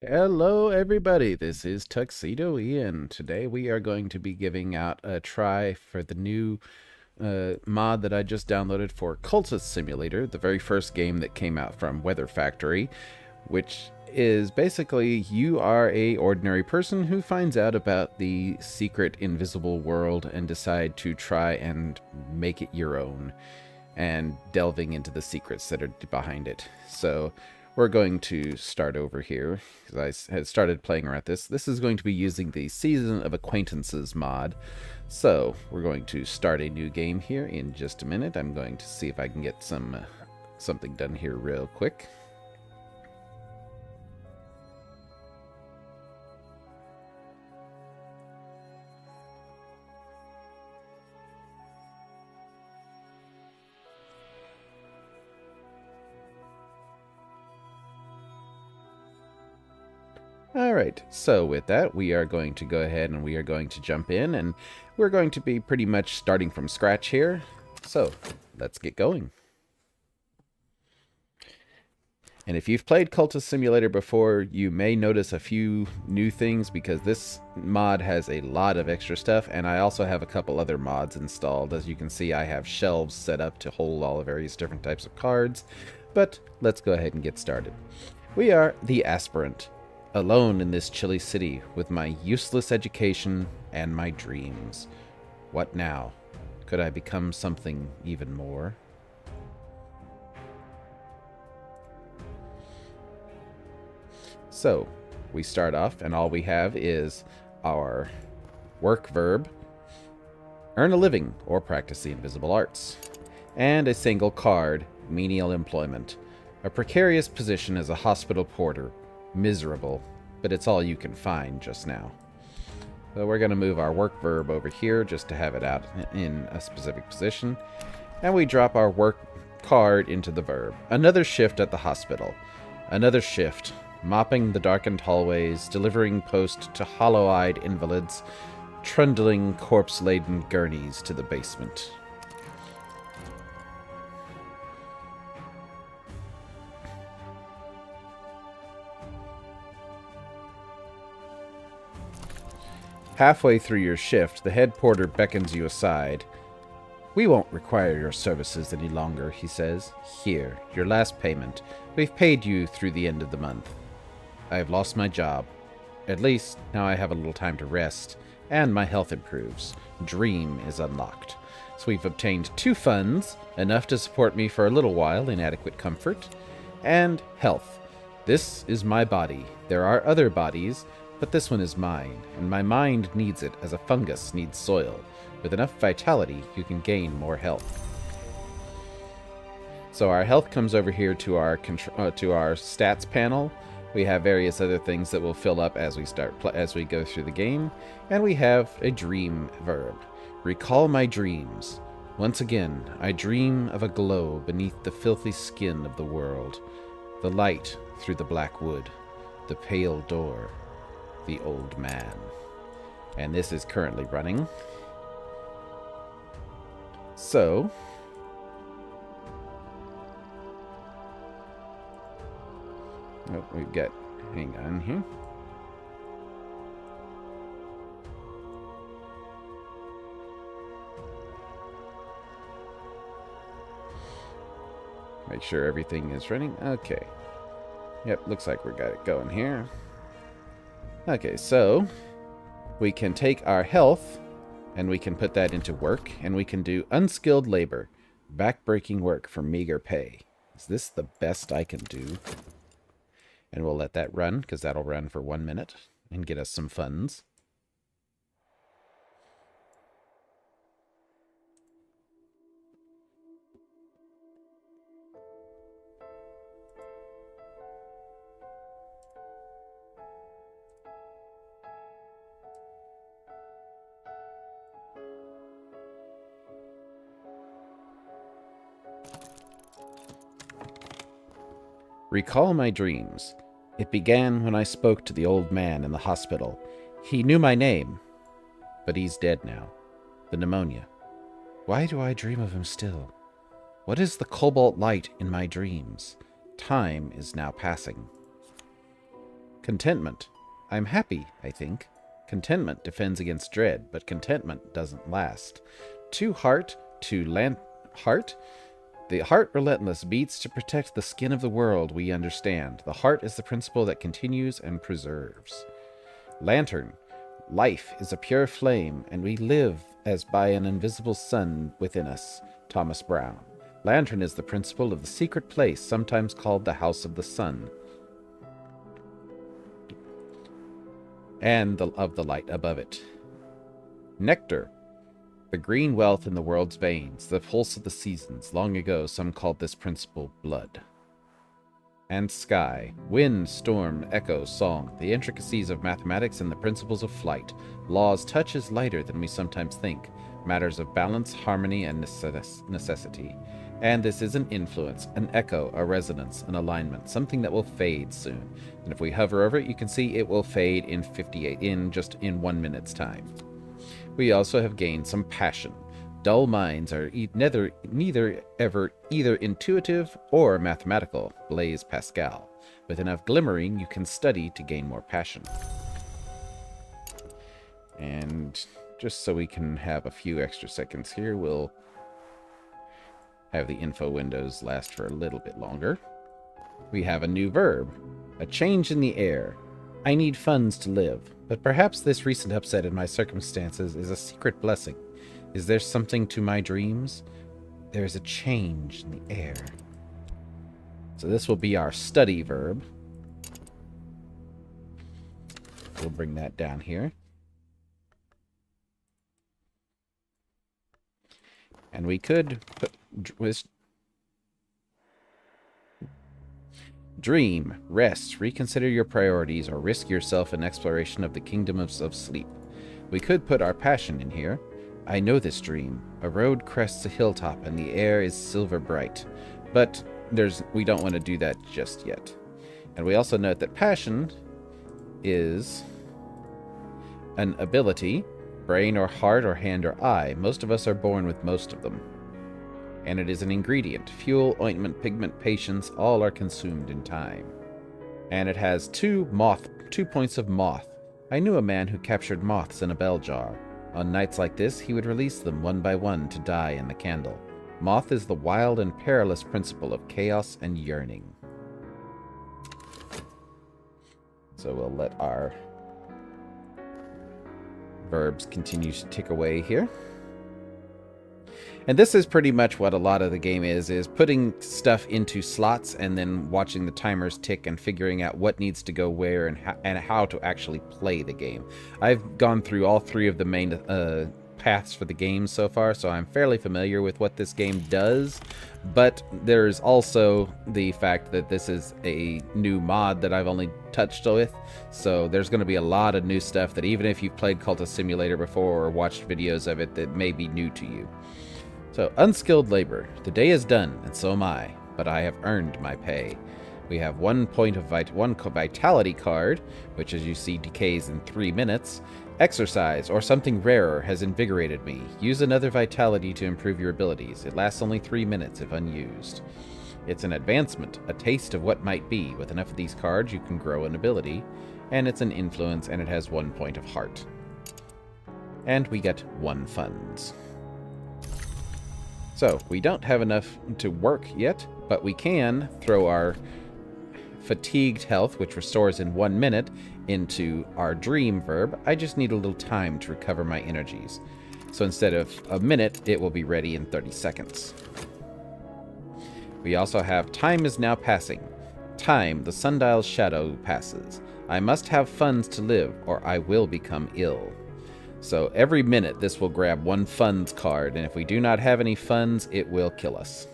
Hello, everybody. This is Tuxedo Ian. Today we are going to be giving out a try for the new mod that I just downloaded for Cultist Simulator, the very first game that came out from Weather Factory, which is basically you are a ordinary person who finds out about the secret invisible world and decide to try and make it your own and delving into the secrets that are behind it. So we're going to start over here because I had started playing around this. This is going to be using the Season of Acquaintances mod. So we're going to start a new game here in just a minute. I'm going to see if I can get something done here real quick. Alright, so with that, we are going to go ahead and we are going to jump in, and we're going to be pretty much starting from scratch here. So, let's get going. And if you've played Cultist Simulator before, you may notice a few new things because this mod has a lot of extra stuff, and I also have a couple other mods installed. As you can see, I have shelves set up to hold all the various different types of cards. But let's go ahead and get started. We are the aspirant, alone in this chilly city with my useless education and my dreams. What now? Could I become something even more? So, we start off, and all we have is our work verb, earn a living or practice the invisible arts, and a single card, menial employment, a precarious position as a hospital porter, miserable, but it's all you can find just now. So we're going to move our work verb over here just to have it out in a specific position, and we drop our work card into the verb. Another shift at the hospital. Another shift. Mopping the darkened hallways, delivering post to hollow-eyed invalids, trundling corpse-laden gurneys to the basement. Halfway through your shift, the head porter beckons you aside. "We won't require your services any longer," he says. "Here, your last payment. We've paid you through the end of the month. I have lost my job. At least, now I have a little time to rest, and my health improves. Dream is unlocked. So we've obtained 2 funds, enough to support me for a little while in adequate comfort, and health. This is my body. There are other bodies, but this one is mine, and my mind needs it as a fungus needs soil. With enough vitality, you can gain more health." So our health comes over here to our stats panel. We have various other things that will fill up as we go through the game, and we have a dream verb. Recall my dreams. Once again, I dream of a glow beneath the filthy skin of the world, the light through the black wood, the pale door, the old man. And this is currently running. So, we've got, hang on here. Make sure everything is running. Okay. Yep, looks like we got it going here. Okay, so we can take our health and we can put that into work, and we can do unskilled labor, backbreaking work for meager pay. Is this the best I can do? And we'll let that run, because that'll run for 1 minute and get us some funds. Recall my dreams. It began when I spoke to the old man in the hospital. He knew my name, but he's dead now. The pneumonia. Why do I dream of him still? What is the cobalt light in my dreams? Time is now passing. Contentment. I'm happy, I think. Contentment defends against dread, but contentment doesn't last. Heart. The heart relentless beats to protect the skin of the world we understand. The heart is the principle that continues and preserves. Lantern. Life is a pure flame, and we live as by an invisible sun within us. Thomas Brown. Lantern is the principle of the secret place, sometimes called the House of the Sun, and of the light above it. Nectar. The green wealth in the world's veins, the pulse of the seasons. Long ago, some called this principle blood. And sky. Wind, storm, echo, song. The intricacies of mathematics and the principles of flight. Law's touch is lighter than we sometimes think. Matters of balance, harmony, and necessity. And this is an influence, an echo, a resonance, an alignment, something that will fade soon. And if we hover over it, you can see it will fade in 1 minute's time. We also have gained some passion. Dull minds are either intuitive or mathematical. Blaise Pascal. With enough glimmering, you can study to gain more passion. And just so we can have a few extra seconds here, we'll have the info windows last for a little bit longer. We have a new verb. A change in the air. I need funds to live, but perhaps this recent upset in my circumstances is a secret blessing. Is there something to my dreams? There is a change in the air. So this will be our study verb. We'll bring that down here. And we could put dream, rest, reconsider your priorities, or risk yourself in exploration of the kingdom of sleep. We could put our passion in here. I know this dream. A road crests a hilltop and the air is silver bright. But we don't want to do that just yet. And we also note that passion is an ability, brain or heart or hand or eye. Most of us are born with most of them. And it is an ingredient. Fuel, ointment, pigment, patience, all are consumed in time. And it has 2 points of moth. I knew a man who captured moths in a bell jar. On nights like this, he would release them one by one to die in the candle. Moth is the wild and perilous principle of chaos and yearning. So we'll let our verbs continue to tick away here. And this is pretty much what a lot of the game is putting stuff into slots and then watching the timers tick and figuring out what needs to go where and how to actually play the game. I've gone through all 3 of the main paths for the game so far, so I'm fairly familiar with what this game does. But there's also the fact that this is a new mod that I've only touched with, so there's going to be a lot of new stuff that even if you've played Cultist Simulator before or watched videos of it, that may be new to you. So, unskilled labor. The day is done, and so am I, but I have earned my pay. We have 1 point of one vitality card, which as you see decays in 3 minutes. Exercise, or something rarer, has invigorated me. Use another vitality to improve your abilities. It lasts only 3 minutes if unused. It's an advancement, a taste of what might be. With enough of these cards, you can grow an ability. And it's an influence, and it has 1 point of heart. And we get 1 funds. So, we don't have enough to work yet, but we can throw our fatigued health, which restores in 1 minute, into our dream verb. I just need a little time to recover my energies. So instead of a minute, it will be ready in 30 seconds. We also have time is now passing. Time, the sundial's shadow passes. I must have funds to live, or I will become ill. So every minute this will grab 1 funds card, and if we do not have any funds, it will kill us.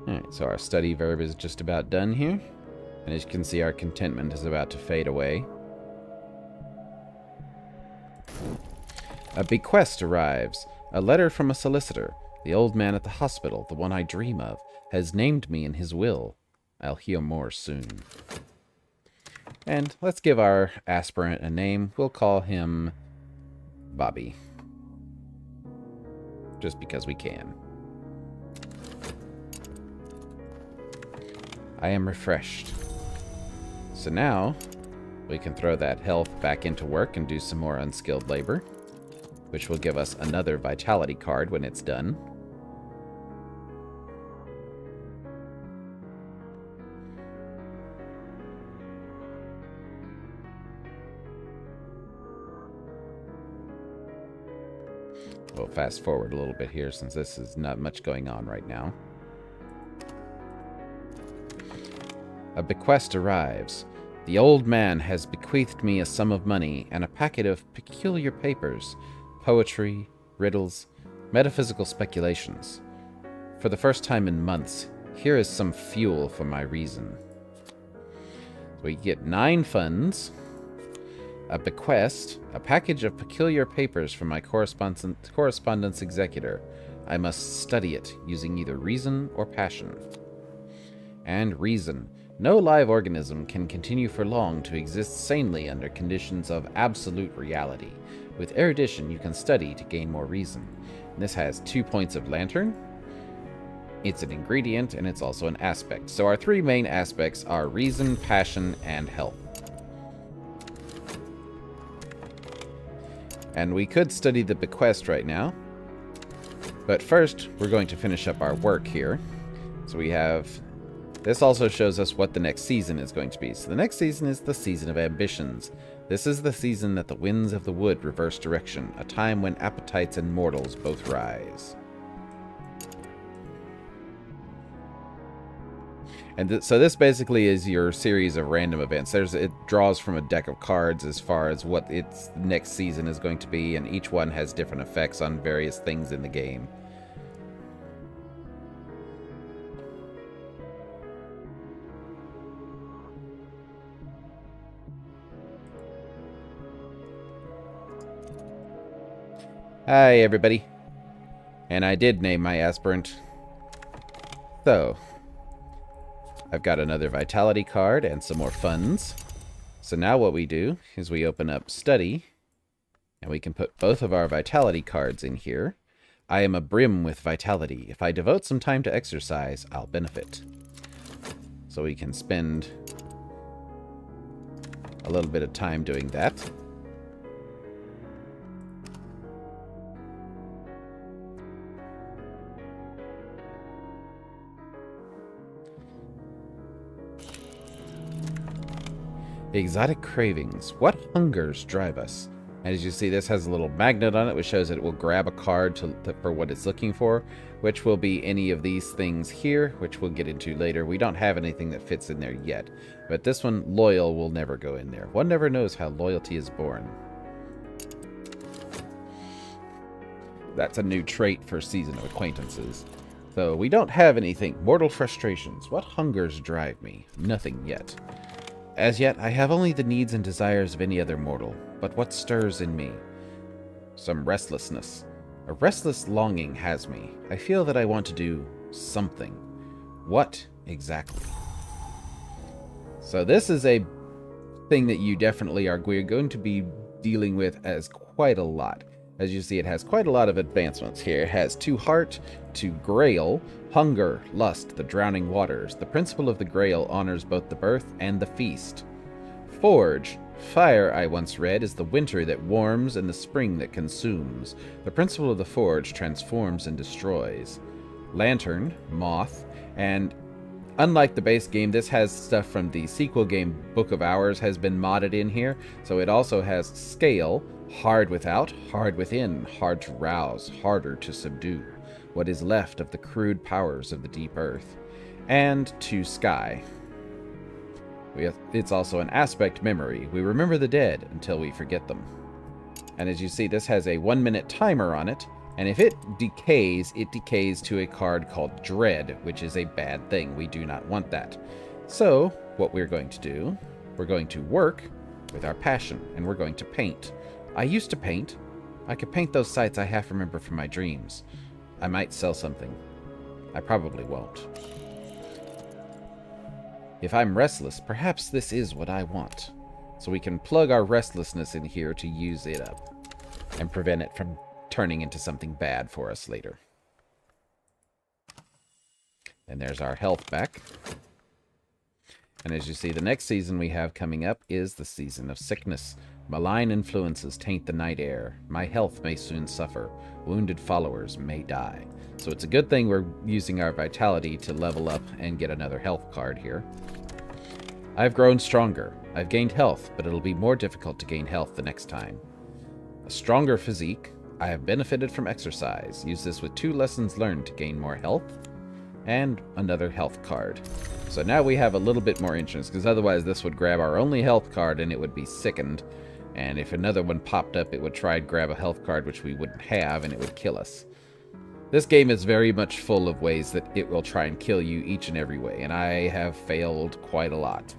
Alright, so our study verb is just about done here. And as you can see, our contentment is about to fade away. A bequest arrives. A letter from a solicitor. The old man at the hospital, the one I dream of, has named me in his will. I'll hear more soon. And let's give our aspirant a name. We'll call him Bobby. Just because we can. I am refreshed. So now, we can throw that health back into work and do some more unskilled labor, which will give us another vitality card when it's done. We'll fast forward a little bit here since this is not much going on right now. A bequest arrives. The old man has bequeathed me a sum of money and a packet of peculiar papers, poetry, riddles, metaphysical speculations. For the first time in months, here is some fuel for my reason. So we get 9 funds, a bequest, a package of peculiar papers from my correspondence executor. I must study it using either reason or passion. And reason. No live organism can continue for long to exist sanely under conditions of absolute reality. With erudition, you can study to gain more reason. And this has 2 points of lantern. It's an ingredient, and it's also an aspect. So our 3 main aspects are reason, passion, and health. And we could study the bequest right now. But first, we're going to finish up our work here. So we have... This also shows us what the next season is going to be. So the next season is the Season of Ambitions. This is the season that the winds of the wood reverse direction, a time when appetites and mortals both rise. And so this basically is your series of random events. It draws from a deck of cards as far as what its next season is going to be, and each one has different effects on various things in the game. Hi, everybody. And I did name my aspirant. So, I've got another vitality card and some more funds. So now what we do is we open up study, and we can put both of our vitality cards in here. I am abrim with vitality. If I devote some time to exercise, I'll benefit. So we can spend a little bit of time doing that. Exotic cravings. What hungers drive us? As you see, this has a little magnet on it, which shows that it will grab a card for what it's looking for, which will be any of these things here, which we'll get into later. We don't have anything that fits in there yet, but this one, loyal, will never go in there. One never knows how loyalty is born. That's a new trait for Season of Acquaintances. So we don't have anything. Mortal frustrations. What hungers drive me? Nothing yet. As yet, I have only the needs and desires of any other mortal, but what stirs in me? Some restlessness. A restless longing has me. I feel that I want to do something. What exactly? So this is a thing that you definitely are going to be dealing with as quite a lot. As you see, it has quite a lot of advancements here. It has 2 heart, 2 grail, hunger, lust, the drowning waters. The principle of the grail honors both the birth and the feast. Forge. Fire, I once read, is the winter that warms and the spring that consumes. The principle of the forge transforms and destroys. Lantern, moth, and unlike the base game, this has stuff from the sequel game Book of Hours has been modded in here. So it also has scale, hard without, hard within, hard to rouse, harder to subdue. What is left of the crude powers of the deep earth. And to sky. It's also an aspect memory. We remember the dead until we forget them. And as you see, this has a 1-minute timer on it. And if it decays to a card called Dread, which is a bad thing. We do not want that. So, what we're going to do, we're going to work with our passion, and we're going to paint. I used to paint, I could paint those sights I half remember from my dreams. I might sell something. I probably won't. If I'm restless, perhaps this is what I want. So we can plug our restlessness in here to use it up and prevent it from turning into something bad for us later. And there's our health back. And as you see, the next season we have coming up is the season of sickness. Malign influences taint the night air. My health may soon suffer. Wounded followers may die. So it's a good thing we're using our vitality to level up and get another health card here. I've grown stronger. I've gained health, but it'll be more difficult to gain health the next time. A stronger physique. I have benefited from exercise. Use this with 2 lessons learned to gain more health. And another health card. So now we have a little bit more insurance, because otherwise this would grab our only health card and it would be sickened. And if another one popped up, it would try and grab a health card which we wouldn't have, and it would kill us. This game is very much full of ways that it will try and kill you each and every way, and I have failed quite a lot.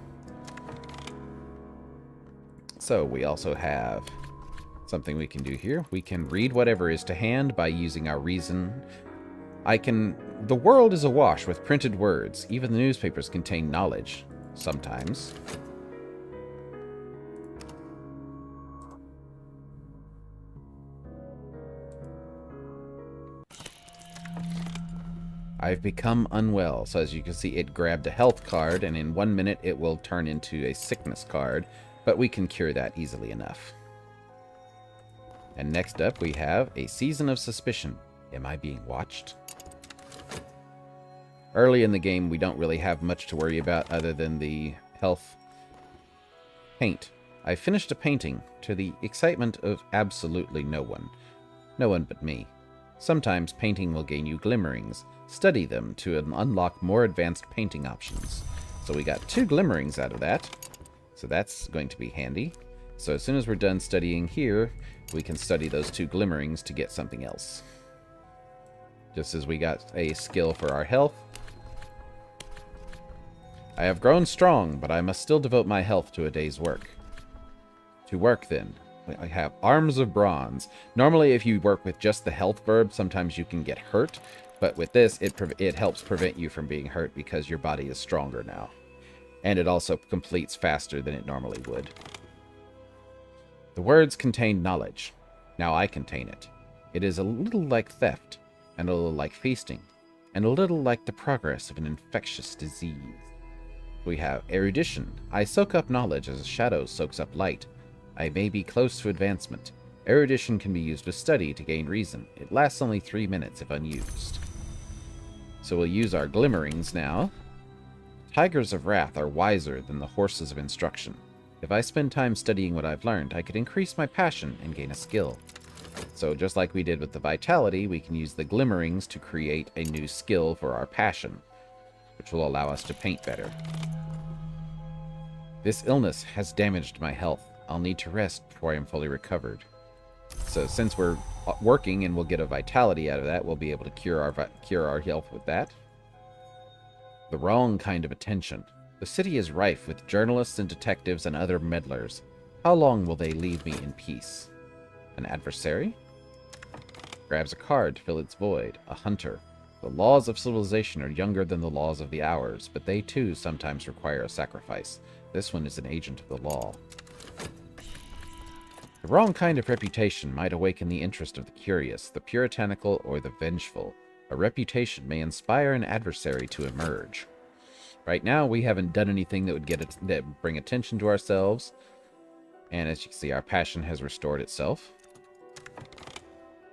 So we also have something we can do here. We can read whatever is to hand by using our reason. The world is awash with printed words. Even the newspapers contain knowledge, sometimes. I've become unwell. So as you can see, it grabbed a health card, and in 1 minute it will turn into a sickness card, but we can cure that easily enough. And next up we have a season of suspicion. Am I being watched? Early in the game, we don't really have much to worry about other than the health paint. I finished a painting to the excitement of absolutely no one. No one but me. Sometimes painting will gain you glimmerings. Study them to unlock more advanced painting options. So we got 2 glimmerings out of that. So that's going to be handy. So as soon as we're done studying here, we can study those 2 glimmerings to get something else. Just as we got a skill for our health. I have grown strong, but I must still devote my health to a day's work. To work, then. I have arms of bronze. Normally, if you work with just the health verb, sometimes you can get hurt. But with this, it helps prevent you from being hurt because your body is stronger now. And it also completes faster than it normally would. The words contain knowledge. Now I contain it. It is a little like theft, and a little like feasting, and a little like the progress of an infectious disease. We have erudition. I soak up knowledge as a shadow soaks up light. I may be close to advancement. Erudition can be used with study to gain reason. It lasts only 3 minutes if unused. So we'll use our glimmerings now. Tigers of wrath are wiser than the horses of instruction. If I spend time studying what I've learned, I could increase my passion and gain a skill. So just like we did with the vitality, we can use the glimmerings to create a new skill for our passion, which will allow us to paint better. This illness has damaged my health. I'll need to rest before I am fully recovered. So since we're working and we'll get a vitality out of that, we'll be able to cure our health with that. The wrong kind of attention. The city is rife with journalists and detectives and other meddlers. How long will they leave me in peace? An adversary? Grabs a card to fill its void. A hunter. The laws of civilization are younger than the laws of the hours, but they too sometimes require a sacrifice. This one is an agent of the law. The wrong kind of reputation might awaken the interest of the curious, the puritanical, or the vengeful. A reputation may inspire an adversary to emerge. Right now, we haven't done anything that would bring attention to ourselves. And as you can see, our passion has restored itself.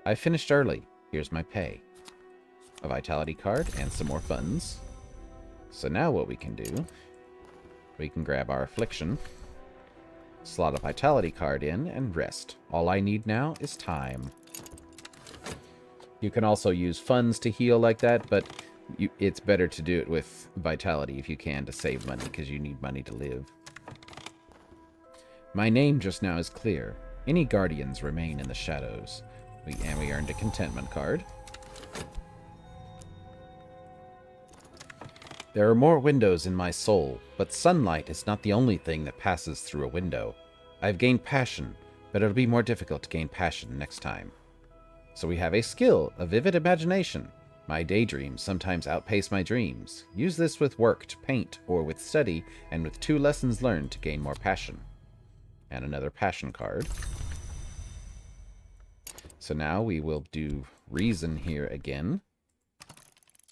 I finished early. Here's my pay. A vitality card and some more funds. So now what we can do, we can grab our affliction, slot a vitality card in, and rest. All I need now is time. You can also use funds to heal like that, but it's better to do it with vitality if you can to save money, because you need money to live. My name just now is clear. Any guardians remain in the shadows. We earned a contentment card. There are more windows in my soul, but sunlight is not the only thing that passes through a window. I've gained passion, but it'll be more difficult to gain passion next time. So we have a skill, a vivid imagination. My daydreams sometimes outpace my dreams. Use this with work to paint or with study, and with 2 lessons learned to gain more passion. And another passion card. So now we will do reason here again,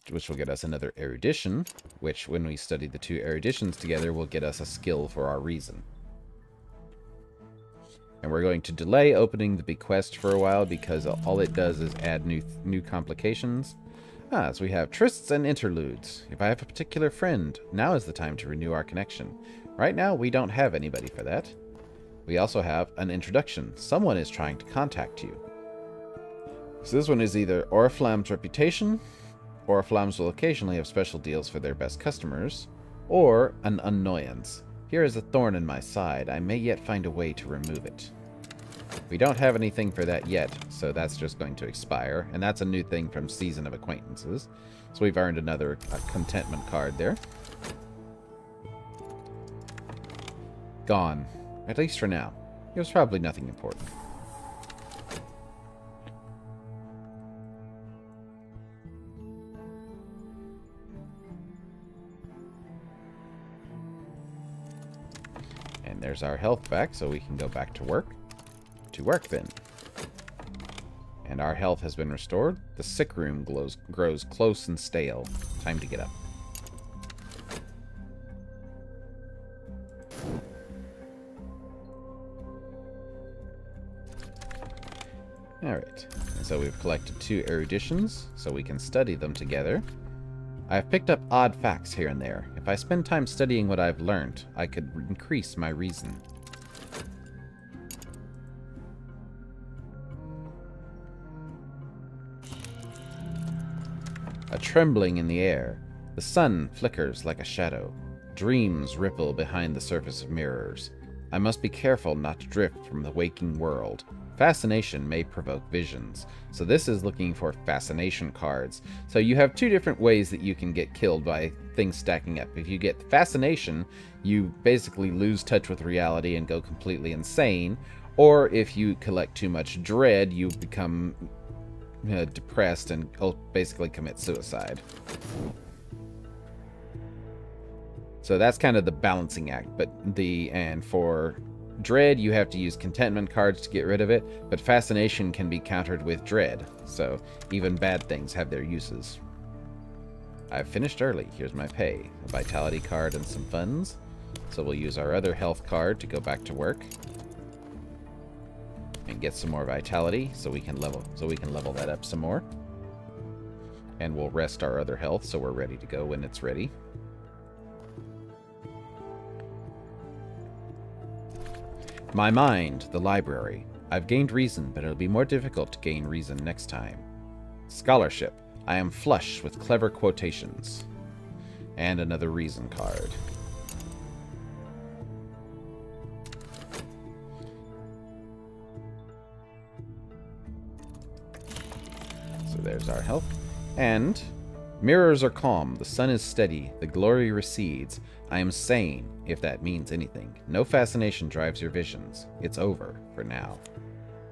which will get us another erudition, which when we study the 2 eruditions together will get us a skill for our reason. And we're going to delay opening the bequest for a while because all it does is add new complications. So we have trysts and interludes. If I have a particular friend, now is the time to renew our connection. Right now, we don't have anybody for that. We also have an introduction. Someone is trying to contact you. So this one is either Oriflamme's reputation. Oriflammes will occasionally have special deals for their best customers, or an annoyance. Here is a thorn in my side. I may yet find a way to remove it. We don't have anything for that yet, so that's just going to expire, and that's a new thing from Season of Acquaintances. So we've earned another contentment card there. Gone. At least for now. It was probably nothing important. And there's our health back, so we can go back to work. To work, then. And our health has been restored. The sick room grows close and stale. Time to get up. Alright, and so we've collected 2 eruditions, so we can study them together. I've picked up odd facts here and there. If I spend time studying what I've learned, I could increase my reason. A trembling in the air. The sun flickers like a shadow. Dreams ripple behind the surface of mirrors. I must be careful not to drift from the waking world. Fascination may provoke visions. So this is looking for fascination cards. So you have 2 different ways that you can get killed by things stacking up. If you get fascination, you basically lose touch with reality and go completely insane. Or if you collect too much dread, you become depressed and basically commit suicide. So that's kind of the balancing act. And for dread, you have to use contentment cards to get rid of it, but fascination can be countered with dread, so even bad things have their uses. I've finished early. Here's my pay. A vitality card and some funds. So we'll use our other health card to go back to work. And get some more vitality so we can level that up some more. And we'll rest our other health so we're ready to go when it's ready. My mind, the library. I've gained reason, but it'll be more difficult to gain reason next time. Scholarship. I am flush with clever quotations. And another reason card. So there's our health. And mirrors are calm, the sun is steady, the glory recedes. I am sane, if that means anything. No fascination drives your visions. It's over, for now.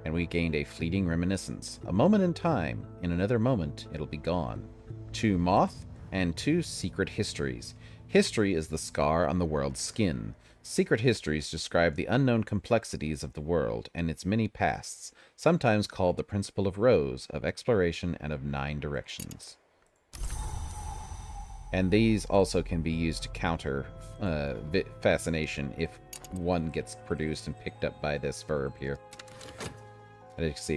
And we gained a fleeting reminiscence. A moment in time. In another moment, it'll be gone. 2 moth, and 2 secret histories. History is the scar on the world's skin. Secret histories describe the unknown complexities of the world and its many pasts, sometimes called the principle of rows, of exploration, and of 9 directions. And these also can be used to counter fascination if one gets produced and picked up by this verb here. As you can see,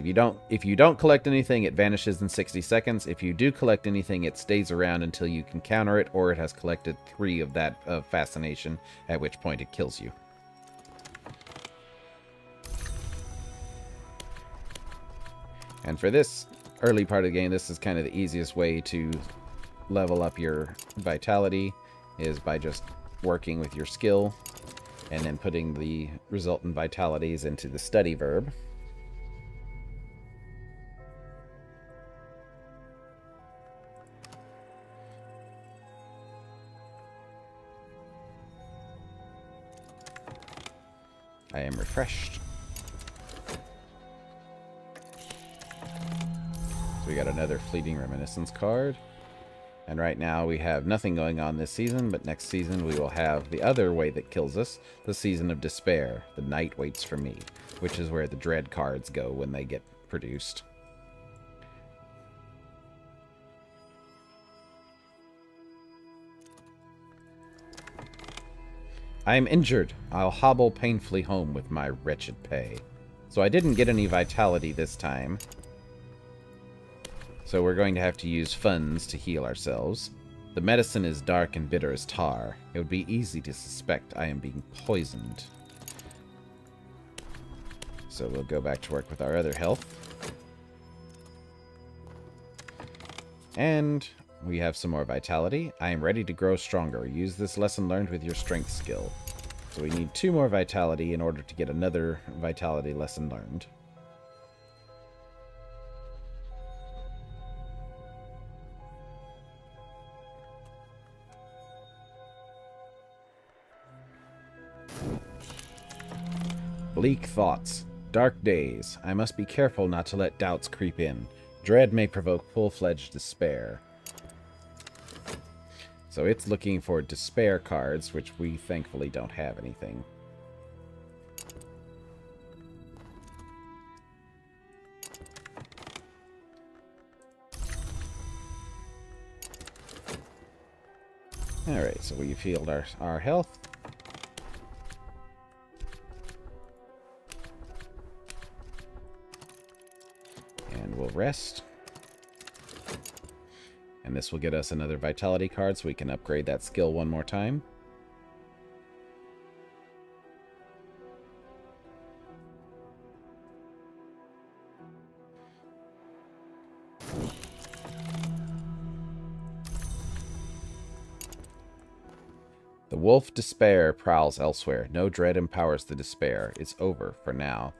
if you don't collect anything, it vanishes in 60 seconds. If you do collect anything, it stays around until you can counter it, or it has collected 3 of that fascination, at which point it kills you. And for this early part of the game, this is kind of the easiest way to level up your vitality, is by just working with your skill and then putting the resultant vitalities into the study verb. I am refreshed. So we got another Fleeting Reminiscence card. And right now we have nothing going on this season, but next season we will have the other way that kills us, the Season of Despair. The Night Waits for Me, which is where the Dread cards go when they get produced. I am injured. I'll hobble painfully home with my wretched pay. So I didn't get any vitality this time. So we're going to have to use funds to heal ourselves. The medicine is dark and bitter as tar. It would be easy to suspect I am being poisoned. So we'll go back to work with our other health. And we have some more vitality. I am ready to grow stronger. Use this lesson learned with your strength skill. So we need 2 more vitality in order to get another vitality lesson learned. Bleak thoughts. Dark days. I must be careful not to let doubts creep in. Dread may provoke full-fledged despair. So it's looking for despair cards, which we thankfully don't have anything. Alright, so we've healed our health. And we'll rest. And this will get us another vitality card so we can upgrade that skill one more time. The wolf despair prowls elsewhere. No dread empowers the despair. It's over for now.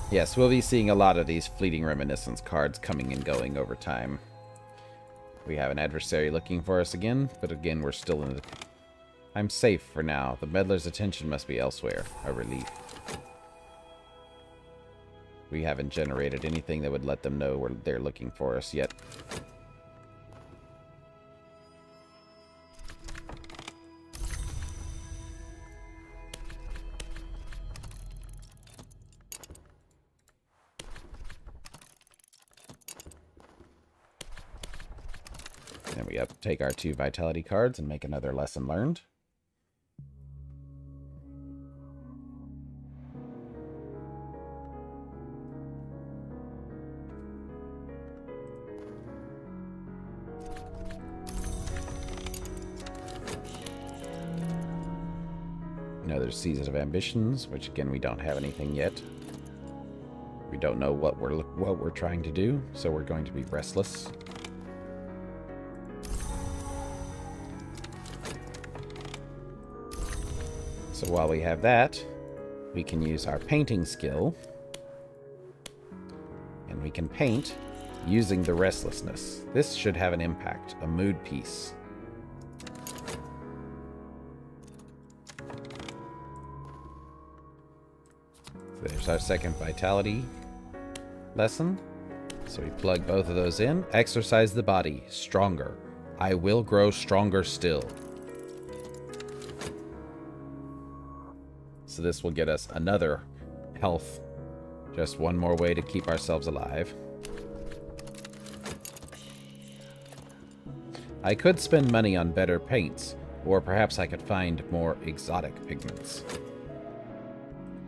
Yes, we'll be seeing a lot of these fleeting reminiscence cards coming and going over time. We have an adversary looking for us again, but again we're still in the... I'm safe for now. The meddler's attention must be elsewhere. A relief. We haven't generated anything that would let them know where they're looking for us yet. Then we have to take our 2 vitality cards and make another lesson learned. Another Season of Ambitions, which again we don't have anything yet. We don't know what we're trying to do, so we're going to be restless. So while we have that, we can use our painting skill, and we can paint using the restlessness. This should have an impact, a mood piece. So there's our second vitality lesson. So we plug both of those in. Exercise the body, stronger. I will grow stronger still. So this will get us another health. Just one more way to keep ourselves alive. I could spend money on better paints, or perhaps I could find more exotic pigments.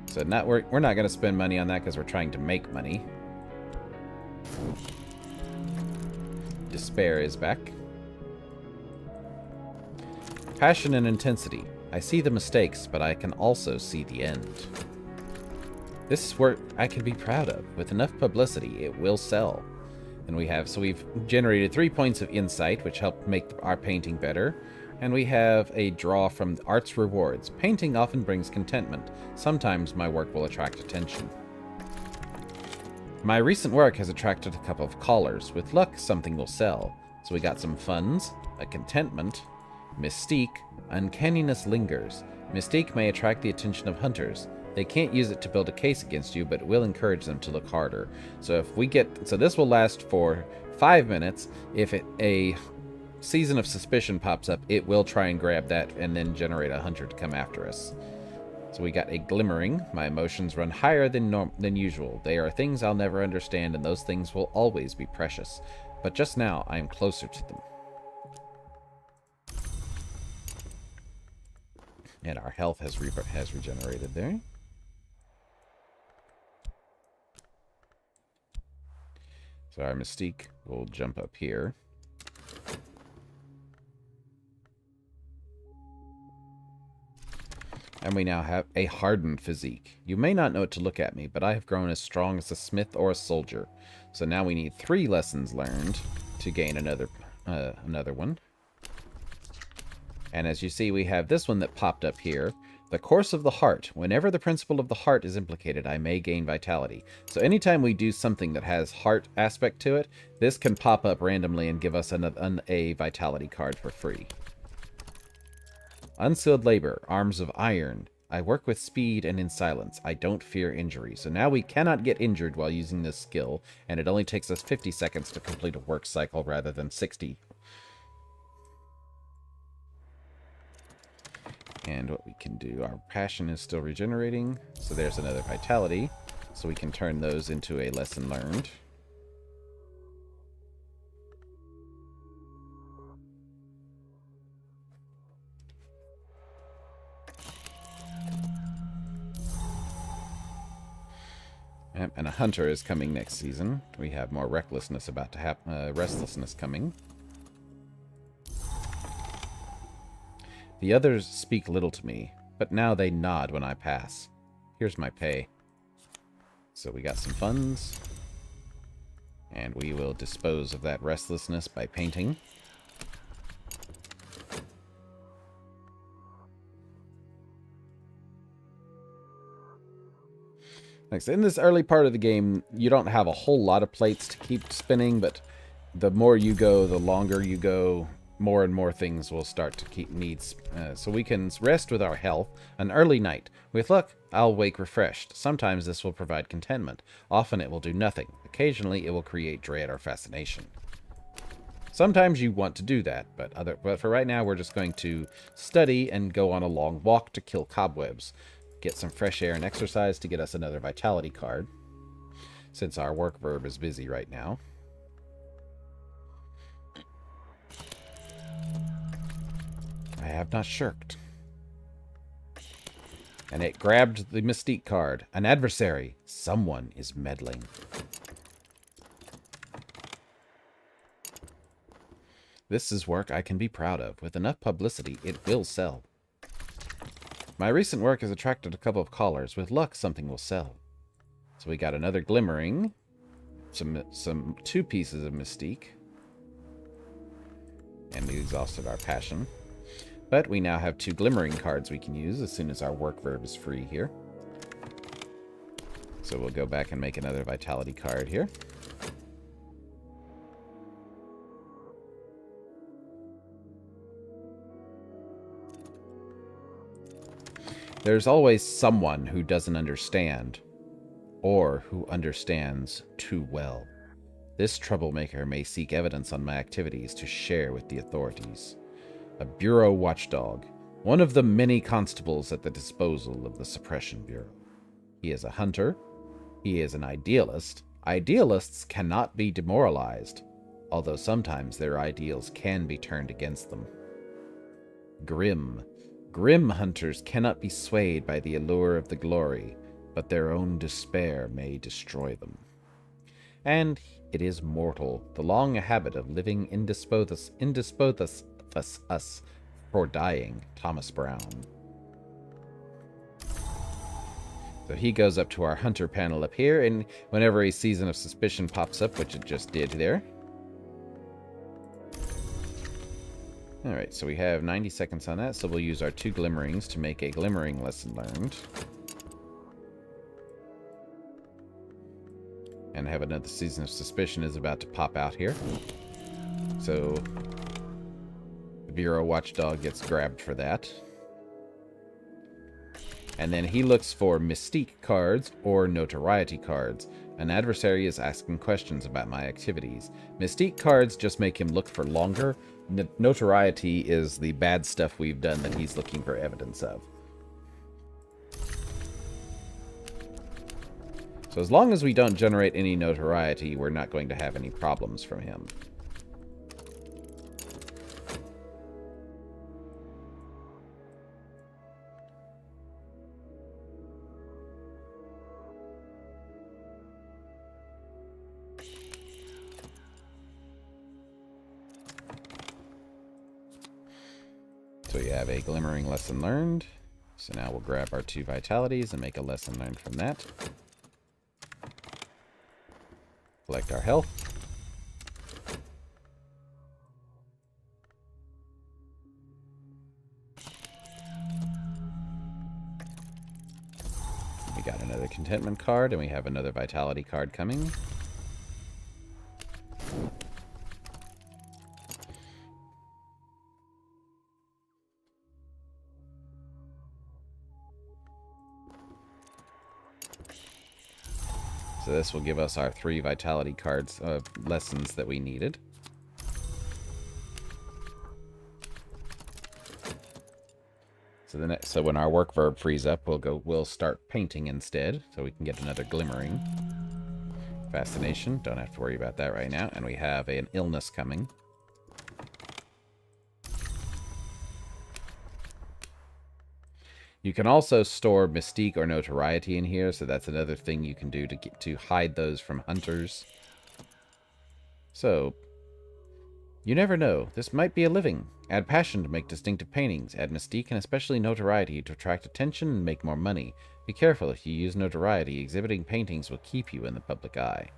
So we're not going to spend money on that because we're trying to make money. Despair is back. Passion and intensity. I see the mistakes, but I can also see the end. This is work I can be proud of. With enough publicity, it will sell. And we've generated 3 points of insight, which helped make our painting better. And we have a draw from the Art's Rewards. Painting often brings contentment. Sometimes my work will attract attention. My recent work has attracted a couple of callers. With luck, something will sell. So we got some funds, a contentment, mystique, uncanniness lingers. Mystique may attract the attention of hunters. They can't use it to build a case against you, but it will encourage them to look harder. So this will last for 5 minutes. If a season of suspicion pops up, it will try and grab that and then generate a hunter to come after us. So we got a glimmering. My emotions run higher than usual. They are things I'll never understand, and those things will always be precious. But just now, I am closer to them. And our health has regenerated there. So our mystique will jump up here. And we now have a hardened physique. You may not know it to look at me, but I have grown as strong as a smith or a soldier. So now we need 3 lessons learned to gain another one. And as you see, we have this one that popped up here. The course of the heart. Whenever the principle of the heart is implicated, I may gain vitality. So anytime we do something that has heart aspect to it, this can pop up randomly and give us a vitality card for free. Unsealed labor, arms of iron. I work with speed and in silence. I don't fear injury. So now we cannot get injured while using this skill, and it only takes us 50 seconds to complete a work cycle rather than 60. And what we can do, our passion is still regenerating, so there's another vitality. So we can turn those into a lesson learned. Yep, and a hunter is coming next season. We have more recklessness about to happen, restlessness coming. The others speak little to me, but now they nod when I pass. Here's my pay. So we got some funds. And we will dispose of that restlessness by painting. Like I said, in this early part of the game, you don't have a whole lot of plates to keep spinning, but the more you go, the longer you go, more and more things will start to keep needs. So we can rest with our health. An early night. With luck, I'll wake refreshed. Sometimes this will provide contentment. Often it will do nothing. Occasionally it will create dread or fascination. Sometimes you want to do that, but for right now we're just going to study and go on a long walk to kill cobwebs. Get some fresh air and exercise to get us another vitality card, since our work verb is busy right now. I have not shirked. And it grabbed the mystique card. An adversary. Someone is meddling. This is work I can be proud of. With enough publicity, it will sell. My recent work has attracted a couple of callers. With luck, something will sell. So we got another glimmering. Some 2 pieces of mystique. And we exhausted our passion. But we now have 2 glimmering cards we can use as soon as our work verb is free here. So we'll go back and make another vitality card here. There's always someone who doesn't understand, or who understands too well. This troublemaker may seek evidence on my activities to share with the authorities. A bureau watchdog, one of the many constables at the disposal of the Suppression Bureau. He is a hunter. He is an idealist. Idealists cannot be demoralized, although sometimes their ideals can be turned against them. Grim. Grim hunters cannot be swayed by the allure of the glory, but their own despair may destroy them. And it is mortal, the long habit of living indisposed us for dying. Thomas Brown. So he goes up to our hunter panel up here, and whenever a season of suspicion pops up, which it just did there. Alright, so we have 90 seconds on that, so we'll use our 2 glimmerings to make a glimmering lesson learned. And have another season of suspicion is about to pop out here. So the Bureau Watchdog gets grabbed for that. And then he looks for Mystique cards or Notoriety cards. An adversary is asking questions about my activities. Mystique cards just make him look for longer. Notoriety is the bad stuff we've done that he's looking for evidence of. So as long as we don't generate any notoriety, we're not going to have any problems from him. So we have a glimmering lesson learned. So now we'll grab our 2 vitalities and make a lesson learned from that. Collect our health. We got another contentment card, and we have another vitality card coming. So this will give us our 3 vitality cards, lessons that we needed. So when our work verb frees up, we'll start painting instead, so we can get another glimmering. Fascination, don't have to worry about that right now. And we have an illness coming. You can also store Mystique or Notoriety in here, so that's another thing you can do to hide those from hunters. So, you never know. This might be a living. Add Passion to make distinctive paintings. Add Mystique and especially Notoriety to attract attention and make more money. Be careful, if you use Notoriety, exhibiting paintings will keep you in the public eye.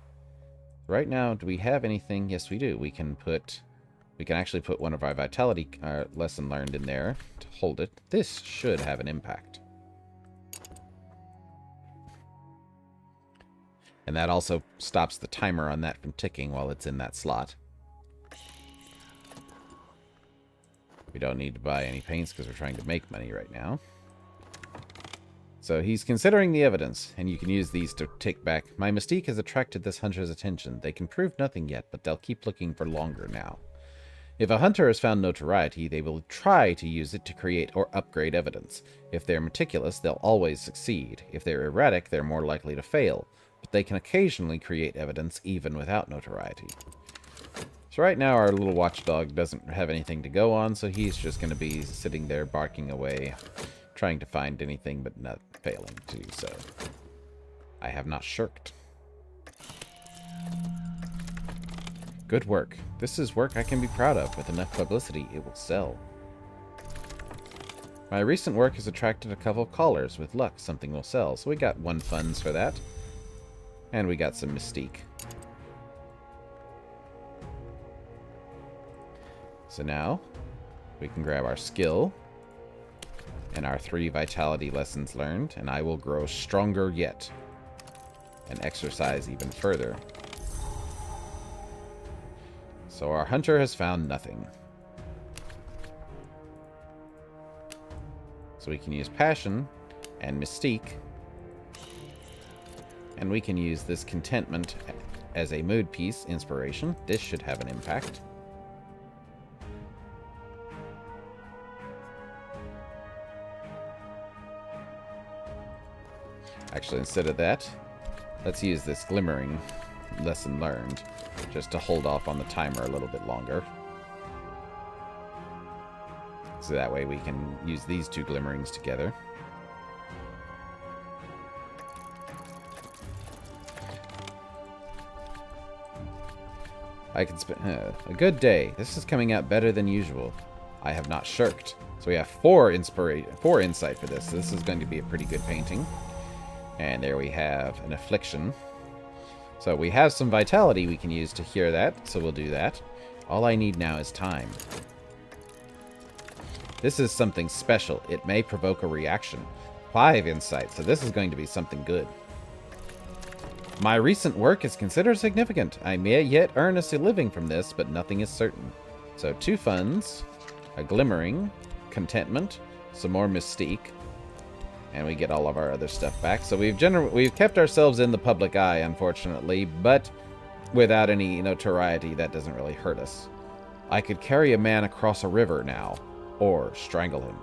Right now, do we have anything? Yes, we do. We can actually put one of our Vitality lesson learned in there to hold it. This should have an impact. And that also stops the timer on that from ticking while it's in that slot. We don't need to buy any paints because we're trying to make money right now. So he's considering the evidence, and you can use these to tick back. My Mystique has attracted this hunter's attention. They can prove nothing yet, but they'll keep looking for longer now. If a hunter has found Notoriety, they will try to use it to create or upgrade evidence. If they're meticulous, they'll always succeed. If they're erratic, they're more likely to fail. But they can occasionally create evidence even without Notoriety. So right now our little watchdog doesn't have anything to go on, so he's just going to be sitting there barking away, trying to find anything but not failing to do so. I have not shirked. Good work. This is work I can be proud of. With enough publicity, it will sell. My recent work has attracted a couple of callers. With luck, something will sell. So we got 1 funds for that. And we got some Mystique. So now, we can grab our skill and our 3 vitality lessons learned, and I will grow stronger yet and exercise even further. So our hunter has found nothing. So we can use Passion and Mystique, and we can use this Contentment as a mood piece, Inspiration. This should have an impact. Actually, instead of that, let's use this Glimmering lesson learned, just to hold off on the timer a little bit longer. So that way we can use these 2 glimmerings together. I can spend a good day. This is coming out better than usual. I have not shirked. So we have 4 insight for this. So this is going to be a pretty good painting. And there we have an Affliction. So we have some vitality we can use to hear that, so we'll do that. All I need now is time. This is something special. It may provoke a reaction. 5 insight, so this is going to be something good. My recent work is considered significant. I may yet earn a living from this, but nothing is certain. So 2 funds, a glimmering, contentment, some more Mystique. And we get all of our other stuff back. So we've kept ourselves in the public eye, unfortunately, but without any notoriety, that doesn't really hurt us. I could carry a man across a river now, or strangle him.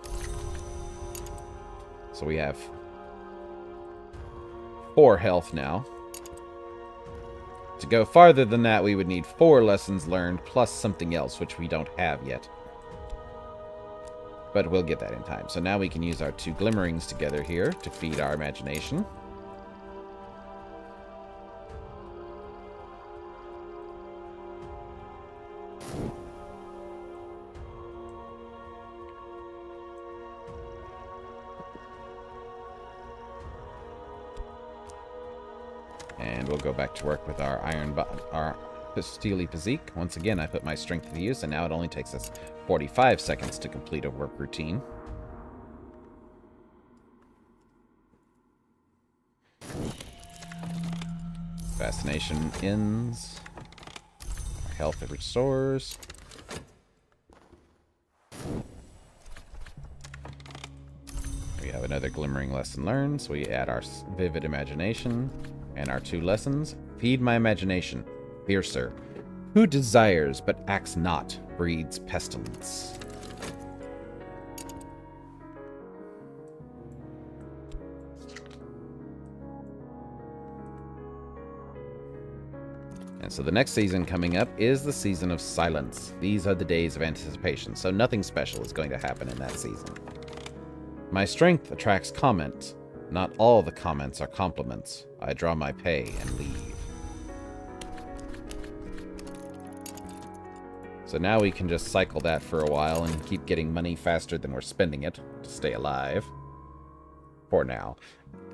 So we have 4 health now. To go farther than that, we would need 4 lessons learned, plus something else, which we don't have yet. But we'll get that in time. So now we can use our 2 glimmerings together here to feed our imagination. And we'll go back to work with our our steely physique. Once again, I put my strength to use, and now it only takes us 45 seconds to complete a work routine. Fascination ends. Our health restores. We have another glimmering lesson learned, so we add our vivid imagination and our 2 lessons. Feed my imagination. Fiercer. Who desires but acts not breeds pestilence. And so the next season coming up is the season of silence. These are the days of anticipation, so nothing special is going to happen in that season. My strength attracts comment. Not all the comments are compliments. I draw my pay and leave. So now we can just cycle that for a while and keep getting money faster than we're spending it to stay alive. For now.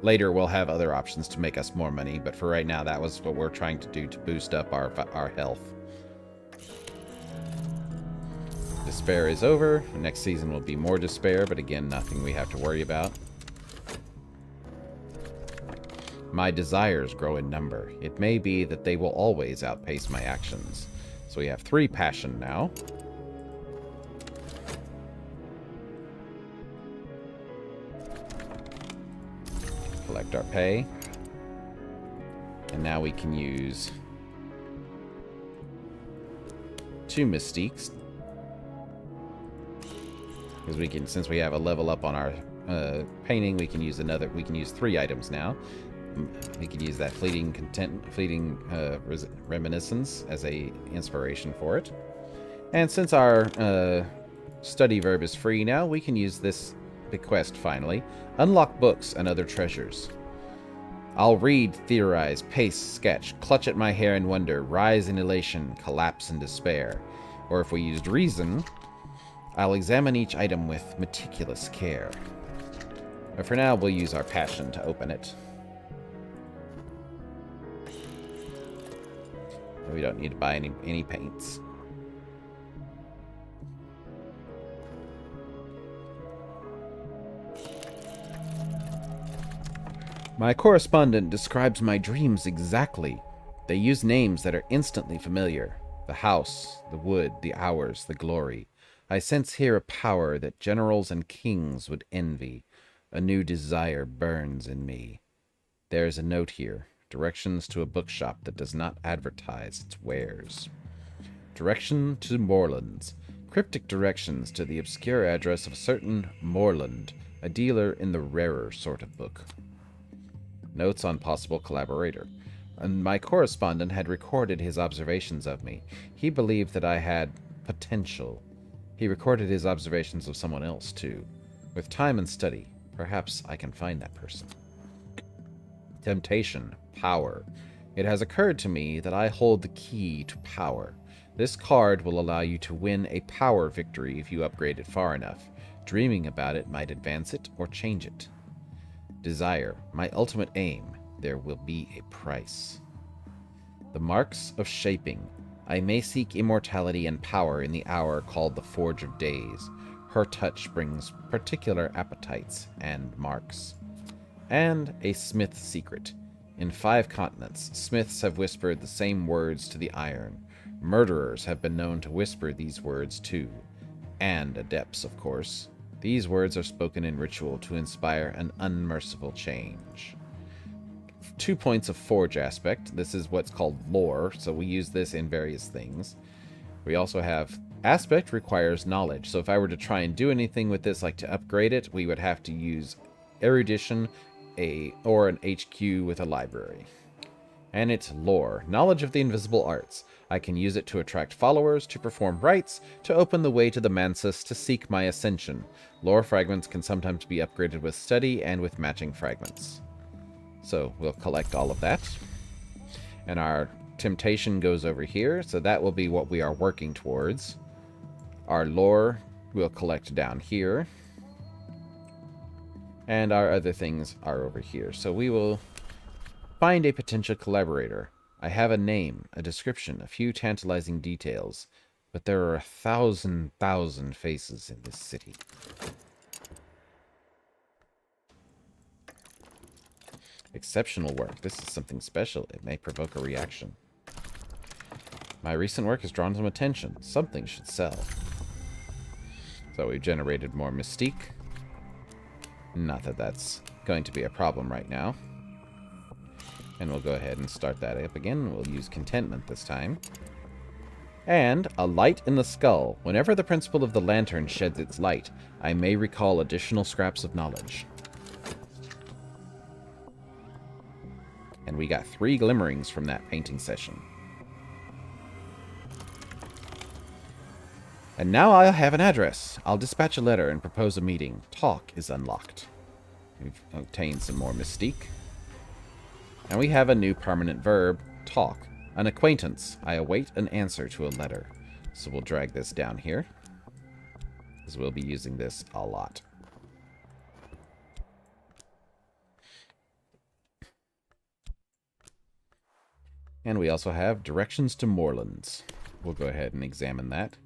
Later we'll have other options to make us more money, but for right now that was what we're trying to do to boost up our health. Despair is over. Next season will be more despair, but again, nothing we have to worry about. My desires grow in number. It may be that they will always outpace my actions. So we have 3 passion now. Collect our pay. And now we can use 2 mystiques. Because we can, since we have a level up on our painting, we can use 3 items now. We could use that fleeting reminiscence as a inspiration for it. And since our study verb is free now, we can use this bequest finally. Unlock books and other treasures. I'll read, theorize, pace, sketch, clutch at my hair in wonder, rise in elation, collapse in despair. Or if we used reason, I'll examine each item with meticulous care. But for now, we'll use our passion to open it. We don't need to buy any paints. My correspondent describes my dreams exactly. They use names that are instantly familiar. The house, the wood, the hours, the glory. I sense here a power that generals and kings would envy. A new desire burns in me. There is a note here. Directions to a bookshop that does not advertise its wares. Direction to Moorlands. Cryptic directions to the obscure address of a certain Moorland, a dealer in the rarer sort of book. Notes on possible collaborator. And my correspondent had recorded his observations of me. He believed that I had potential. He recorded his observations of someone else, too. With time and study, perhaps I can find that person. Temptation. Power. It has occurred to me that I hold the key to power. This card will allow you to win a power victory if you upgrade it far enough. Dreaming about it might advance it or change it. Desire. My ultimate aim. There will be a price. The marks of shaping. I may seek immortality and power in the hour called the Forge of Days. Her touch brings particular appetites and marks. And a smith's secret. In 5 continents, smiths have whispered the same words to the iron. Murderers have been known to whisper these words too. And adepts, of course. These words are spoken in ritual to inspire an unmerciful change. 2 points of forge aspect. This is what's called lore, so we use this in various things. We also have aspect requires knowledge, so if I were to try and do anything with this, like to upgrade it, we would have to use erudition or an HQ with a library. And it's lore, knowledge of the invisible arts. I can use it to attract followers, to perform rites, to open the way to the Mansus, to seek my ascension. Lore fragments can sometimes be upgraded with study and with matching fragments. So we'll collect all of that. And our temptation goes over here, so that will be what we are working towards. Our lore we'll collect down here. And our other things are over here. So we will find a potential collaborator. I have a name, a description, a few tantalizing details, but there are 1,000 faces in this city. Exceptional work. This is something special. It may provoke a reaction. My recent work has drawn some attention. Something should sell. So we've generated more mystique. Not that that's going to be a problem right now. And we'll go ahead and start that up again. We'll use contentment this time. And a light in the skull. Whenever the principle of the lantern sheds its light, I may recall additional scraps of knowledge. And we got 3 glimmerings from that painting session. And now I'll have an address. I'll dispatch a letter and propose a meeting. Talk is unlocked. We've obtained some more mystique. And we have a new permanent verb, talk. An acquaintance. I await an answer to a letter. So we'll drag this down here, because we'll be using this a lot. And we also have directions to Moorlands. We'll go ahead and examine that.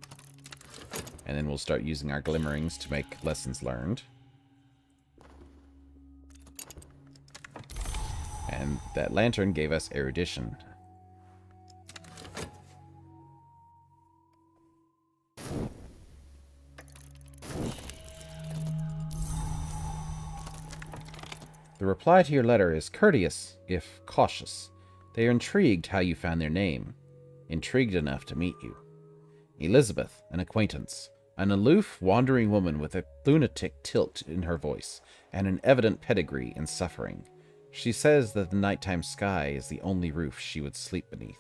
And then we'll start using our glimmerings to make lessons learned. And that lantern gave us erudition. The reply to your letter is courteous, if cautious. They are intrigued how you found their name. Intrigued enough to meet you. Elizabeth, an acquaintance. An aloof, wandering woman with a lunatic tilt in her voice, and an evident pedigree in suffering. She says that the nighttime sky is the only roof she would sleep beneath.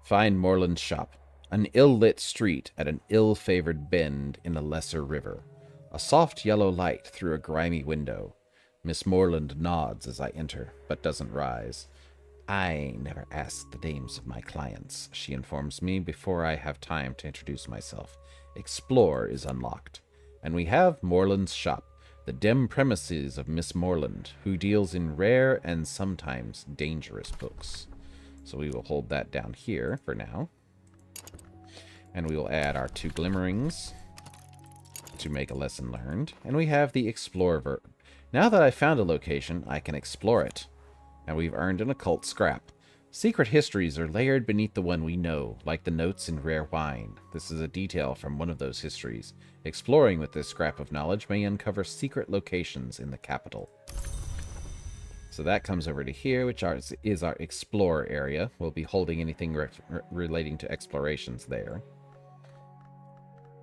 Find Moorland's shop. An ill-lit street at an ill-favored bend in a lesser river. A soft yellow light through a grimy window. Miss Moorland nods as I enter, but doesn't rise. I never ask the names of my clients, she informs me before I have time to introduce myself. Explore is unlocked. And we have Moorland's shop, the dim premises of Miss Moorland, who deals in rare and sometimes dangerous books. So we will hold that down here for now. And we will add our 2 glimmerings to make a lesson learned. And we have the explore verb. Now that I've found a location, I can explore it. And we've earned an occult scrap. Secret histories are layered beneath the one we know, like the notes in rare wine. This is a detail from one of those histories. Exploring with this scrap of knowledge may uncover secret locations in the capital. So that comes over to here, which is our explore area. We'll be holding anything relating to explorations there.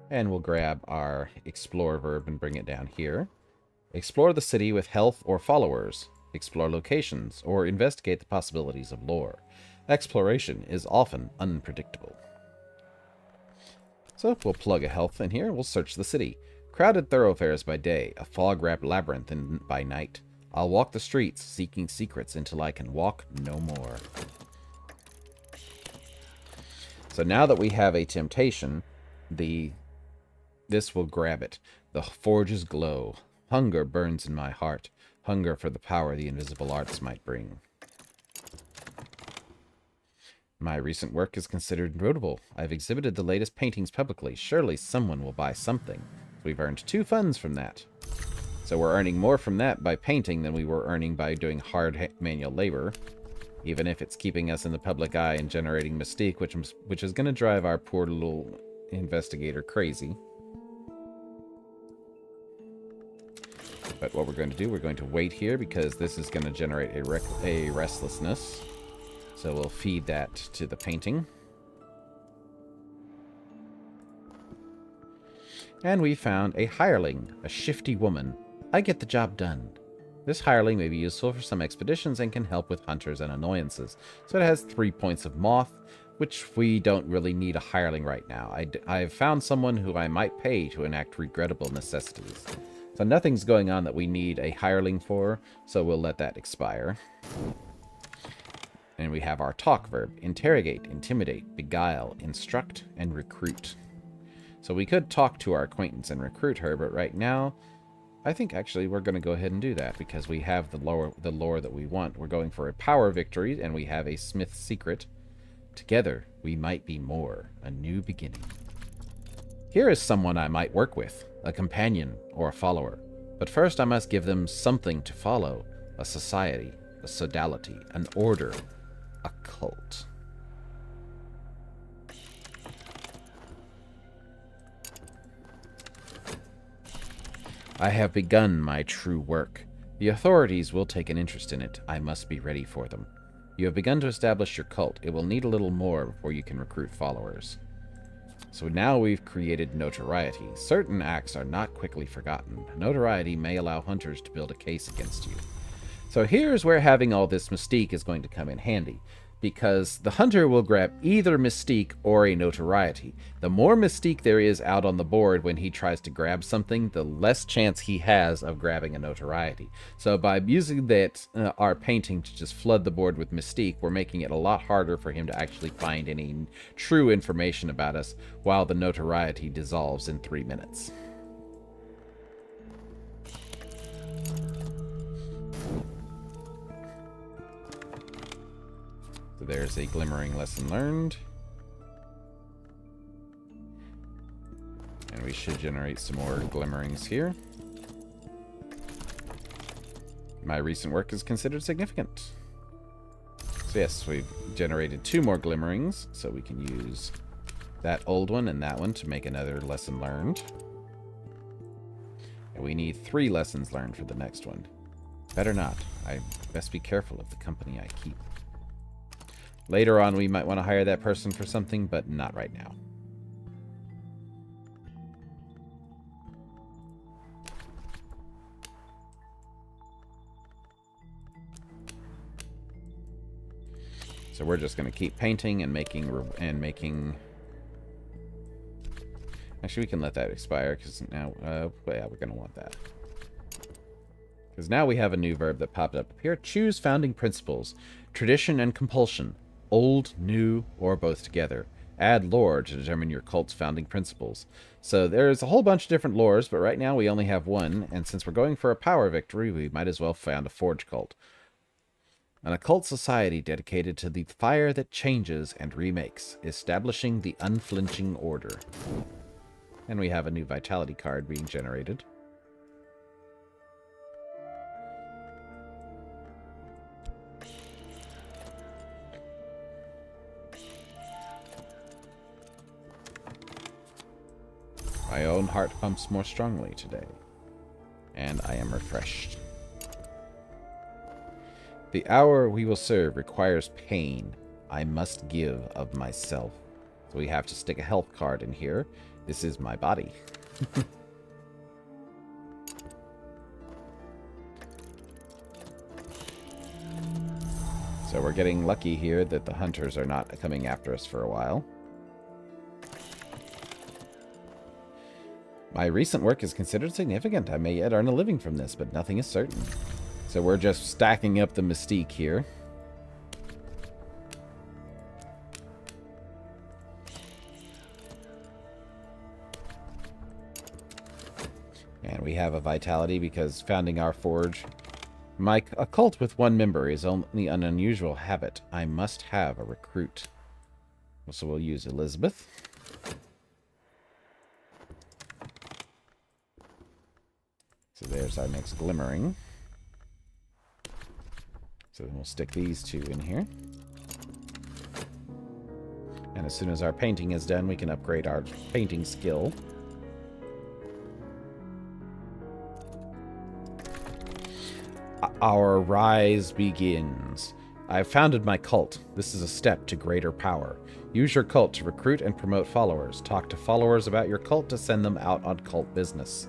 And we'll grab our explore verb and bring it down here. Explore the city with health or followers. Explore locations, or investigate the possibilities of lore. Exploration is often unpredictable. So we'll plug a health in here. We'll search the city. Crowded thoroughfares by day, a fog-wrapped labyrinth by night. I'll walk the streets, seeking secrets until I can walk no more. So now that we have a temptation, this will grab it. The forges glow. Hunger burns in my heart. Hunger for the power the invisible arts might bring. My recent work is considered notable. I've exhibited the latest paintings publicly. Surely someone will buy something. We've earned 2 funds from that. So we're earning more from that by painting than we were earning by doing hard manual labor. Even if it's keeping us in the public eye and generating mystique, which is going to drive our poor little investigator crazy. But what we're going to do, we're going to wait here because this is going to generate a restlessness. So we'll feed that to the painting. And we found a hireling, a shifty woman. I get the job done. This hireling may be useful for some expeditions and can help with hunters and annoyances. So it has 3 points of moth, which we don't really need a hireling right now. I've found someone who I might pay to enact regrettable necessities. So nothing's going on that we need a hireling for, so we'll let that expire. And we have our talk verb: interrogate, intimidate, beguile, instruct, and recruit. So we could talk to our acquaintance and recruit her, but right now, I think actually we're going to go ahead and do that because we have the lore that we want. We're going for a power victory, and we have a Smith's secret. Together, we might be more. A new beginning. Here is someone I might work with, a companion or a follower. But first I must give them something to follow. A society, a sodality, an order, a cult. I have begun my true work. The authorities will take an interest in it. I must be ready for them. You have begun to establish your cult. It will need a little more before you can recruit followers. So now we've created notoriety. Certain acts are not quickly forgotten. Notoriety may allow hunters to build a case against you. So here's where having all this mystique is going to come in handy, because the hunter will grab either mystique or a notoriety. The more mystique there is out on the board when he tries to grab something, the less chance he has of grabbing a notoriety. So by using that our painting to just flood the board with mystique, we're making it a lot harder for him to actually find any true information about us, while the notoriety dissolves in 3 minutes. So there's a glimmering lesson learned. And we should generate some more glimmerings here. My recent work is considered significant. So yes, we've generated 2 more glimmerings, so we can use that old one and that one to make another lesson learned. And we need 3 lessons learned for the next one. Better not. I best be careful of the company I keep. Later on, we might want to hire that person for something, but not right now. So we're just going to keep painting and making. Actually, we can let that expire because now, yeah, we're going to want that. Because now we have a new verb that popped up here. Choose founding principles, tradition and compulsion. Old, new, or both together. Add lore to determine your cult's founding principles. So there's a whole bunch of different lores, but right now we only have one, and since we're going for a power victory, we might as well found a forge cult. An occult society dedicated to the fire that changes and remakes, establishing the unflinching order. And we have a new vitality card being generated. My own heart pumps more strongly today, and I am refreshed. The hour we will serve requires pain. I must give of myself. So we have to stick a health card in here. This is my body. So we're getting lucky here that the hunters are not coming after us for a while. My recent work is considered significant. I may yet earn a living from this, but nothing is certain. So we're just stacking up the mystique here. And we have a vitality because founding our forge. A cult with 1 member is only an unusual habit. I must have a recruit. So we'll use Elizabeth. So there's our next glimmering. So then we'll stick these 2 in here. And as soon as our painting is done, we can upgrade our painting skill. Our rise begins. I have founded my cult. This is a step to greater power. Use your cult to recruit and promote followers. Talk to followers about your cult to send them out on cult business.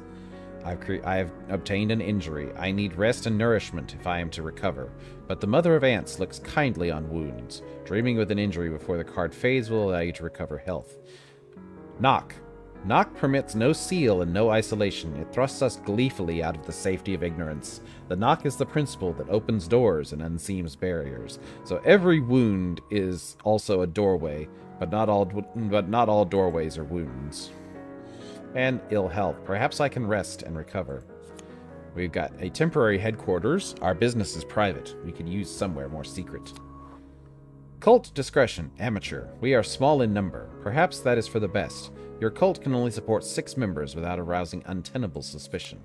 I have obtained an injury. I need rest and nourishment if I am to recover. But the Mother of Ants looks kindly on wounds. Dreaming with an injury before the card fades will allow you to recover health. Knock. Knock permits no seal and no isolation. It thrusts us gleefully out of the safety of ignorance. The knock is the principle that opens doors and unseams barriers. So every wound is also a doorway, but not all doorways are wounds. And ill health. Perhaps I can rest and recover. We've got a temporary headquarters. Our business is private. We could use somewhere more secret. Cult discretion, amateur. We are small in number. Perhaps that is for the best. Your cult can only support 6 members without arousing untenable suspicion.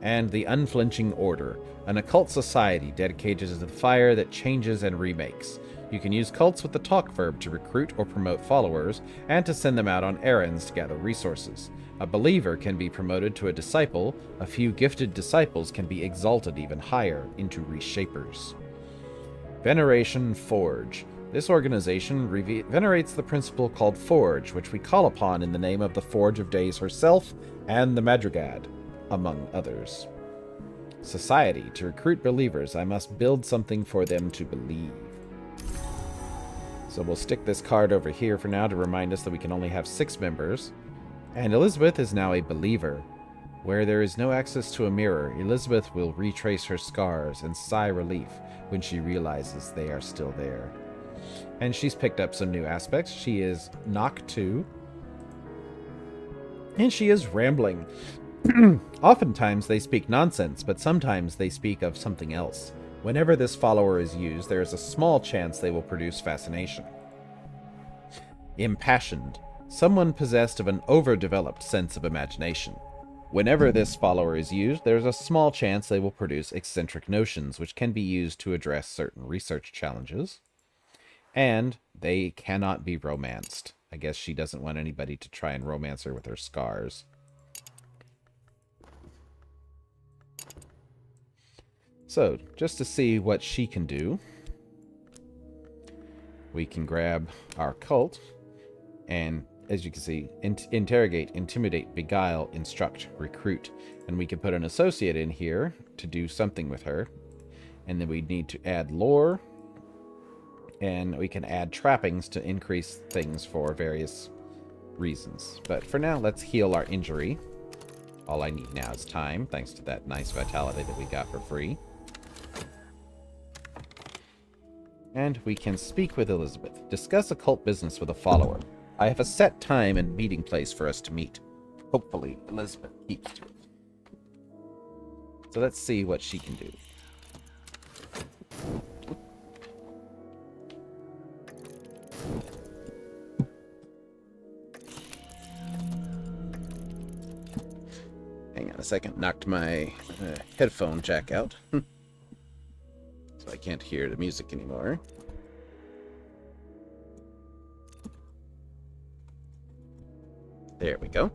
And the Unflinching Order, an occult society dedicated to the fire that changes and remakes. You can use cults with the talk verb to recruit or promote followers, and to send them out on errands to gather resources. A believer can be promoted to a disciple. A few gifted disciples can be exalted even higher into reshapers. Veneration Forge. This organization venerates the principle called Forge, which we call upon in the name of the Forge of Days herself and the Madrigad, among others. Society. To recruit believers, I must build something for them to believe. So we'll stick this card over here for now to remind us that we can only have 6 members. And Elizabeth is now a believer. Where there is no access to a mirror, Elizabeth will retrace her scars and sigh relief when she realizes they are still there. And she's picked up some new aspects. She is Knock 2. And she is rambling. Oftentimes they speak nonsense, but sometimes they speak of something else. Whenever this follower is used, there is a small chance they will produce fascination. Impassioned. Someone possessed of an overdeveloped sense of imagination. Whenever this follower is used, there is a small chance they will produce eccentric notions, which can be used to address certain research challenges. And they cannot be romanced. I guess she doesn't want anybody to try and romance her with her scars. So, just to see what she can do, we can grab our cult, and as you can see, interrogate, intimidate, beguile, instruct, recruit. And we can put an associate in here to do something with her. And then we need to add lore, and we can add trappings to increase things for various reasons. But for now, let's heal our injury. All I need now is time, thanks to that nice vitality that we got for free. And we can speak with Elizabeth. Discuss occult business with a follower. I have a set time and meeting place for us to meet. Hopefully, Elizabeth keeps to it. So let's see what she can do. Hang on a second. Knocked my headphone jack out. So I can't hear the music anymore. There we go.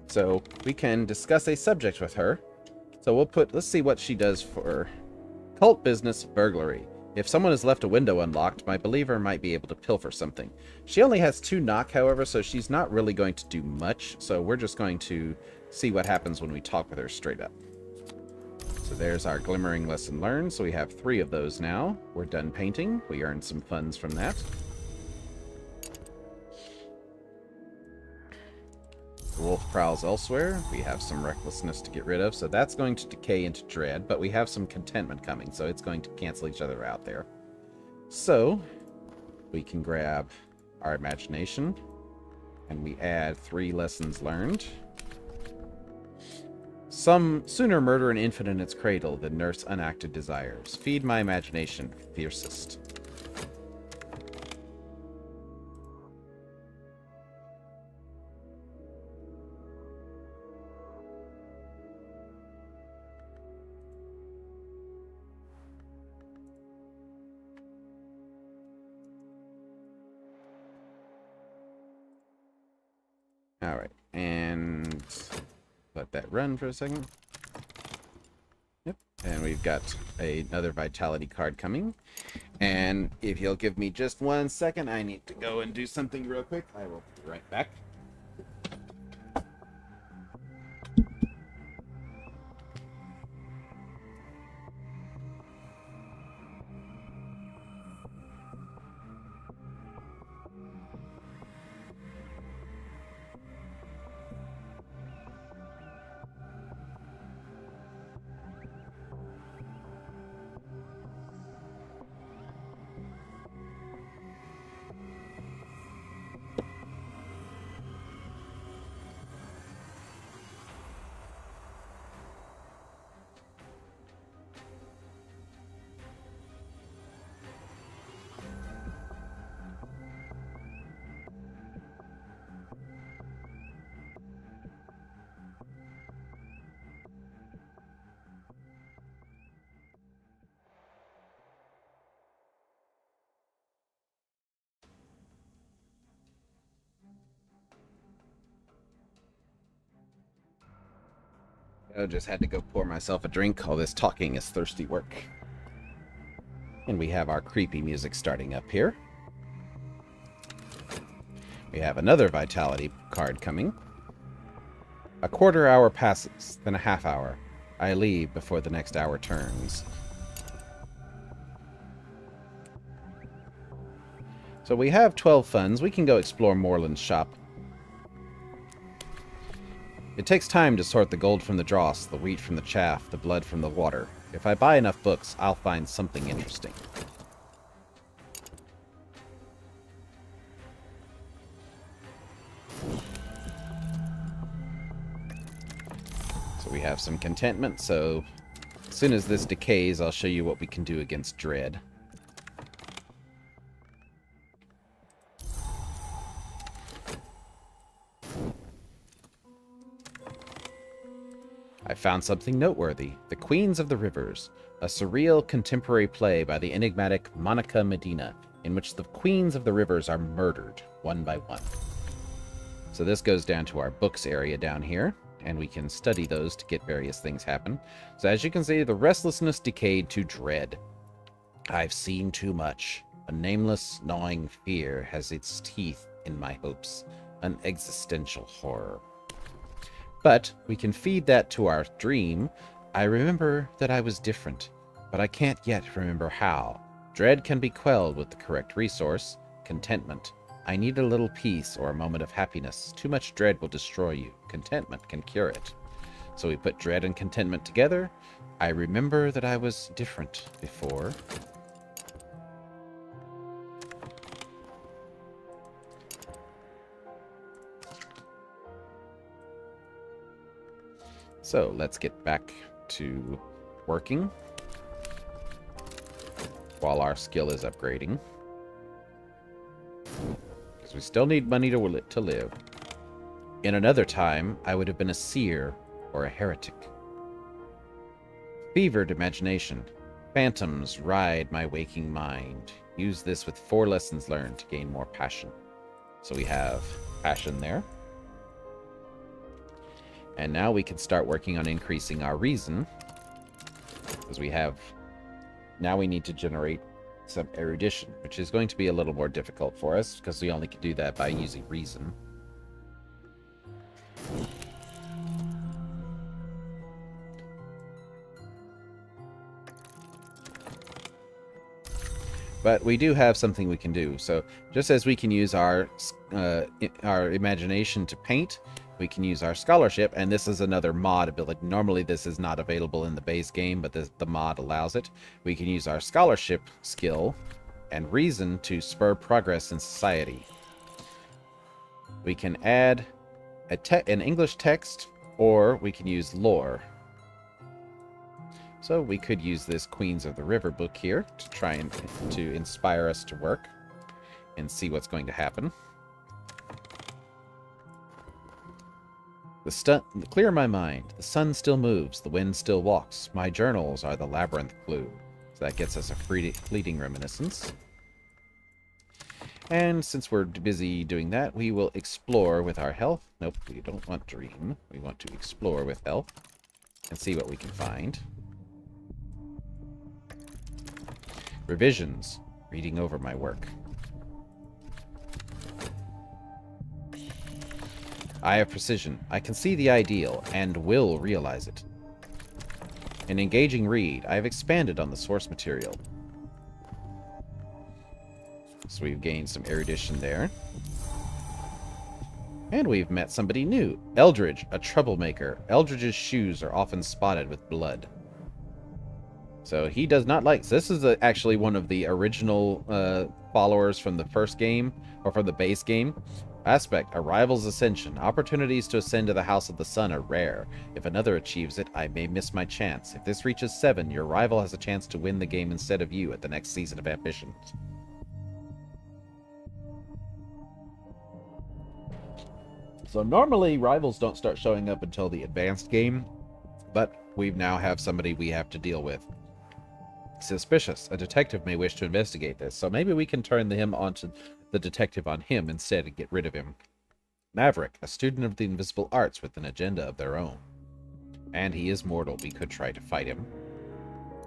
So we can discuss a subject with her. So let's see what she does for cult business burglary. If someone has left a window unlocked, my believer might be able to pilfer something. She only has 2 knock, however, so she's not really going to do much. So we're just going to see what happens when we talk with her straight up. So there's our glimmering lesson learned. So we have 3 of those now. We're done painting. We earned some funds from that. The wolf prowls elsewhere. We have some recklessness to get rid of, so that's going to decay into dread, but we have some contentment coming, so it's going to cancel each other out there. So we can grab our imagination, and we add 3 lessons learned. Some sooner murder an infant in its cradle than nurse unacted desires. Feed my imagination, fiercest. Alright, and let that run for a second. Yep, and we've got another vitality card coming. And if you'll give me just 1 second, I need to go and do something real quick. I will be right back. I just had to go pour myself a drink. All this talking is thirsty work. And we have our creepy music starting up here. We have another vitality card coming. A quarter hour passes, then a half hour. I leave before the next hour turns. So we have 12 funds. We can go explore Moreland's shop. It takes time to sort the gold from the dross, the wheat from the chaff, the blood from the water. If I buy enough books, I'll find something interesting. So we have some contentment, so as soon as this decays, I'll show you what we can do against dread. I found something noteworthy. The Queens of the Rivers, a surreal contemporary play by the enigmatic Monica Medina, in which the Queens of the Rivers are murdered, one by one. So this goes down to our books area down here, and we can study those to get various things happen. So as you can see, the restlessness decayed to dread. I've seen too much. A nameless, gnawing fear has its teeth in my hopes. An existential horror. But we can feed that to our dream. I remember that I was different, but I can't yet remember how. Dread can be quelled with the correct resource, contentment. I need a little peace or a moment of happiness. Too much dread will destroy you. Contentment can cure it. So we put dread and contentment together. I remember that I was different before. So let's get back to working while our skill is upgrading. Because we still need money to live. In another time, I would have been a seer or a heretic. Fevered imagination. Phantoms ride my waking mind. Use this with 4 lessons learned to gain more passion. So we have passion there. And now we can start working on increasing our reason. Because we have... Now we need to generate some erudition, which is going to be a little more difficult for us, because we only can do that by using reason. But we do have something we can do. So just as we can use our imagination to paint, we can use our scholarship, and this is another mod ability. Normally this is not available in the base game, but the mod allows it. We can use our scholarship skill and reason to spur progress in society. We can add an English text, or we can use lore. So we could use this Queens of the River book here to try and to inspire us to work and see what's going to happen. Clear my mind. The sun still moves. The wind still walks. My journals are the labyrinth clue. So that gets us a fleeting reminiscence. And since we're busy doing that, we will explore with our health. Nope, we don't want dream. We want to explore with health and see what we can find. Revisions. Reading over my work. I have precision. I can see the ideal and will realize it. An engaging read. I have expanded on the source material. So we've gained some erudition there. And we've met somebody new. Eldridge, a troublemaker. Eldridge's shoes are often spotted with blood. So he does not like... So this is actually one of the original followers from the first game, or from the base game. Aspect, a rival's ascension. Opportunities to ascend to the House of the Sun are rare. If another achieves it, I may miss my chance. If this reaches 7, your rival has a chance to win the game instead of you at the next season of Ambitions. So normally, rivals don't start showing up until the advanced game, but we now have somebody we have to deal with. Suspicious. A detective may wish to investigate this, so maybe we can turn him onto the detective on him instead and get rid of him. Maverick, a student of the invisible arts with an agenda of their own. And he is mortal. We could try to fight him.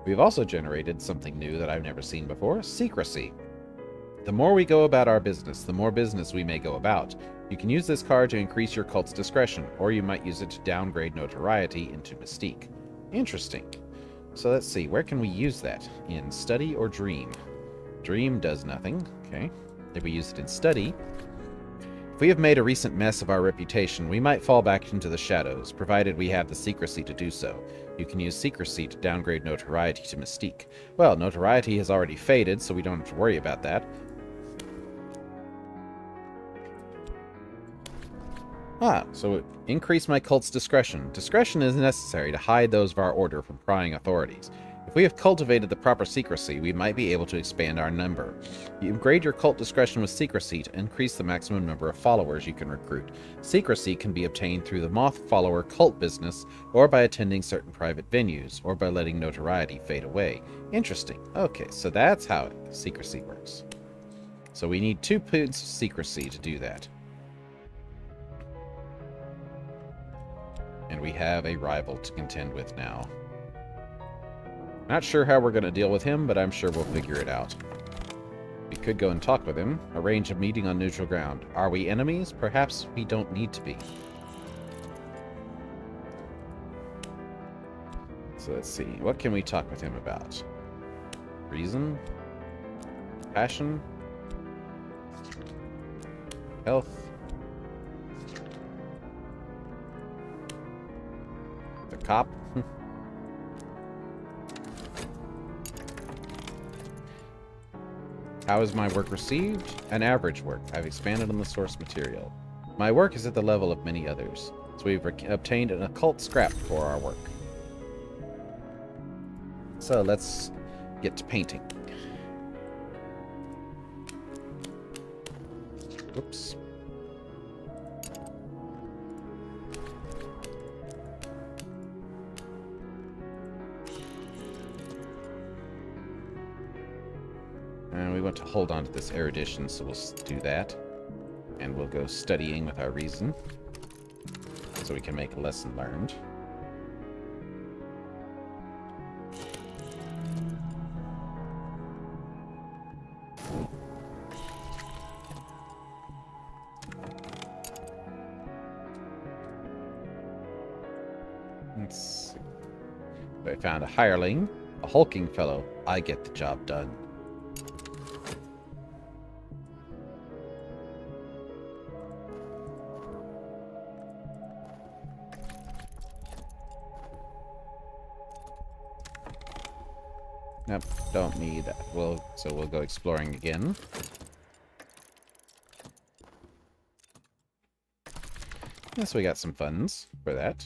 We've also generated something new that I've never seen before, secrecy. The more we go about our business, the more business we may go about. You can use this card to increase your cult's discretion, or you might use it to downgrade notoriety into mystique. Interesting. So let's see, where can we use that? In study or dream? Dream does nothing. Okay. If we use it in study, if we have made a recent mess of our reputation, we might fall back into the shadows, provided we have the secrecy to do so. You can use secrecy to downgrade notoriety to mystique. Well, notoriety has already faded, so we don't have to worry about that. So increase my cult's discretion. Discretion is necessary to hide those of our order from prying authorities. If we have cultivated the proper secrecy, we might be able to expand our number. You upgrade your cult discretion with secrecy to increase the maximum number of followers you can recruit. Secrecy can be obtained through the moth follower cult business, or by attending certain private venues, or by letting notoriety fade away. Interesting. Okay, so that's how secrecy works. So we need 2 points of secrecy to do that. And we have a rival to contend with now. Not sure how we're going to deal with him, but I'm sure we'll figure it out. We could go and talk with him, arrange a meeting on neutral ground. Are we enemies? Perhaps we don't need to be. So let's see. What can we talk with him about? Reason? Passion? Health? The cop? How is my work received? An average work. I've expanded on the source material. My work is at the level of many others, so we've obtained an occult scrap for our work. So let's get to painting. Whoops. And we want to hold on to this erudition, so we'll do that. And we'll go studying with our reason, so we can make a lesson learned. Let's see. I found a hireling, a hulking fellow. I get the job done. Nope, don't need that. So we'll go exploring again. Yes, we got some funds for that.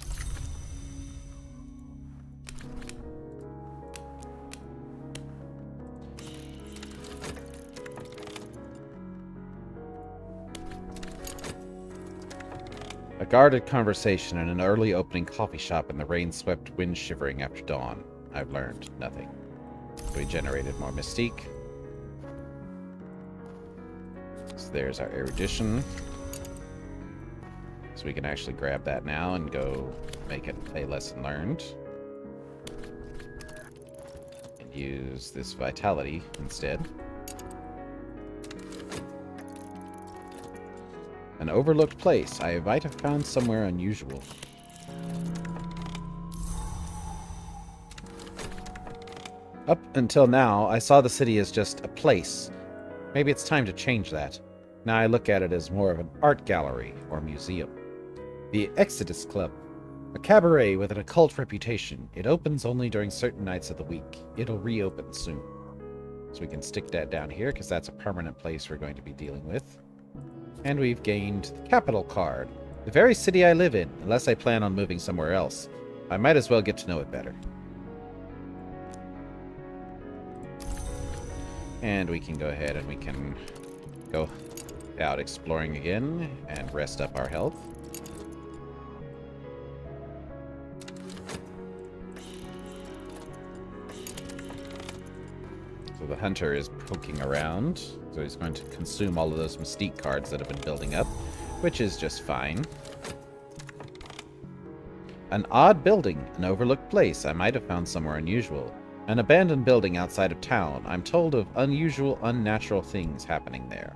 A guarded conversation in an early opening coffee shop in the rain-swept wind shivering after dawn. I've learned nothing. We generated more mystique. So there's our erudition. So we can actually grab that now and go make it a lesson learned. And use this vitality instead. An overlooked place I might have found somewhere unusual. Up until now, I saw the city as just a place. Maybe it's time to change that. Now I look at it as more of an art gallery or museum. The Exodus Club, a cabaret with an occult reputation. It opens only during certain nights of the week. It'll reopen soon. So we can stick that down here because that's a permanent place we're going to be dealing with. And we've gained the capital card. The very city I live in, unless I plan on moving somewhere else. I might as well get to know it better. And we can go ahead and we can go out exploring again and rest up our health. So the hunter is poking around, so he's going to consume all of those mystique cards that have been building up, which is just fine. An odd building, an overlooked place I might have found somewhere unusual. An abandoned building outside of town. I'm told of unusual, unnatural things happening there.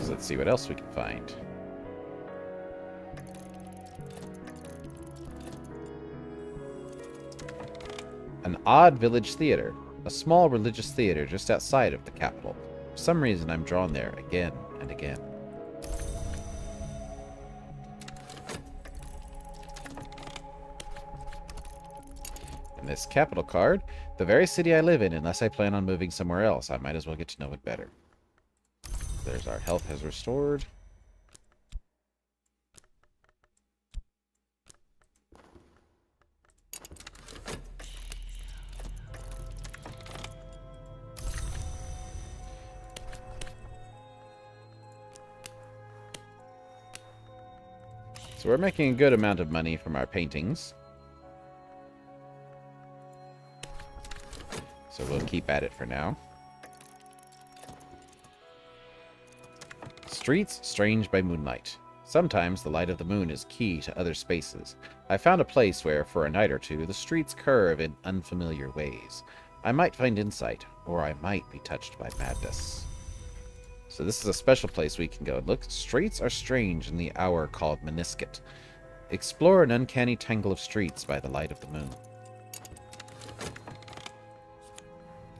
So let's see what else we can find. An odd village theater. A small religious theater just outside of the capital. For some reason I'm drawn there again and again. And this capital card, the very city I live in, unless I plan on moving somewhere else, I might as well get to know it better. There's our health has restored. So we're making a good amount of money from our paintings. So we'll keep at it for now. Streets strange by moonlight. Sometimes the light of the moon is key to other spaces. I found a place where, for a night or two, the streets curve in unfamiliar ways. I might find insight, or I might be touched by madness. So this is a special place we can go. Look, streets are strange in the hour called Meniscate. Explore an uncanny tangle of streets by the light of the moon.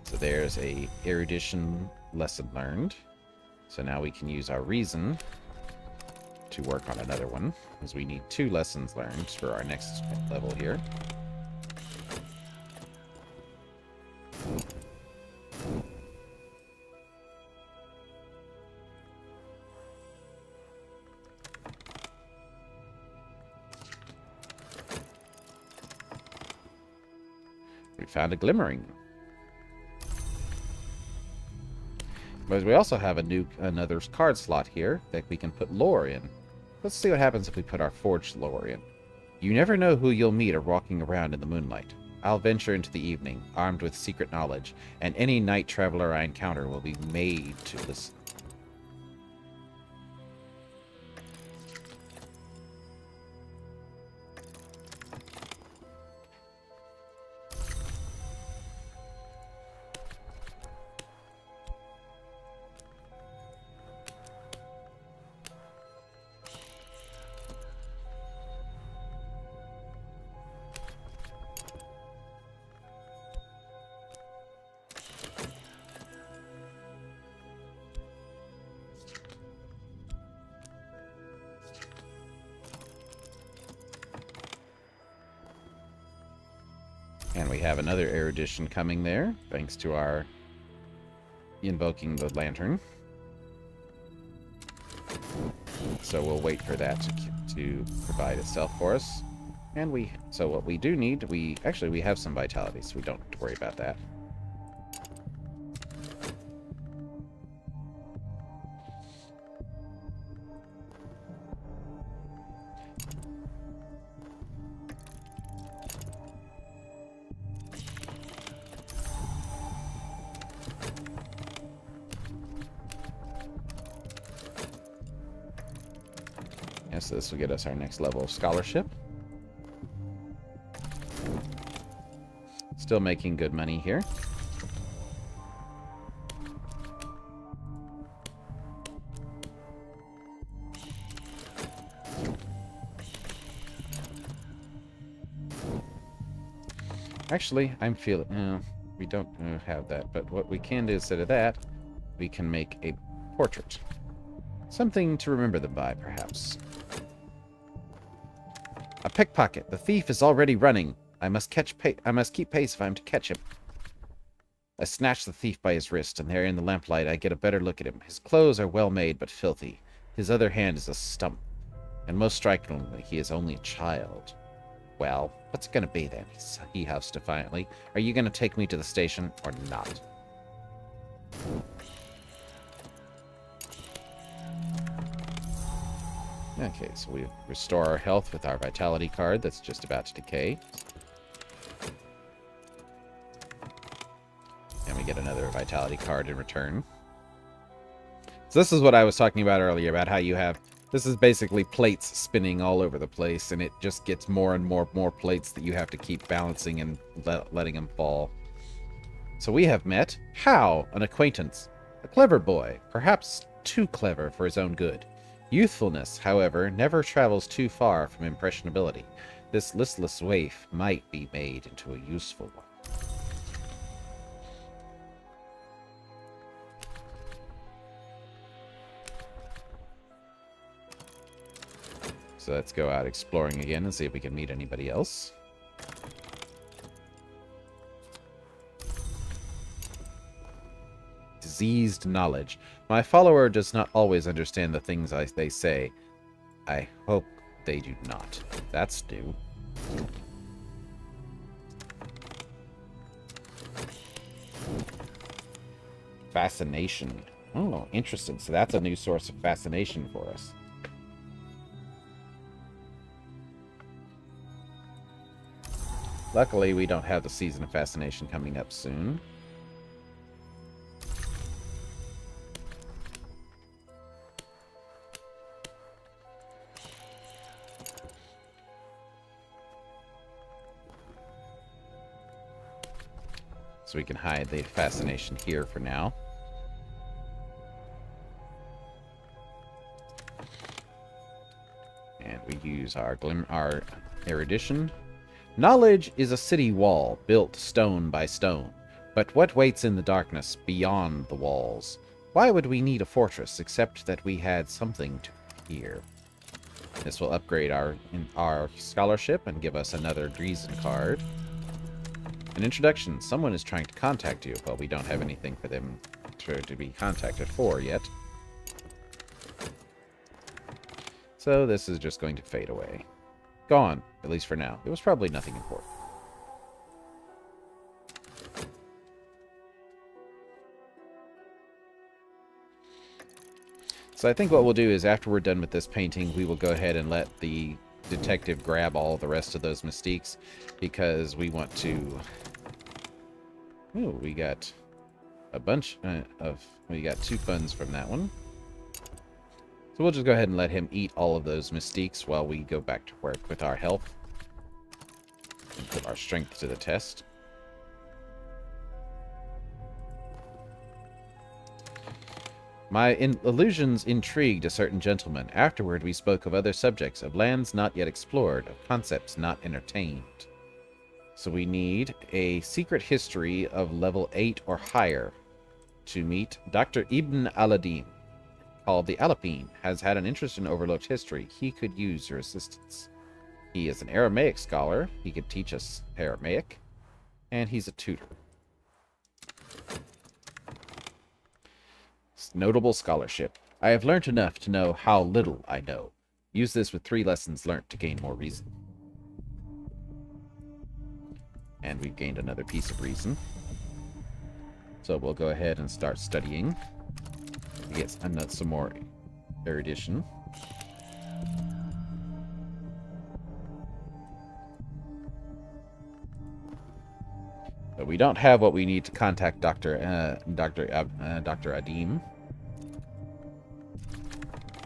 So there's a erudition lesson learned. So now we can use our reason to work on another one, because we need 2 lessons learned for our next level here. We found a glimmering. But we also have another card slot here that we can put lore in. Let's see what happens if we put our forged lore in. You never know who you'll meet or walking around in the moonlight. I'll venture into the evening, armed with secret knowledge, and any night traveler I encounter will be made to listen. And we have another erudition coming there, thanks to our invoking the lantern. So we'll wait for that to provide itself for us. And so what we do need, we have some vitality, so we don't have to worry about that. so this will get us our next level of scholarship. Still making good money here. Actually, I'm feeling... we don't have that, but what we can do instead of that, we can make a portrait. Something to remember them by, perhaps. A pickpocket. The thief is already running. I must keep pace if I'm to catch him. I snatch the thief by his wrist, and there in the lamplight I get a better look at him. His clothes are well made, but filthy. His other hand is a stump. And most strikingly, he is only a child. Well, what's it gonna be then? He huffs defiantly. Are you gonna take me to the station, or not? Okay, so we restore our health with our vitality card that's just about to decay. And we get another vitality card in return. So this is what I was talking about earlier, about how you have... This is basically plates spinning all over the place, and it just gets more and more plates that you have to keep balancing and letting them fall. So we have met How, an acquaintance. A clever boy, perhaps too clever for his own good. Youthfulness, however, never travels too far from impressionability. This listless waif might be made into a useful one. So let's go out exploring again and see if we can meet anybody else. Diseased knowledge. My follower does not always understand the things they say. I hope they do not. That's new. Fascination. Oh, interesting. So that's a new source of fascination for us. Luckily, we don't have the Season of Fascination coming up soon. So we can hide the fascination here for now. And we use our erudition. Knowledge is a city wall, built stone by stone. But what waits in the darkness beyond the walls? Why would we need a fortress, except that we had something to fear? This will upgrade our scholarship and give us another reason card. An introduction. Someone is trying to contact you. Well, we don't have anything for them to be contacted for yet. So this is just going to fade away. Gone, at least for now. It was probably nothing important. So I think what we'll do is after we're done with this painting, we will go ahead and let the detective grab all the rest of those mystiques, because we want to... Ooh, we got a bunch we got 2 funds from that one. So we'll just go ahead and let him eat all of those mystiques while we go back to work with our health. And put our strength to the test. My illusions intrigued a certain gentleman. Afterward we spoke of other subjects, of lands not yet explored, of concepts not entertained. So we need a secret history of level 8 or higher to meet Dr. Ibn Aladdin, called the Alapine, has had an interest in overlooked history. He could use your assistance. He is an Aramaic scholar. He could teach us Aramaic. And he's a tutor. Notable scholarship. I have learnt enough to know how little I know. Use this with 3 lessons learnt to gain more reason. And we've gained another piece of reason. So we'll go ahead and start studying. We get some more erudition. But we don't have what we need to contact Dr. Adim.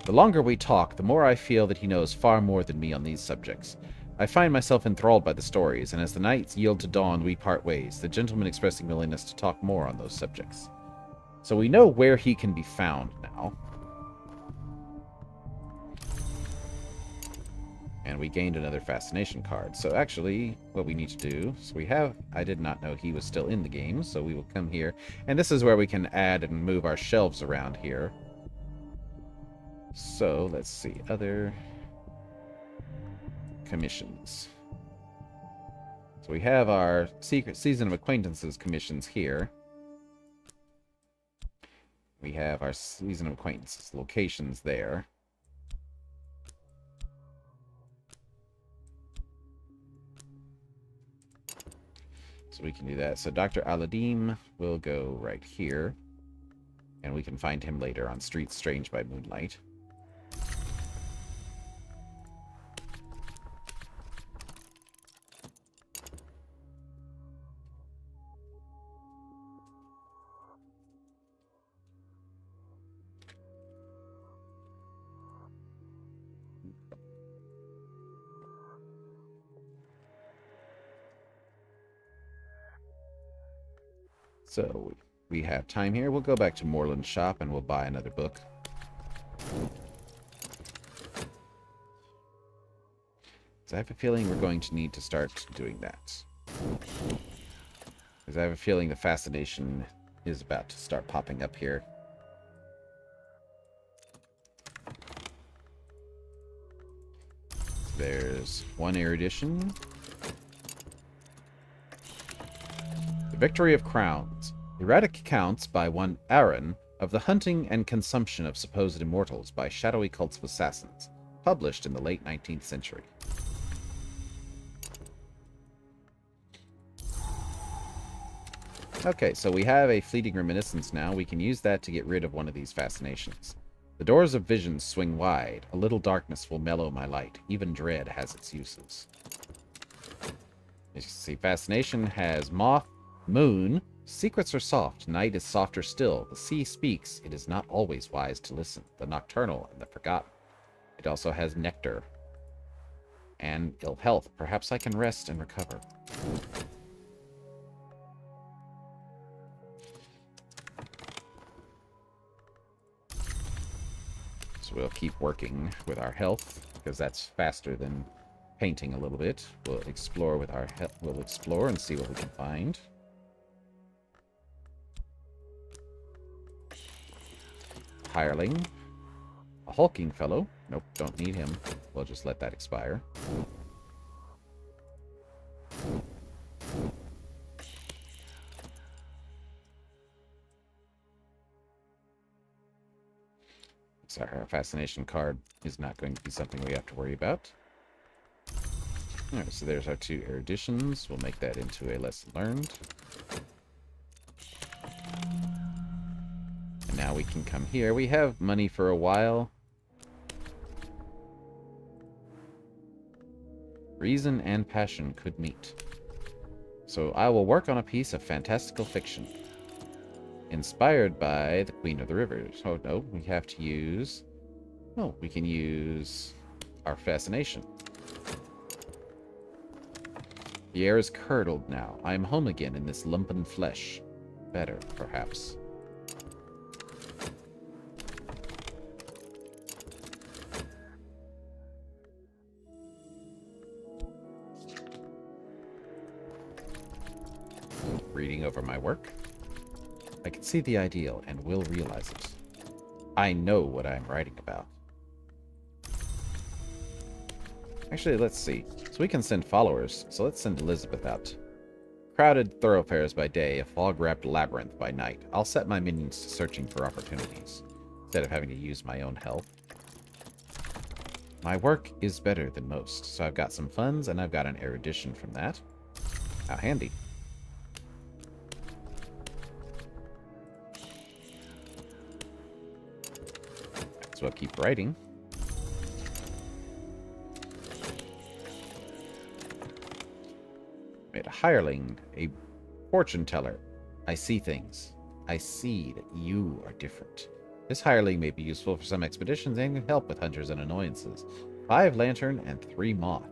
The longer we talk, the more I feel that he knows far more than me on these subjects. I find myself enthralled by the stories, and as the nights yield to dawn, we part ways, the gentleman expressing willingness to talk more on those subjects. So we know where he can be found now. And we gained another fascination card. So actually, what we need to do, so we have, I did not know he was still in the game, so we will come here. And this is where we can add and move our shelves around here. So, let's see, other commissions. So we have our Secret Season of Acquaintances commissions here. We have our Season of Acquaintances locations there. So we can do that. So Dr. Aladim will go right here. And we can find him later on Streets Strange by Moonlight. So we have time here. We'll go back to Moreland's shop and we'll buy another book. So I have a feeling we're going to need to start doing that. Because I have a feeling the fascination is about to start popping up here. There's one erudition. The Victory of Crowns. Erratic accounts by one Aaron of the hunting and consumption of supposed immortals by shadowy cults of assassins, published in the late 19th century. Okay, so we have a fleeting reminiscence now. We can use that to get rid of one of these fascinations. The doors of vision swing wide. A little darkness will mellow my light. Even dread has its uses. As you can see, fascination has moth, moon. Secrets are soft. Night is softer still. The sea speaks. It is not always wise to listen. The nocturnal and the forgotten. It also has nectar. And ill health. Perhaps I can rest and recover. So we'll keep working with our health, because that's faster than painting a little bit. We'll explore with our health. We'll explore and see what we can find. Hireling. A hulking fellow. Nope, don't need him. We'll just let that expire. Sorry, our fascination card is not going to be something we have to worry about. Alright, so there's our two eruditions. We'll make that into a lesson learned. And now we can come here. We have money for a while. Reason and passion could meet. So I will work on a piece of fantastical fiction. Inspired by the Queen of the Rivers. Oh no, we have to use... Oh, we can use our fascination. The air is curdled now. I am home again in this lumpen flesh. Better, perhaps. Reading over my work. I can see the ideal and will realize it. I know what I'm writing about. Actually, let's see. So we can send followers. So let's send Elizabeth out. Crowded thoroughfares by day, a fog-wrapped labyrinth by night. I'll set my minions to searching for opportunities, instead of having to use my own health. My work is better than most, so I've got some funds, and I've got an erudition from that. How handy. So I'll keep writing. Made a hireling, a fortune teller. I see things. I see that you are different. This hireling may be useful for some expeditions and can help with hunters and annoyances. 5 lantern and 3 moth.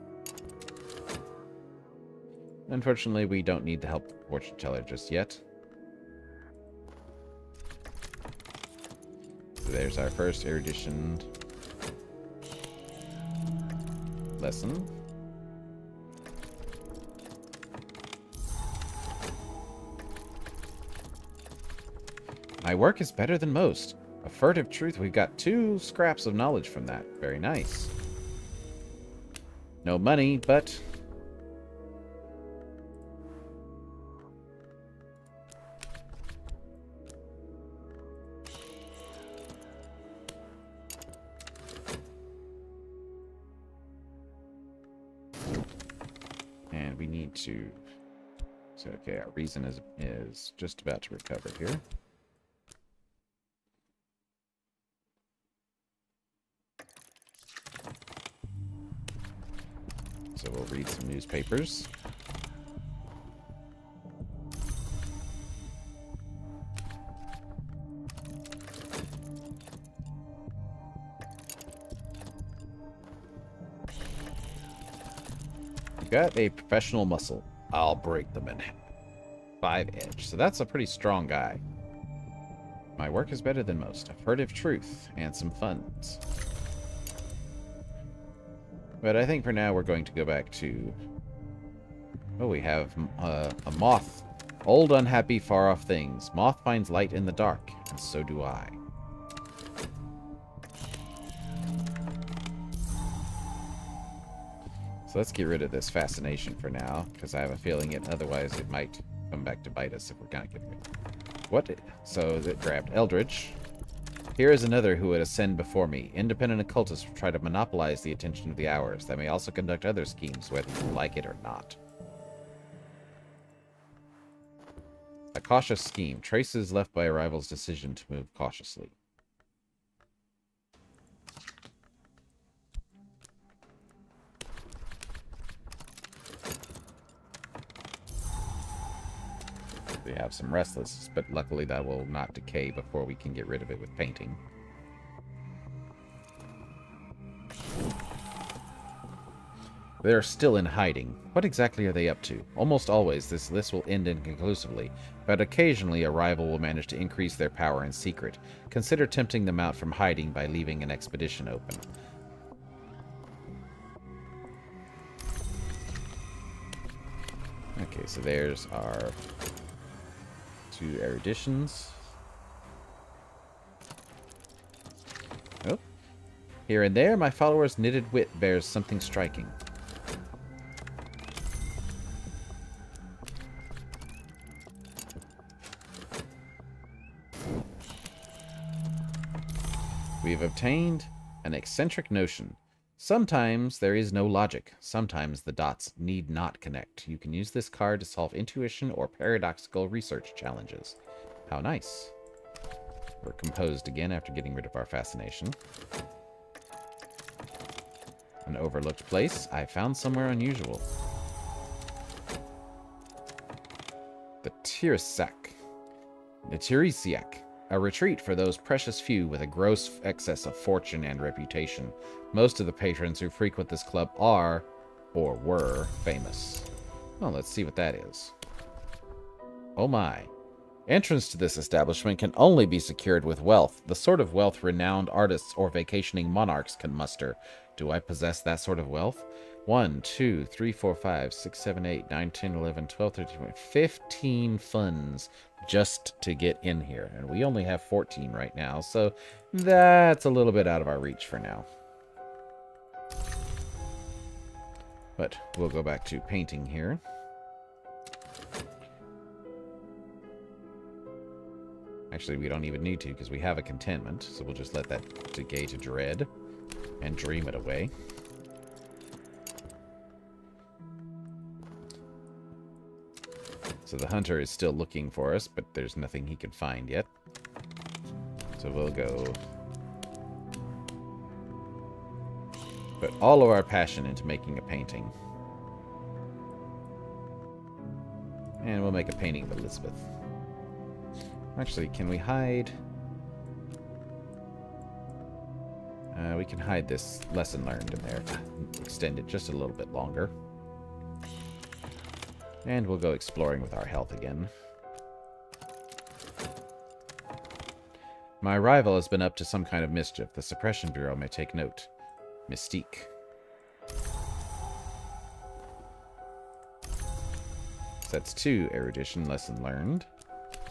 Unfortunately, we don't need the help of the fortune teller just yet. So there's our first erudition lesson. My work is better than most. A furtive truth. We've got 2 scraps of knowledge from that. Very nice. No money, but... and we need to... so, okay, our reason is just about to recover here. So we'll read some newspapers. We've got a professional muscle. I'll break them in 5 edge. So that's a pretty strong guy. My work is better than most. A furtive truth and some funds. But I think for now we're going to go back to... oh, we have a moth. Old, unhappy, far-off things. Moth finds light in the dark, and so do I. So let's get rid of this fascination for now, because I have a feeling otherwise it might come back to bite us if we're gonna get rid of it. What? So it grabbed Eldritch. Here is another who would ascend before me. Independent occultists will try to monopolize the attention of the hours. They may also conduct other schemes, whether you like it or not. A cautious scheme. Traces left by a rival's decision to move cautiously. We have some restless, but luckily that will not decay before we can get rid of it with painting. They're still in hiding. What exactly are they up to? Almost always this list will end inconclusively, but occasionally a rival will manage to increase their power in secret. Consider tempting them out from hiding by leaving an expedition open. Okay, so there's our 2 eruditions. Oh. Here and there, my follower's knitted wit bears something striking. We have obtained an eccentric notion. Sometimes there is no logic. Sometimes the dots need not connect. You can use this card to solve intuition or paradoxical research challenges. How nice. We're composed again after getting rid of our fascination. An overlooked place I found somewhere unusual. The Tiresiak. A retreat for those precious few with a gross excess of fortune and reputation. Most of the patrons who frequent this club are, or were, famous. Well, let's see what that is. Oh my. Entrance to this establishment can only be secured with wealth, the sort of wealth renowned artists or vacationing monarchs can muster. Do I possess that sort of wealth? 1, 2, 3, 4, 5, 6, 7, 8, 9, 10, 11, 12, 13, 14, 15 funds just to get in here. And we only have 14 right now, so that's a little bit out of our reach for now. But we'll go back to painting here. Actually, we don't even need to because we have a contentment, so we'll just let that decay to dread and dream it away. So the hunter is still looking for us, but there's nothing he could find yet. So we'll go put all of our passion into making a painting. And we'll make a painting of Elizabeth. Actually, can we hide? We can hide this lesson learned in there to extend it just a little bit longer. And we'll go exploring with our health again. My rival has been up to some kind of mischief. The Suppression Bureau may take note. Mystique. So that's 2 erudition lesson learned.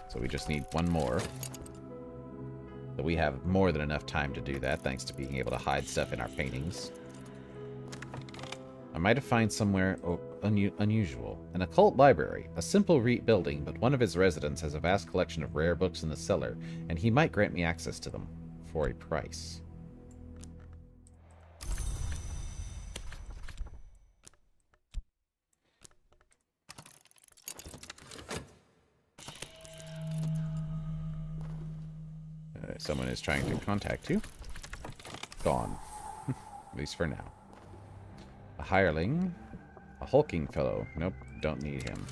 So we just need 1 more. But we have more than enough time to do that, thanks to being able to hide stuff in our paintings. I might have found somewhere unusual. An occult library. A simple building, but one of its residents has a vast collection of rare books in the cellar, and he might grant me access to them. For a price. Someone is trying to contact you. Gone. At least for now. A hireling. A hulking fellow. Nope, don't need him.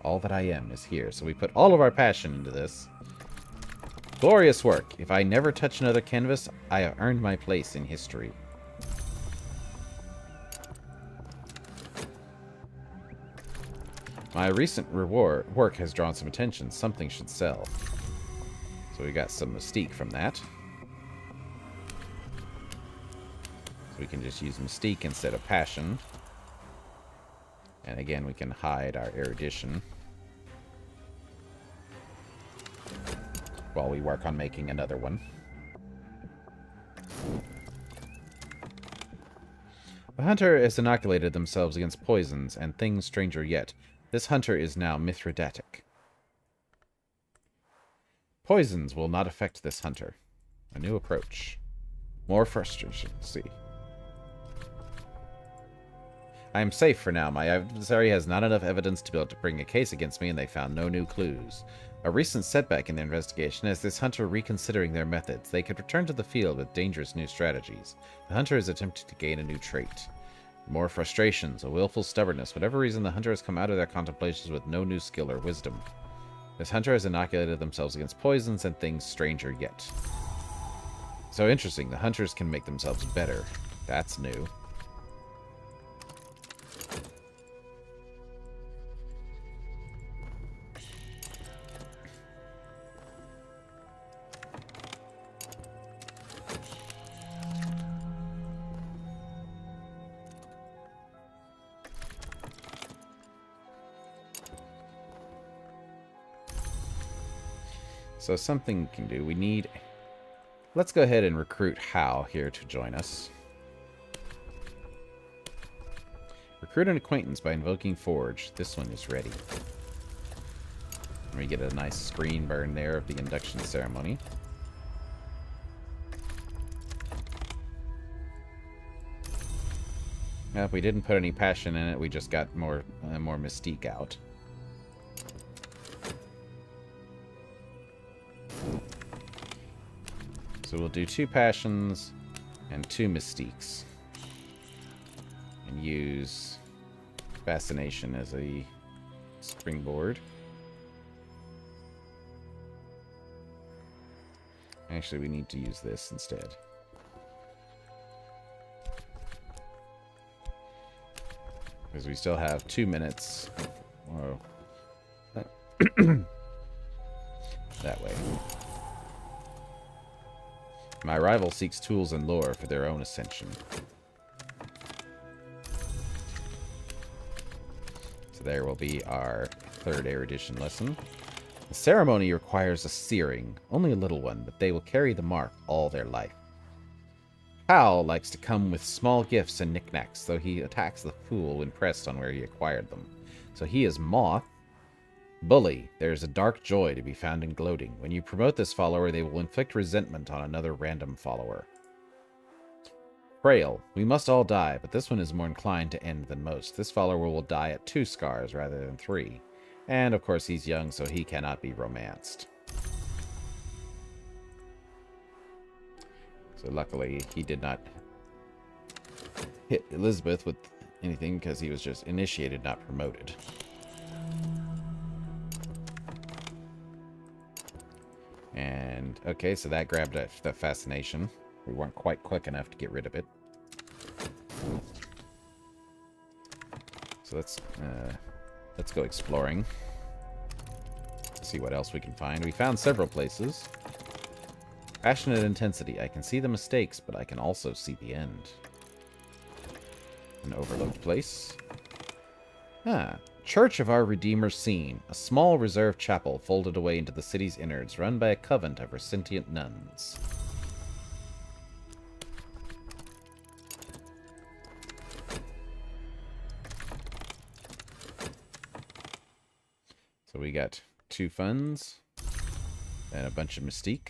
All that I am is here, so we put all of our passion into this. Glorious work. If I never touch another canvas, I have earned my place in history. My recent work has drawn some attention. Something should sell. So we got some mystique from that. So we can just use mystique instead of passion. And again, we can hide our erudition while we work on making another one. The hunter has inoculated themselves against poisons and things stranger yet. This hunter is now Mithridatic. Poisons will not affect this hunter. A new approach. More frustration. See. I am safe for now. My adversary has not enough evidence to be able to bring a case against me, and they found no new clues. A recent setback in their investigation has this hunter reconsidering their methods. They could return to the field with dangerous new strategies. The hunter is attempting to gain a new trait. More frustrations, a willful stubbornness. Whatever reason, the hunter has come out of their contemplations with no new skill or wisdom. This hunter has inoculated themselves against poisons and things stranger yet. So interesting, the hunters can make themselves better. That's new. So something we can do. We need... Let's go ahead and recruit Hal here to join us. Recruit an acquaintance by invoking Forge. This one is ready. And we get a nice screen burn there of the induction ceremony. Now, if we didn't put any passion in it, we just got more mystique out. So we'll do 2 passions and 2 mystiques. And use fascination as a springboard. Actually, we need to use this instead. Because we still have 2 minutes. Whoa. That way. My rival seeks tools and lore for their own ascension. So there will be our 3rd erudition lesson. The ceremony requires a searing, only a little one, but they will carry the mark all their life. Hal likes to come with small gifts and knickknacks, though he attacks the fool when pressed on where he acquired them. So he is Moth. Bully, there is a dark joy to be found in gloating. When you promote this follower, they will inflict resentment on another random follower. Frail, we must all die, but this one is more inclined to end than most. This follower will die at 2 scars rather than 3. And, of course, he's young, so he cannot be romanced. So luckily, he did not hit Elizabeth with anything because he was just initiated, not promoted. And, okay, so that grabbed the fascination. We weren't quite quick enough to get rid of it. So let's go exploring. See what else we can find. We found several places. Passionate intensity. I can see the mistakes, but I can also see the end. An overlooked place. Ah, Church of Our Redeemer Seen. A small reserved chapel folded away into the city's innards, run by a convent of her sentient nuns. So we got 2 funds and a bunch of mystique.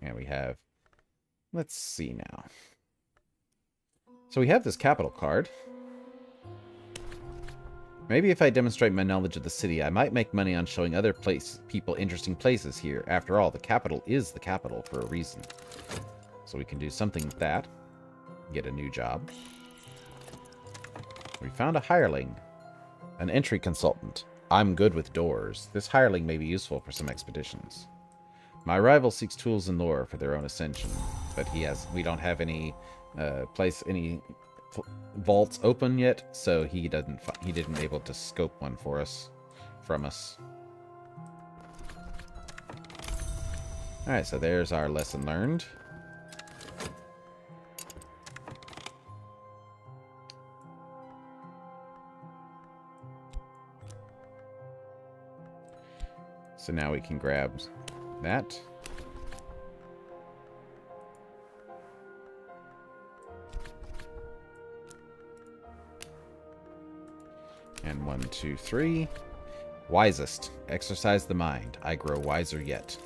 And we have, let's see now. So we have this capital card. Maybe if I demonstrate my knowledge of the city, I might make money on showing other people interesting places here. After all, the capital is the capital for a reason. So we can do something with that. Get a new job. We found a hireling. An entry consultant. I'm good with doors. This hireling may be useful for some expeditions. My rival seeks tools and lore for their own ascension, but we don't have any vaults open yet, so he didn't able to scope one from us. All right, so there's our lesson learned. So now we can grab that. And 1, 2, 3. Wisest. Exercise the mind. I grow wiser yet.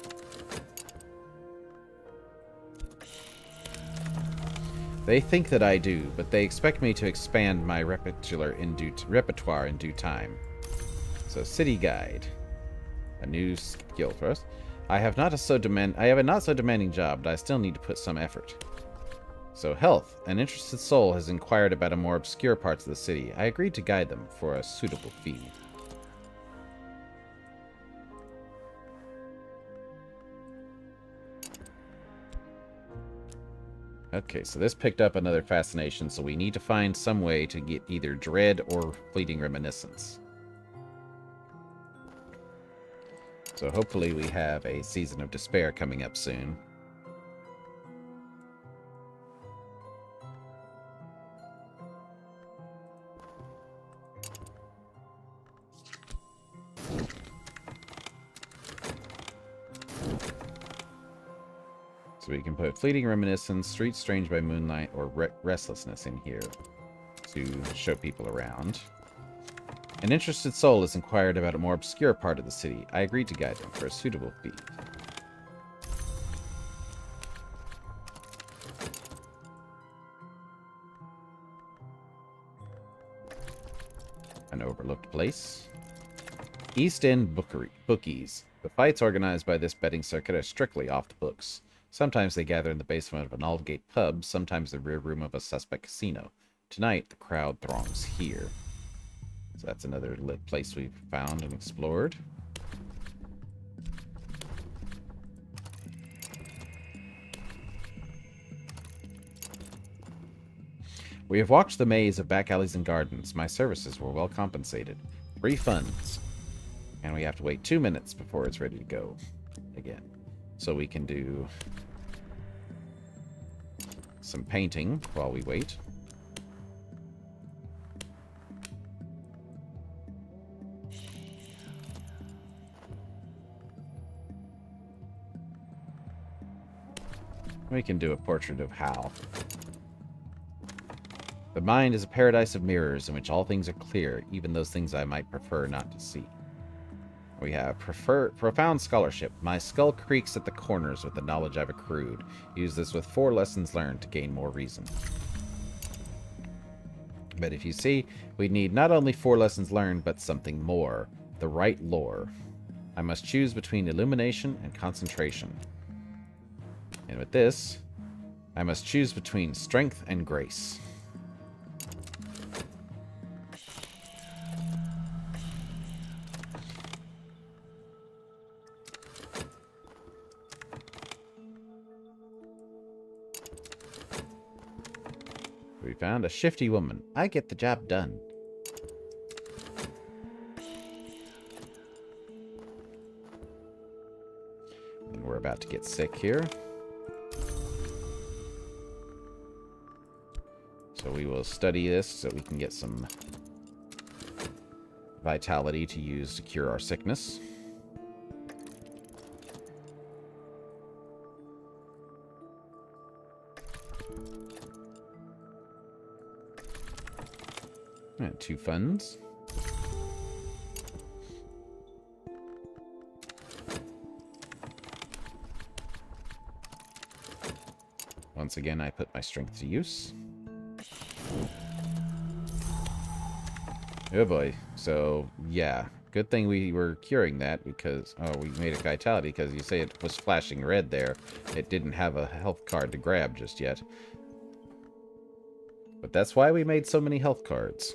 They think that I do, but they expect me to expand my repertoire in due time. So, City Guide. A new skill for us. I have a not so demanding job, but I still need to put some effort. So, health. An interested soul has inquired about a more obscure parts of the city. I agreed to guide them for a suitable fee. Okay, so this picked up another fascination, so we need to find some way to get either dread or fleeting reminiscence. So hopefully we have a Season of Despair coming up soon. So we can put Fleeting Reminiscence, Streets Strange by Moonlight, or Restlessness in here to show people around. An interested soul has inquired about a more obscure part of the city. I agreed to guide them for a suitable fee. An overlooked place. East End Bookies. The fights organized by this betting circuit are strictly off the books. Sometimes they gather in the basement of an Aldgate pub, sometimes the rear room of a suspect casino. Tonight, the crowd throngs here. So that's another lit place we've found and explored. We have walked the maze of back alleys and gardens. My services were well compensated. 3 funds. And we have to wait 2 minutes before it's ready to go again. So we can do some painting while we wait. We can do a portrait of Hal. The mind is a paradise of mirrors in which all things are clear, even those things I might prefer not to see. We have profound scholarship. My skull creaks at the corners with the knowledge I've accrued. Use this with 4 lessons learned to gain more reason. But if you see, we need not only 4 lessons learned, but something more. The right lore. I must choose between illumination and concentration. And with this, I must choose between strength and grace. We found a shifty woman. I get the job done. And we're about to get sick here. So we will study this so we can get some vitality to use to cure our sickness. And 2 funds. Once again, I put my strength to use. Oh boy. So, yeah. Good thing we were curing that because... Oh, we made a vitality because you say it was flashing red there. It didn't have a health card to grab just yet. But that's why we made so many health cards.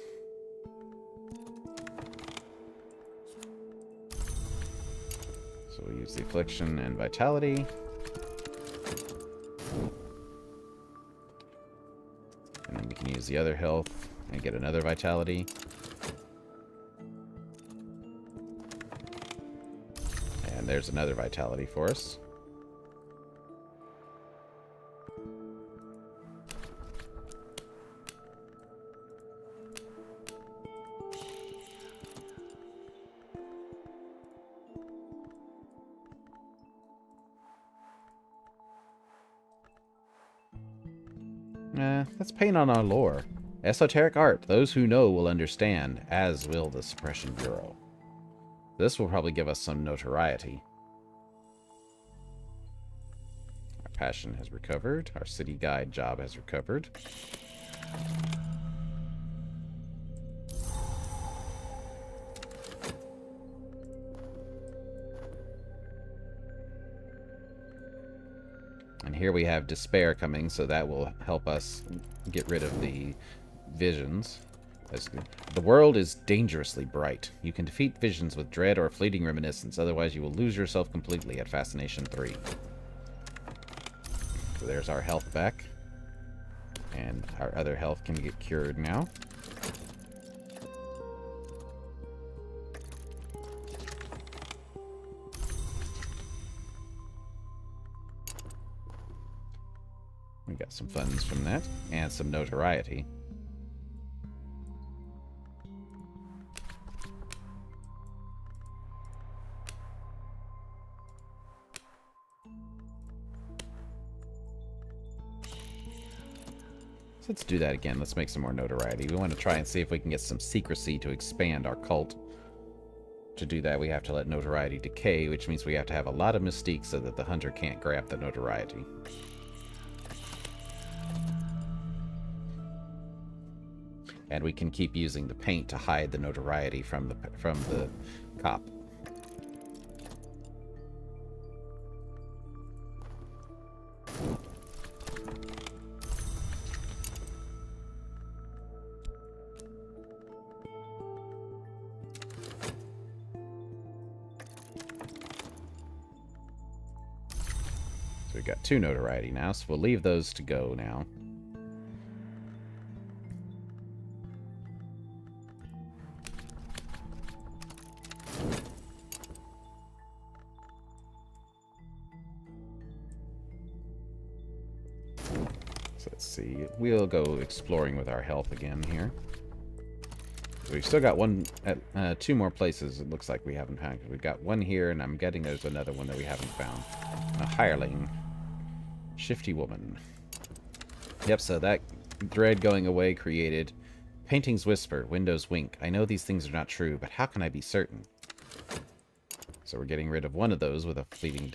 So we'll use the affliction and vitality. And then we can use the other health and get another vitality. And there's another vitality for us. Let's paint on our lore. Esoteric art. Those who know will understand, as will the Suppression Bureau. This will probably give us some notoriety. Our passion has recovered. Our city guide job has recovered. And here we have despair coming, so that will help us get rid of the visions. The world is dangerously bright. You can defeat visions with dread or fleeting reminiscence, otherwise you will lose yourself completely at Fascination 3. So there's our health back. And our other health can get cured now. We got some funds from that, and some notoriety. So let's do that again. Let's make some more notoriety. We want to try and see if we can get some secrecy to expand our cult. To do that, we have to let notoriety decay, which means we have to have a lot of mystique so that the hunter can't grab the notoriety. And we can keep using the paint to hide the notoriety from the cop. So we've got 2 notoriety now, so we'll leave those to go now. Let's see. We'll go exploring with our health again here. We've still got 2 more places it looks like we haven't found. We've got one here, and I'm getting there's another one that we haven't found. A hireling. Shifty woman. Yep, so that dread going away created paintings whisper, windows wink. I know these things are not true, but how can I be certain? So we're getting rid of one of those with a fleeting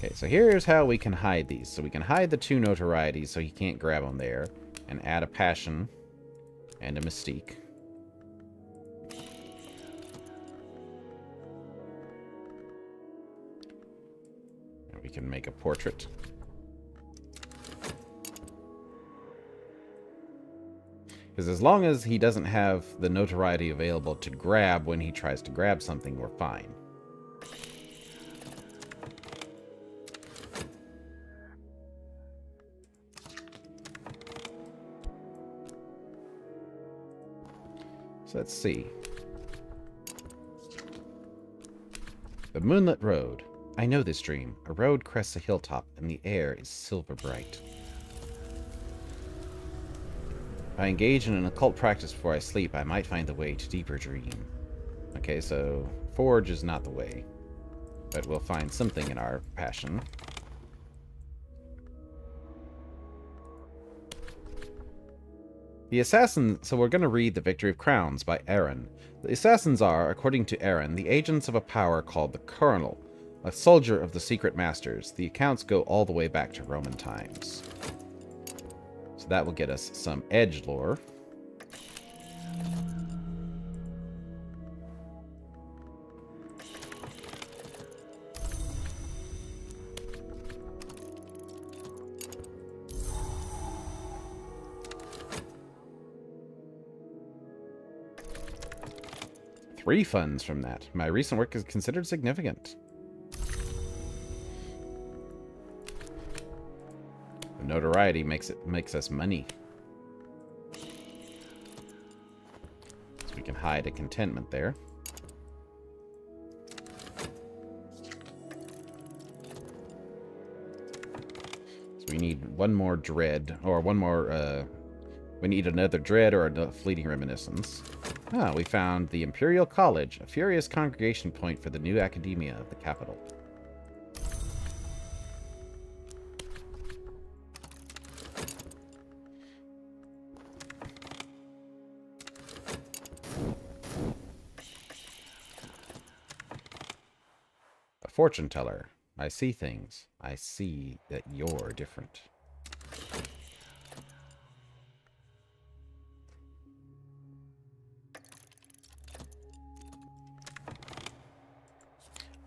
Okay, so here's how we can hide these. So we can hide the 2 notorieties so he can't grab them there, and add a passion and a mystique. And we can make a portrait. Because as long as he doesn't have the notoriety available to grab when he tries to grab something, we're fine. So let's see. The Moonlit Road. I know this dream. A road crests a hilltop, and the air is silver bright. If I engage in an occult practice before I sleep, I might find the way to deeper dream. Okay, so forge is not the way. But we'll find something in our passion. The assassin... So we're going to read The Victory of Crowns by Aaron. The assassins are, according to Aaron, the agents of a power called the Colonel, a soldier of the Secret Masters. The accounts go all the way back to Roman times. So that will get us some edge lore. Three funds from that. My recent work is considered significant. The notoriety makes us money. So we can hide a contentment there. So we need one more dread, or one more, we need another dread or a fleeting reminiscence. Ah, we found the Imperial College, a furious congregation point for the new academia of the capital. A fortune teller. I see things. I see that you're different.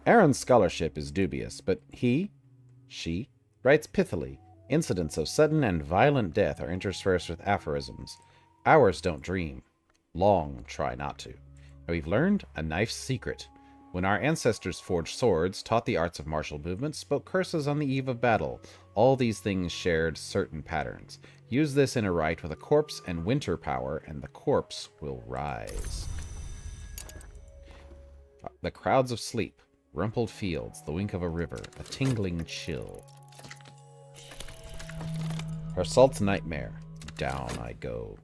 Aaron's scholarship is dubious, but she, writes pithily. Incidents of sudden and violent death are interspersed with aphorisms. Ours don't dream. Long try not to. We've learned a knife's secret. When our ancestors forged swords, taught the arts of martial movement, spoke curses on the eve of battle, all these things shared certain patterns. Use this in a rite with a corpse and winter power, and the corpse will rise. The crowds of sleep. Rumpled fields, the wink of a river, a tingling chill. Her salt's nightmare. Down I go.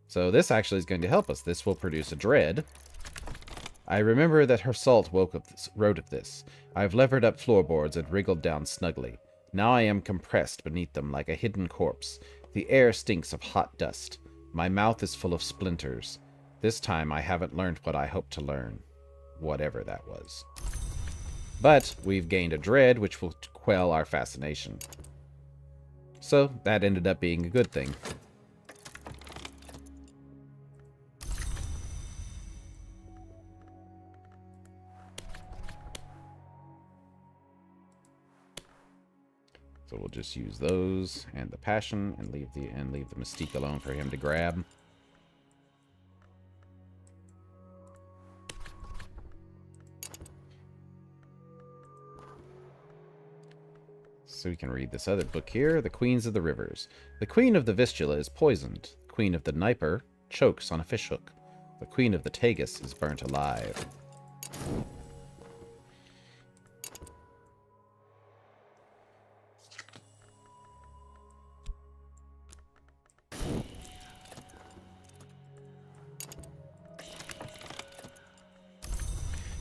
So this actually is going to help us. This will produce a dread. I remember that her salt wrote of this. I've levered up floorboards and wriggled down snugly. Now I am compressed beneath them like a hidden corpse. The air stinks of hot dust. My mouth is full of splinters. This time I haven't learned what I hoped to learn. Whatever that was. But we've gained a dread, which will quell our fascination. So that ended up being a good thing. So we'll just use those and the passion and leave the mystique alone for him to grab. So we can read this other book here, The Queens of the Rivers. The Queen of the Vistula is poisoned. The Queen of the Dnieper chokes on a fishhook. The Queen of the Tagus is burnt alive.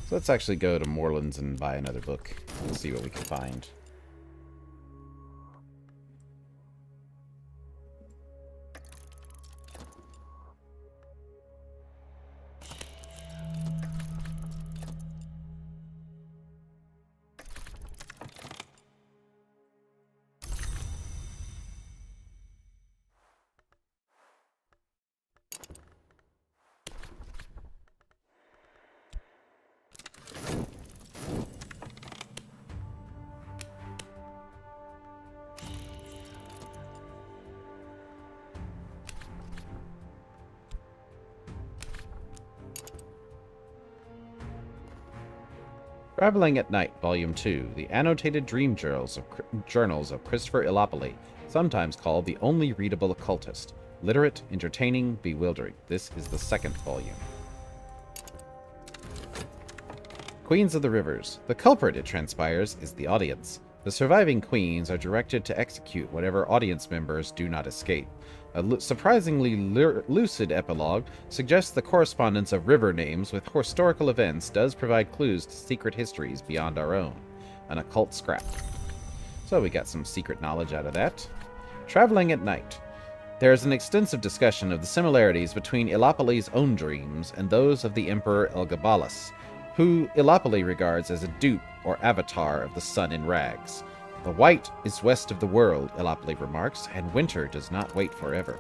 So let's actually go to Moreland's and buy another book and see what we can find. Traveling at Night, Volume 2, the annotated dream journals of Christopher Illopoli, sometimes called the only readable occultist. Literate, entertaining, bewildering. This is the second volume. Queens of the Rivers. The culprit, it transpires, is the audience. The surviving queens are directed to execute whatever audience members do not escape. A surprisingly lucid epilogue suggests the correspondence of river names with historical events does provide clues to secret histories beyond our own. An occult scrap. So we got some secret knowledge out of that. Traveling at Night. There is an extensive discussion of the similarities between Illopoli's own dreams and those of the Emperor Elgabalus, who Illopoli regards as a dupe or avatar of the sun in rags. The white is west of the world, Illopoli remarks, and winter does not wait forever.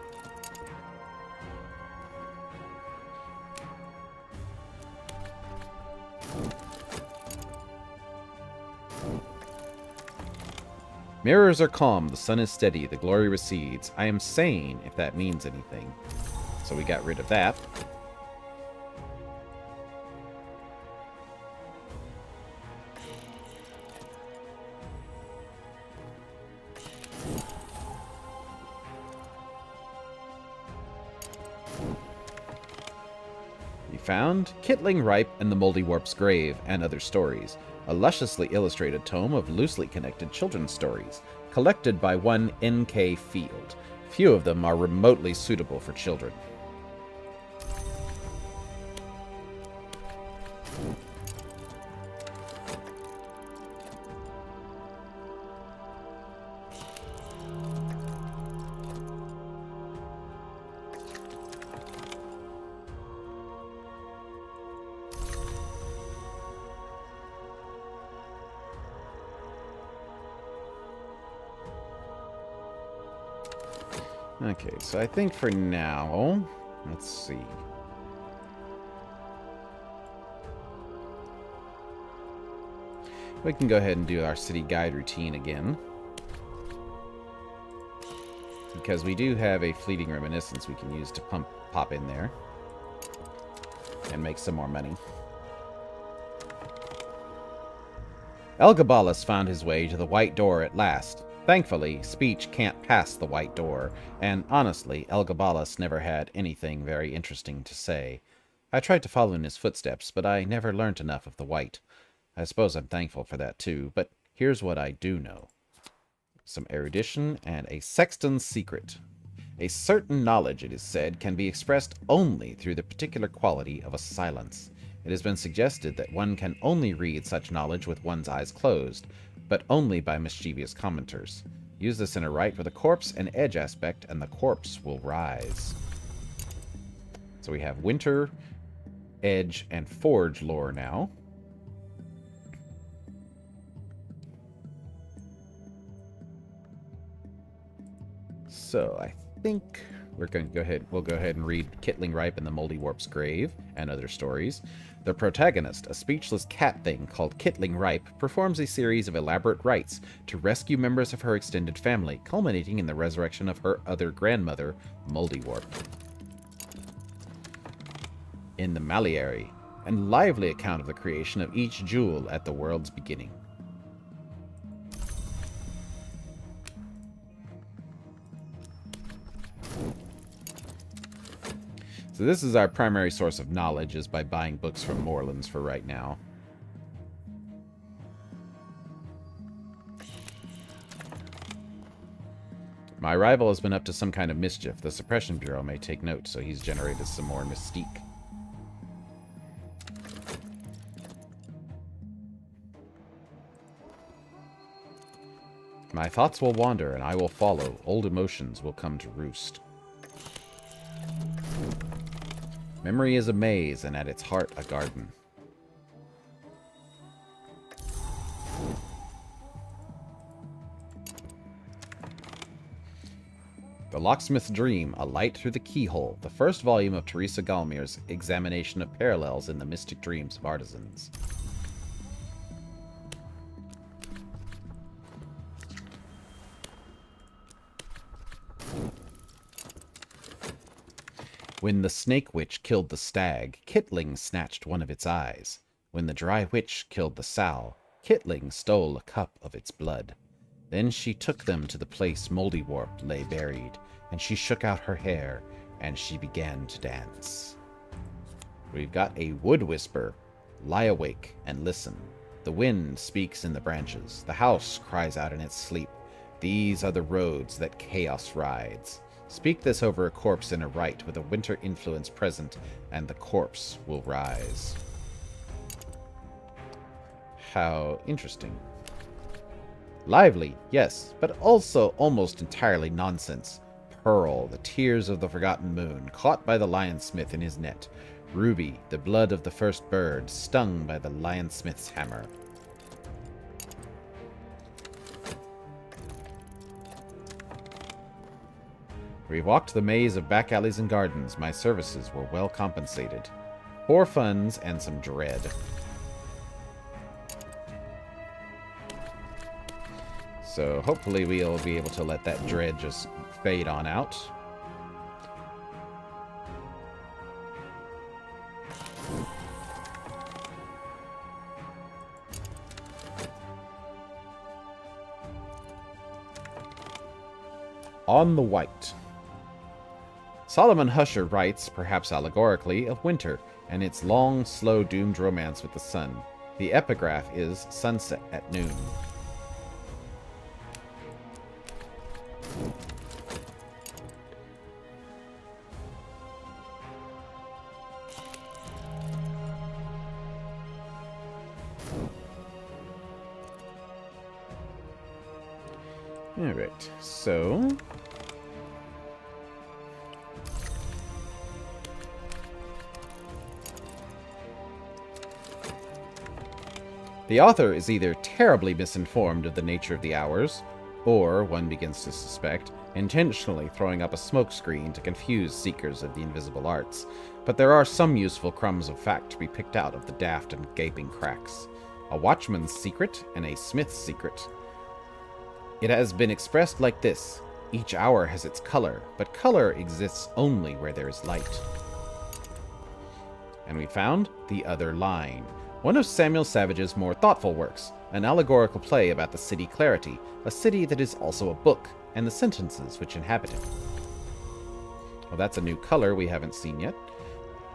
Mirrors are calm, the sun is steady, the glory recedes. I am sane, if that means anything. So we got rid of that. Found Kitling Ripe and the Moldy Warp's Grave and Other Stories, a lusciously illustrated tome of loosely connected children's stories, collected by one N.K. Field. Few of them are remotely suitable for children. Okay, so I think for now, let's see. We can go ahead and do our city guide routine again. Because we do have a fleeting reminiscence we can use to pop in there. And make some more money. Elgabalus found his way to the White Door at last. Thankfully, speech can't pass the White Door, and honestly, Elgabalus never had anything very interesting to say. I tried to follow in his footsteps, but I never learnt enough of the White. I suppose I'm thankful for that too, but here's what I do know. Some erudition and a sexton's secret. A certain knowledge, it is said, can be expressed only through the particular quality of a silence. It has been suggested that one can only read such knowledge with one's eyes closed, but only by mischievous commenters. Use this in a rite with a corpse and edge aspect, and the corpse will rise. So we have Winter, Edge, and Forge lore now. So I think we'll go ahead and read Kitling Ripe and the Moldy Warp's Grave and Other Stories. The protagonist, a speechless cat thing called Kitling Ripe, performs a series of elaborate rites to rescue members of her extended family, culminating in the resurrection of her other grandmother, Moldy Warp. In the Maliary, a lively account of the creation of each jewel at the world's beginning. So this is our primary source of knowledge, is by buying books from Moorlands for right now. My rival has been up to some kind of mischief. The Suppression Bureau may take note, so he's generated some more mystique. My thoughts will wander, and I will follow. Old emotions will come to roost. Memory is a maze, and at its heart, a garden. The Locksmith's Dream, A Light Through the Keyhole, the first volume of Teresa Galmier's examination of parallels in the mystic dreams of artisans. When the Snake Witch killed the stag, Kitling snatched one of its eyes. When the dry witch killed the sow, Kitling stole a cup of its blood. Then she took them to the place Moldywarp lay buried, and she shook out her hair, and she began to dance. We've got a wood whisper. Lie awake and listen. The wind speaks in the branches. The house cries out in its sleep. These are the roads that chaos rides. Speak this over a corpse in a rite with a winter influence present, and the corpse will rise. How interesting. Lively, yes, but also almost entirely nonsense. Pearl, the tears of the forgotten moon, caught by the lionsmith in his net. Ruby, the blood of the first bird, stung by the lionsmith's hammer. We walked the maze of back alleys and gardens. My services were well compensated. 4 funds and some dread. So hopefully we'll be able to let that dread just fade on out. On the White. Solomon Husher writes, perhaps allegorically, of winter and its long, slow, doomed romance with the sun. The epigraph is sunset at noon. Alright, so... the author is either terribly misinformed of the nature of the hours, or, one begins to suspect, intentionally throwing up a smokescreen to confuse seekers of the invisible arts. But there are some useful crumbs of fact to be picked out of the daft and gaping cracks. A watchman's secret and a smith's secret. It has been expressed like this: each hour has its color, but color exists only where there is light. And we found The Other Line, one of Samuel Savage's more thoughtful works, an allegorical play about the city Clarity, a city that is also a book, and the sentences which inhabit it. Well, that's a new color we haven't seen yet.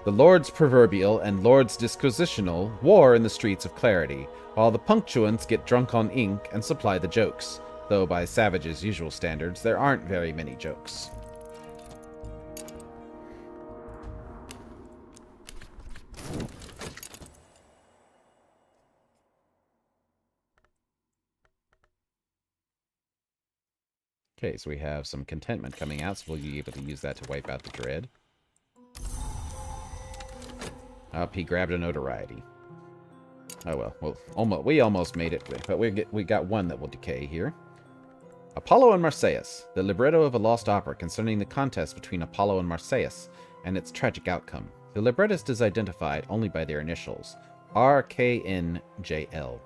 The Lord's Proverbial and Lord's Disquisitional war in the streets of Clarity, while the punctuants get drunk on ink and supply the jokes, though by Savage's usual standards, there aren't very many jokes. Okay, so we have some contentment coming out, so we'll be able to use that to wipe out the dread. Up, he grabbed a notoriety. Oh well, we almost made it, but we got one that will decay here. Apollo and Marsyas, the libretto of a lost opera concerning the contest between Apollo and Marsyas, and its tragic outcome. The librettist is identified only by their initials, RKNJL.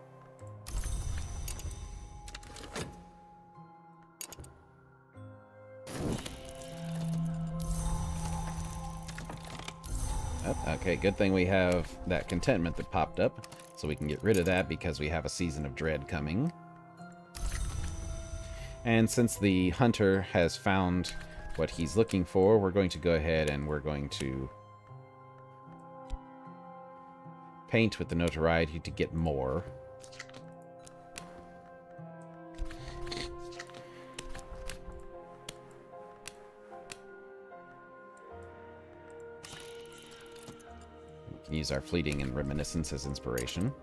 Okay, good thing we have that contentment that popped up, so we can get rid of that because we have a season of dread coming. And since the hunter has found what he's looking for, we're going to go ahead and we're going to paint with the notoriety to get more. Use our fleeting and reminiscence as inspiration.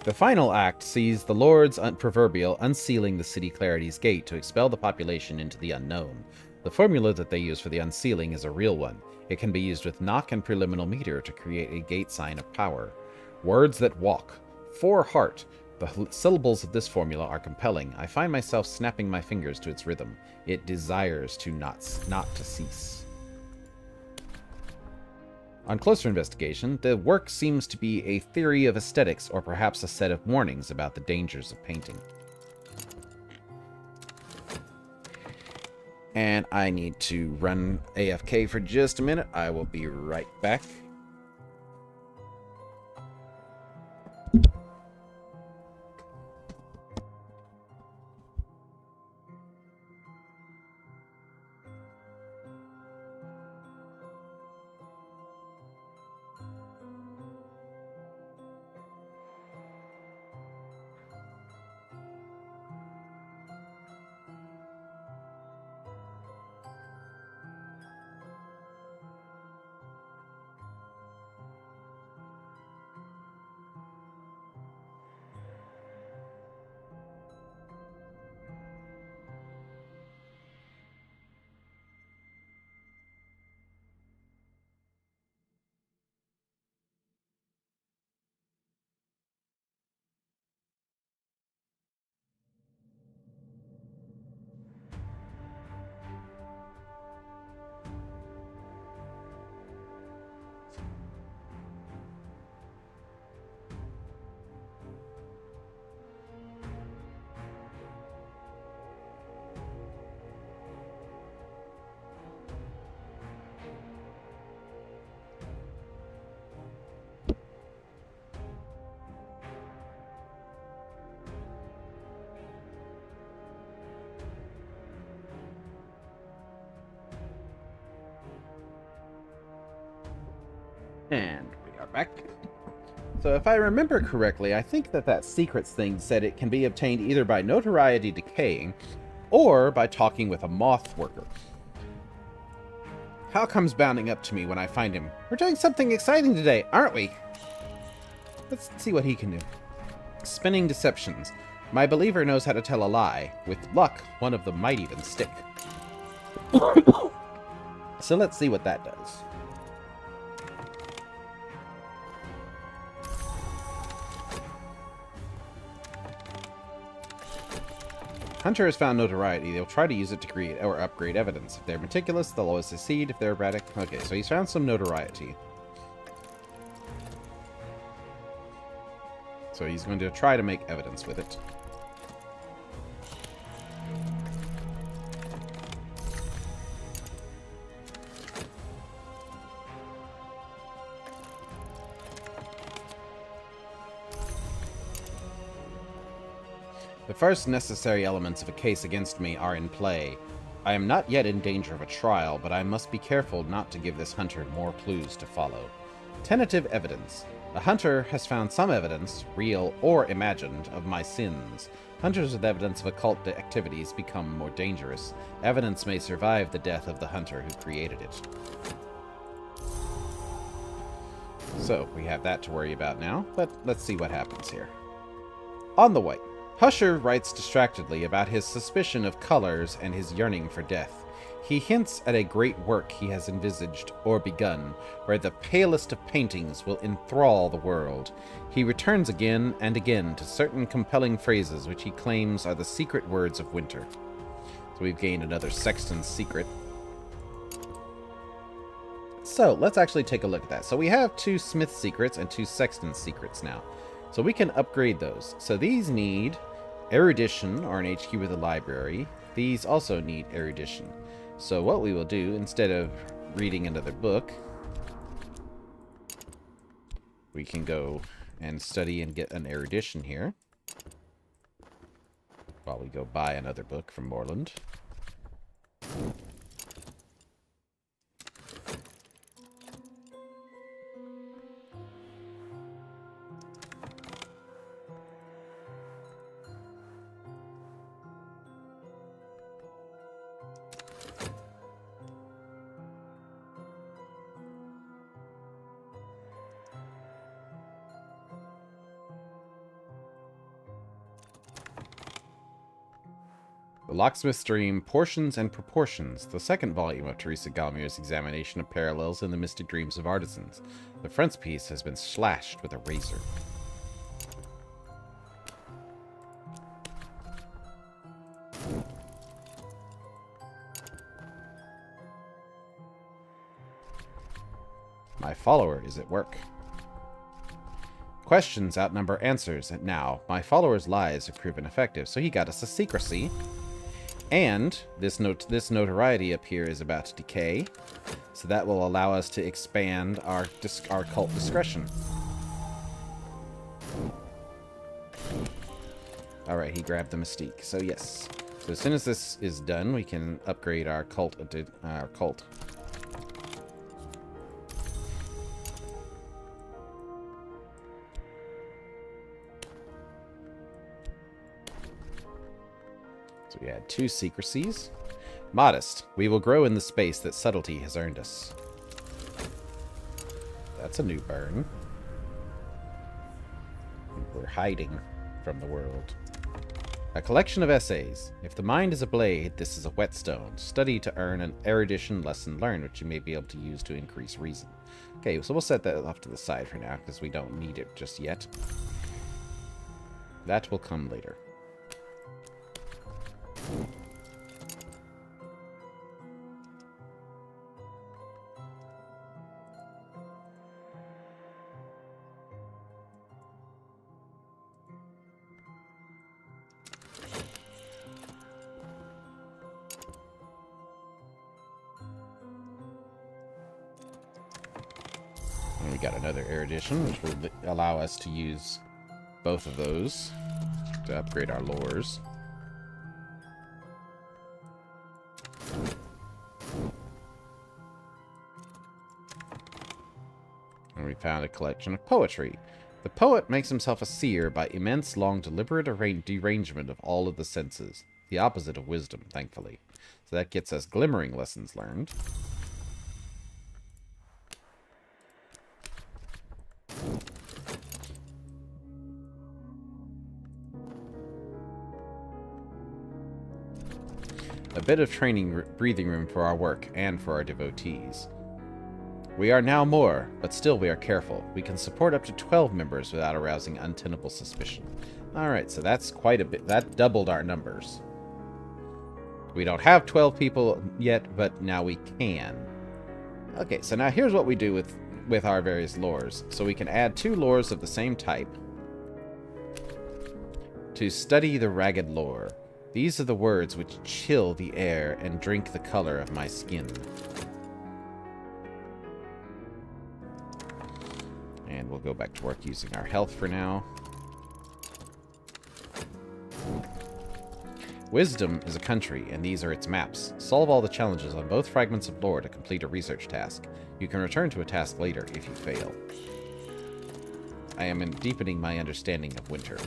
The final act sees the Lord's Proverbial unsealing the city Clarity's gate to expel the population into the unknown. The formula that they use for the unsealing is a real one. It can be used with knock and preliminal meter to create a gate sign of power. Words that walk. For heart. The syllables of this formula are compelling. I find myself snapping my fingers to its rhythm. It desires to not to cease. On closer investigation, the work seems to be a theory of aesthetics or perhaps a set of warnings about the dangers of painting. And I need to run AFK for just a minute. I will be right back. And we are back. So if I remember correctly, I think that secrets thing said it can be obtained either by notoriety decaying or by talking with a moth worker. Hal comes bounding up to me when I find him. We're doing something exciting today, aren't we? Let's see what he can do. Spinning deceptions. My believer knows how to tell a lie. With luck, one of them might even stick. So let's see what that does. Hunter has found notoriety. They'll try to use it to create or upgrade evidence. If they're meticulous, they'll always succeed. If they're erratic... Okay, so he's found some notoriety. So he's going to try to make evidence with it. The first necessary elements of a case against me are in play. I am not yet in danger of a trial, but I must be careful not to give this hunter more clues to follow. Tentative evidence. A hunter has found some evidence, real or imagined, of my sins. Hunters with evidence of occult activities become more dangerous. Evidence may survive the death of the hunter who created it. So, we have that to worry about now, but let's see what happens here. On the way. Husher writes distractedly about his suspicion of colors and his yearning for death. He hints at a great work he has envisaged or begun, where the palest of paintings will enthrall the world. He returns again and again to certain compelling phrases which he claims are the secret words of winter. So we've gained another Sexton's secret. So let's actually take a look at that. So we have 2 Smith secrets and 2 Sexton secrets now. So we can upgrade those. So these need erudition, or an HQ with a library. These also need erudition. So what we will do, instead of reading another book, we can go and study and get an erudition here, while we go buy another book from Moreland. The Locksmith's Dream, Portions and Proportions, the second volume of Teresa Galmier's examination of parallels in the mystic dreams of artisans. The frontispiece has been slashed with a razor. My follower is at work. Questions outnumber answers, and now my follower's lies have proven effective, so he got us a secrecy. And this notoriety up here is about to decay, so that will allow us to expand our cult discretion. Alright, he grabbed the mystique. So yes. So as soon as this is done, we can upgrade our cult. So we had 2 secrecies. Modest. We will grow in the space that subtlety has earned us. That's a new burn. We're hiding from the world. A collection of essays. If the mind is a blade, this is a whetstone. Study to earn an erudition lesson learned, which you may be able to use to increase reason. Okay, so we'll set that off to the side for now, because we don't need it just yet. That will come later. And we got another erudition, which will allow us to use both of those to upgrade our lores. And we found a collection of poetry. The poet makes himself a seer by immense, long, deliberate derangement of all of the senses. The opposite of wisdom, thankfully. So that gets us glimmering lessons learned. A bit of breathing room for our work and for our devotees. We are now more, but still we are careful. We can support up to 12 members without arousing untenable suspicion. Alright, so that's quite a bit. That doubled our numbers. We don't have 12 people yet, but now we can. Okay, so now here's what we do with our various lores. So we can add 2 lores of the same type to study the ragged lore. These are the words which chill the air and drink the color of my skin. And we'll go back to work using our health for now. Wisdom is a country, and these are its maps. Solve all the challenges on both fragments of lore to complete a research task. You can return to a task later if you fail. I am deepening my understanding of winter.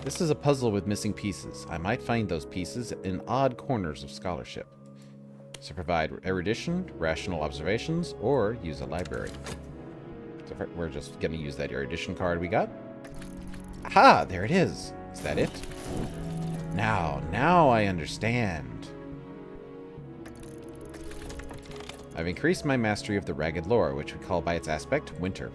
This is a puzzle with missing pieces. I might find those pieces in odd corners of scholarship. So provide erudition, rational observations, or use a library. So we're just going to use that erudition card we got. Aha! There it is. Is that it? Now I understand. I've increased my mastery of the ragged lore, which we call by its aspect winter.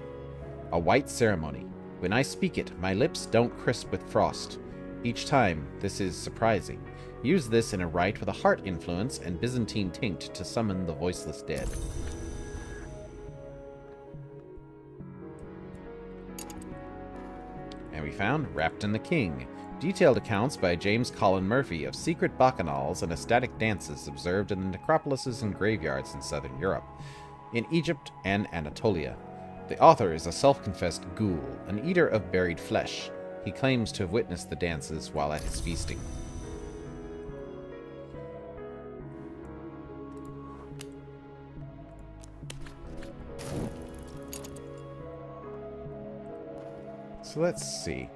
A white ceremony. When I speak it, my lips don't crisp with frost. Each time, this is surprising. Use this in a rite with a heart influence and Byzantine tinct to summon the voiceless dead. And we found Wrapped in the King. Detailed accounts by James Colin Murphy of secret bacchanals and ecstatic dances observed in the necropolises and graveyards in southern Europe, in Egypt and Anatolia. The author is a self-confessed ghoul, an eater of buried flesh. He claims to have witnessed the dances while at his feasting. So let's see.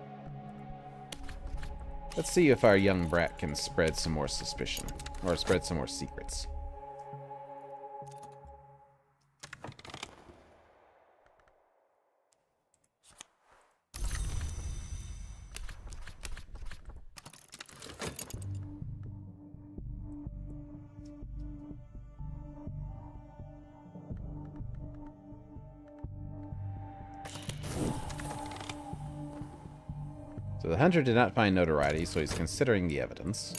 Let's see if our young brat can spread some more suspicion, or spread some more secrets. So the hunter did not find notoriety, so he's considering the evidence.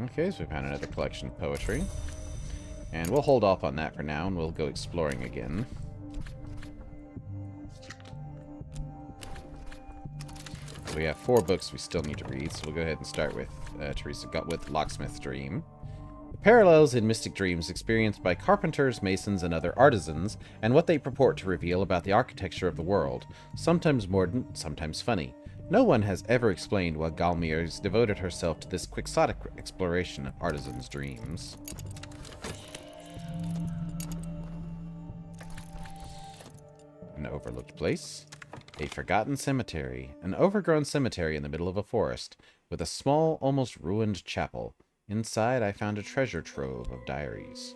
Okay, so we found another collection of poetry. And we'll hold off on that for now, and we'll go exploring again. So we have 4 books we still need to read, so we'll go ahead and start with Teresa got with Locksmith's Dream. The parallels in mystic dreams experienced by carpenters, masons, and other artisans, and what they purport to reveal about the architecture of the world, sometimes mordant, sometimes funny. No one has ever explained why Galmir has devoted herself to this quixotic exploration of artisans' dreams. An overlooked place. A forgotten cemetery. An overgrown cemetery in the middle of a forest, with a small, almost ruined chapel. Inside, I found a treasure trove of diaries.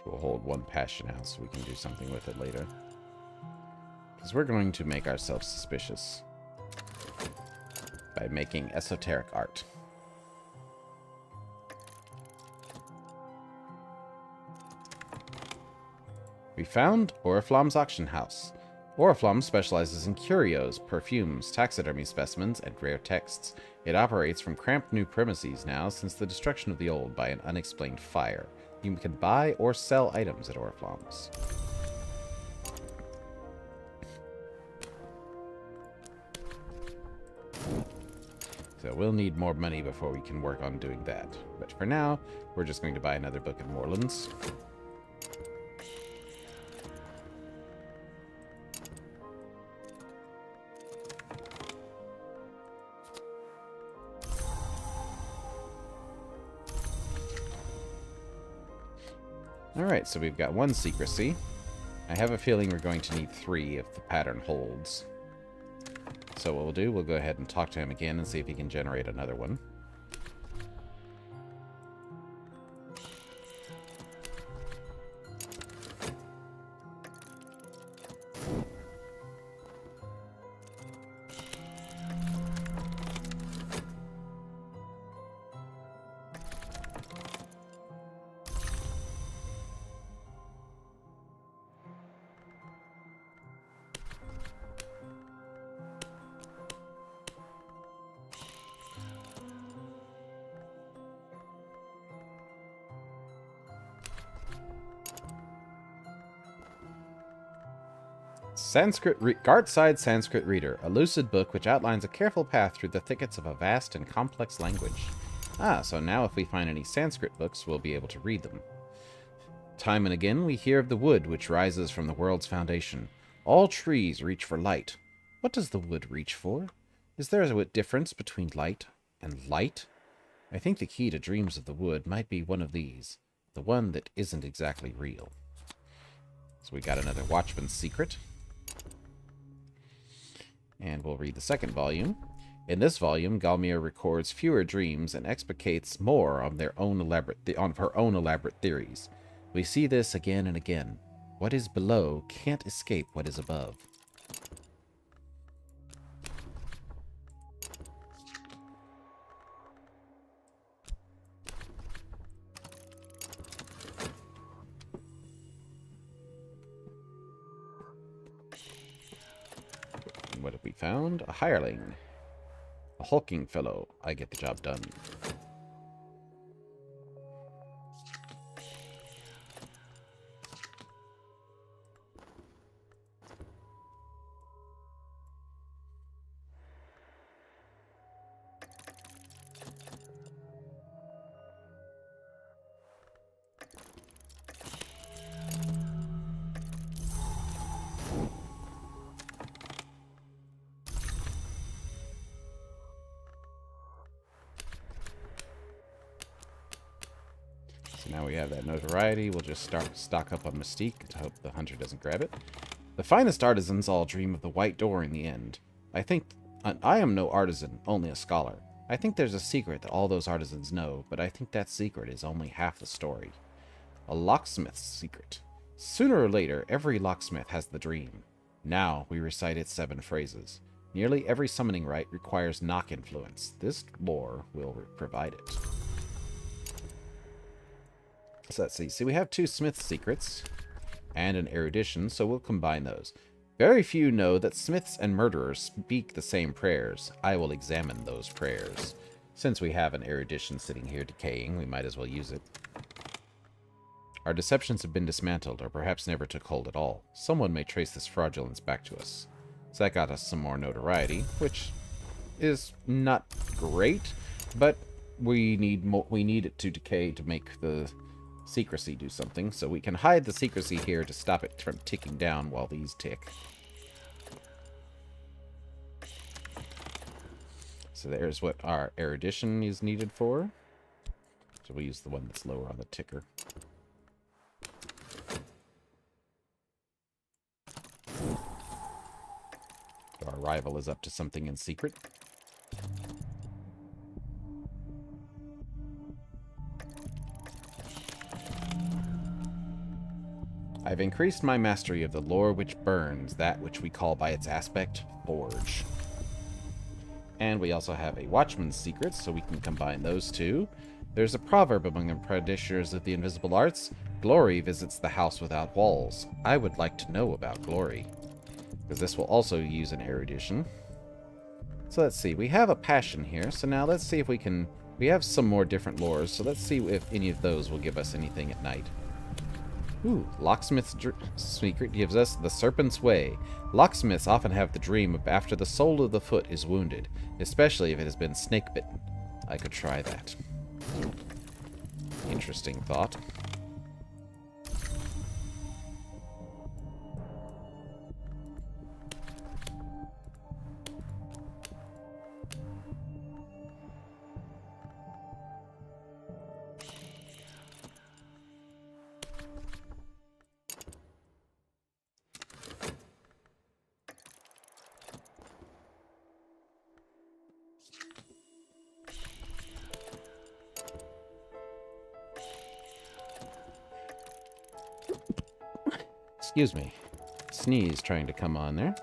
We'll hold 1 passion out so we can do something with it later. Because we're going to make ourselves suspicious by making esoteric art. We found Oriflamme's auction house. Oriflamme specializes in curios, perfumes, taxidermy specimens, and rare texts. It operates from cramped new premises now since the destruction of the old by an unexplained fire. You can buy or sell items at Oriflamme's. So we'll need more money before we can work on doing that. But for now, we're just going to buy another book of Moorlands. Alright, so we've got 1 secrecy. I have a feeling we're going to need 3 if the pattern holds. So what we'll do, we'll go ahead and talk to him again and see if he can generate another one. Gartside Sanskrit Reader, a lucid book which outlines a careful path through the thickets of a vast and complex language. Ah, so now if we find any Sanskrit books, we'll be able to read them. Time and again, we hear of the wood which rises from the world's foundation. All trees reach for light. What does the wood reach for? Is there a difference between light and light? I think the key to dreams of the wood might be one of these, the one that isn't exactly real. So we got another Watchman's Secret. And we'll read the 2nd volume. In this volume, Galmir records fewer dreams and explicates more on her own elaborate theories. We see this again and again. What is below can't escape what is above. What have we found? A hireling. A hulking fellow. I get the job done. So now we have that notoriety. We'll just stock up on Mystique to hope the hunter doesn't grab it. The finest artisans all dream of the white door in the end. I think I am no artisan, only a scholar. I think there's a secret that all those artisans know, but I think that secret is only half the story. A locksmith's secret. Sooner or later, every locksmith has the dream. Now, we recite its 7 phrases. Nearly every summoning rite requires knock influence. This lore will provide it. So let's see. See, we have 2 smith's secrets and an erudition, so we'll combine those. Very few know that smiths and murderers speak the same prayers. I will examine those prayers. Since we have an erudition sitting here decaying, we might as well use it. Our deceptions have been dismantled, or perhaps never took hold at all. Someone may trace this fraudulence back to us. So that got us some more notoriety, which is not great, but we need it to decay to make the secrecy do something, so we can hide the secrecy here to stop it from ticking down while these tick. So there's what our erudition is needed for. So we use the one that's lower on the ticker. Our rival is up to something in secret. I've increased my mastery of the lore which burns, that which we call by its aspect, forge. And we also have a watchman's secret, so we can combine those two. There's a proverb among the practitioners of the invisible arts: glory visits the house without walls. I would like to know about glory, because this will also use an erudition. So let's see, we have a passion here, so now let's see if we can... We have some more different lores, so let's see if any of those will give us anything at night. Ooh, Locksmith's secret gives us the Serpent's Way. Locksmiths often have the dream of after the sole of the foot is wounded, especially if it has been snake-bitten. I could try that. Interesting thought. Excuse me. Sneeze trying to come on there.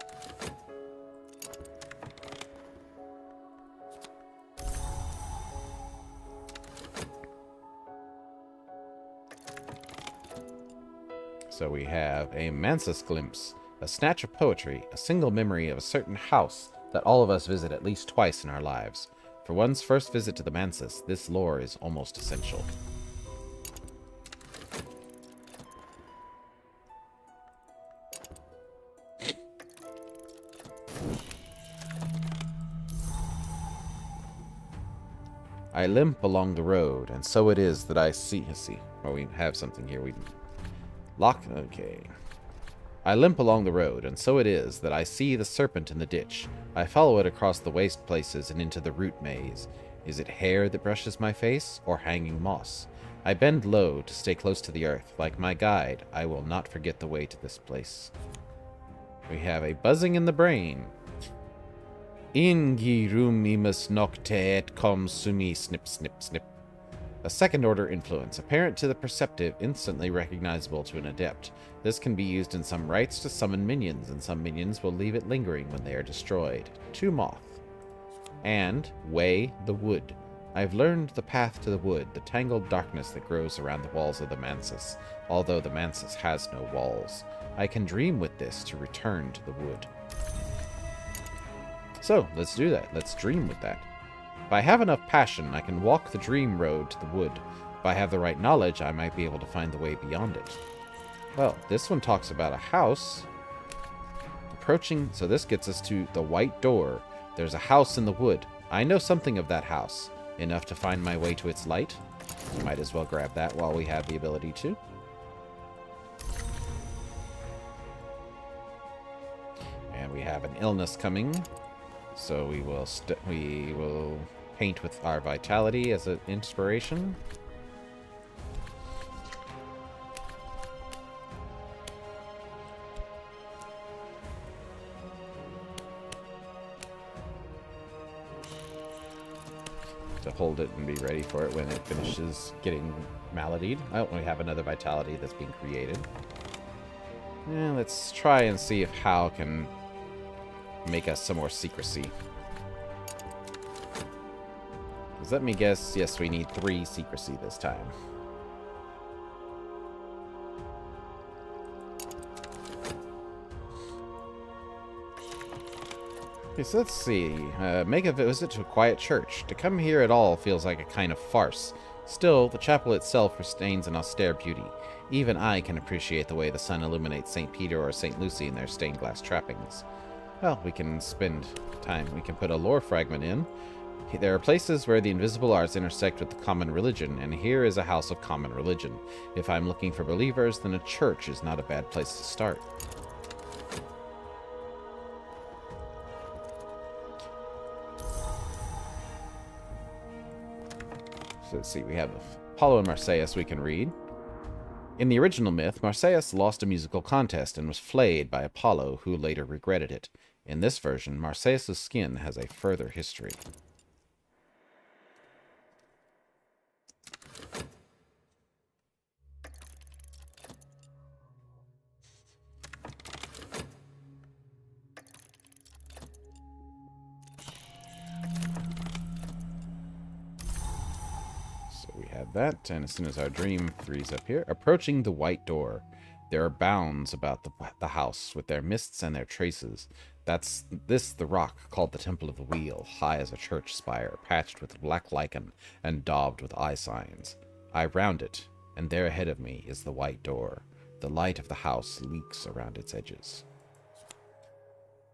So we have a Mansus glimpse, a snatch of poetry, a single memory of a certain house that all of us visit at least twice in our lives. For one's first visit to the Mansus, this lore is almost essential. I limp along the road, and so it is that I see... Oh, we have something here. Okay. I limp along the road, and so it is that I see the serpent in the ditch. I follow it across the waste places and into the root maze. Is it hair that brushes my face, or hanging moss? I bend low to stay close to the earth. Like my guide, I will not forget the way to this place. We have a buzzing in the brain. Ingi rum imus nocte et com sumi snip snip snip. A second-order influence, apparent to the perceptive, instantly recognizable to an adept. This can be used in some rites to summon minions, and some minions will leave it lingering when they are destroyed. 2 moth. And Way the Wood. I've learned the path to the wood, the tangled darkness that grows around the walls of the Mansus, although the Mansus has no walls. I can dream with this to return to the wood. So, let's do that. Let's dream with that. If I have enough passion, I can walk the dream road to the wood. If I have the right knowledge, I might be able to find the way beyond it. Well, this one talks about a house approaching, so this gets us to the white door. There's a house in the wood. I know something of that house, enough to find my way to its light. Might as well grab that while we have the ability to. And we have an illness coming. So we will paint with our vitality as an inspiration. to hold it and be ready for it when it finishes getting maladied. Oh, we have another vitality that's being created. And let's try and see if Hal can make us some more secrecy. Because let me guess, yes, we need 3 secrecy this time. Okay, so let's see. Make a visit to a quiet church. To come here at all feels like a kind of farce. Still, the chapel itself retains an austere beauty. Even I can appreciate the way the sun illuminates St. Peter or St. Lucy in their stained glass trappings. Well, we can spend time. We can put a lore fragment in. There are places where the invisible arts intersect with the common religion, and here is a house of common religion. If I'm looking for believers, then a church is not a bad place to start. So let's see, we have Apollo and Marsyas we can read. In the original myth, Marsyas lost a musical contest and was flayed by Apollo, who later regretted it. In this version, Marsyas' skin has a further history. That, and as soon as our dream frees up here, approaching the white door. There are bounds about the house, with their mists and their traces. That's the rock called the Temple of the Wheel, high as a church spire, patched with black lichen and daubed with eye signs. I round it, and there ahead of me is the white door. The light of the house leaks around its edges.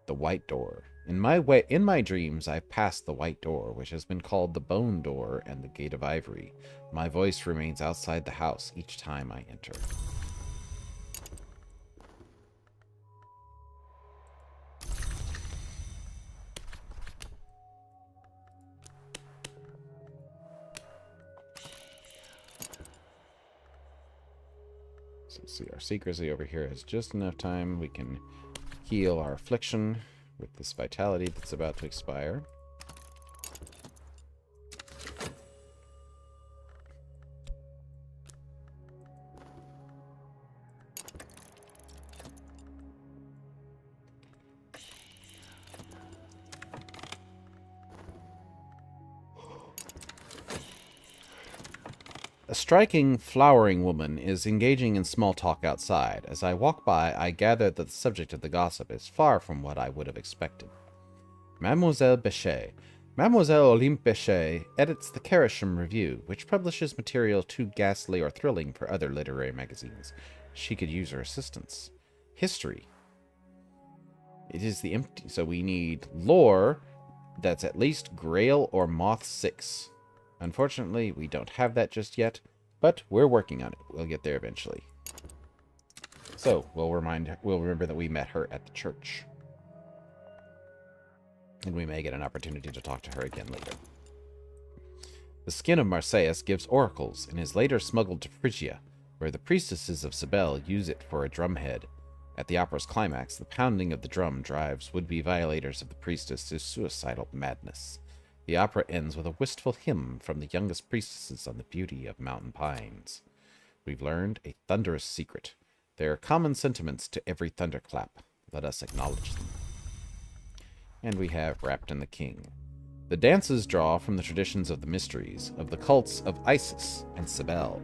The white door. In my dreams, I've passed the white door, which has been called the Bone Door and the Gate of Ivory. My voice remains outside the house each time I enter. So let's see, our secrecy over here has just enough time. We can heal our affliction with this vitality that's about to expire. A striking, flowering woman is engaging in small talk outside. As I walk by, I gather that the subject of the gossip is far from what I would have expected. Mademoiselle Bechet. Mademoiselle Olympe Bechet edits the Carisham Review, which publishes material too ghastly or thrilling for other literary magazines. She could use her assistance. History. It is the empty... So we need lore that's at least Grail or Moth 6. Unfortunately, we don't have that just yet, but we're working on it. We'll get there eventually. So, we'll remember that we met her at the church. And we may get an opportunity to talk to her again later. The skin of Marsyas gives oracles, and is later smuggled to Phrygia, where the priestesses of Cybele use it for a drumhead. At the opera's climax, the pounding of the drum drives would-be violators of the priestess to suicidal madness. The opera ends with a wistful hymn from the youngest priestesses on the beauty of mountain pines. We've learned a thunderous secret. There are common sentiments to every thunderclap. Let us acknowledge them. And we have Wrapped in the King. The dances draw from the traditions of the mysteries, of the cults of Isis and Cybele,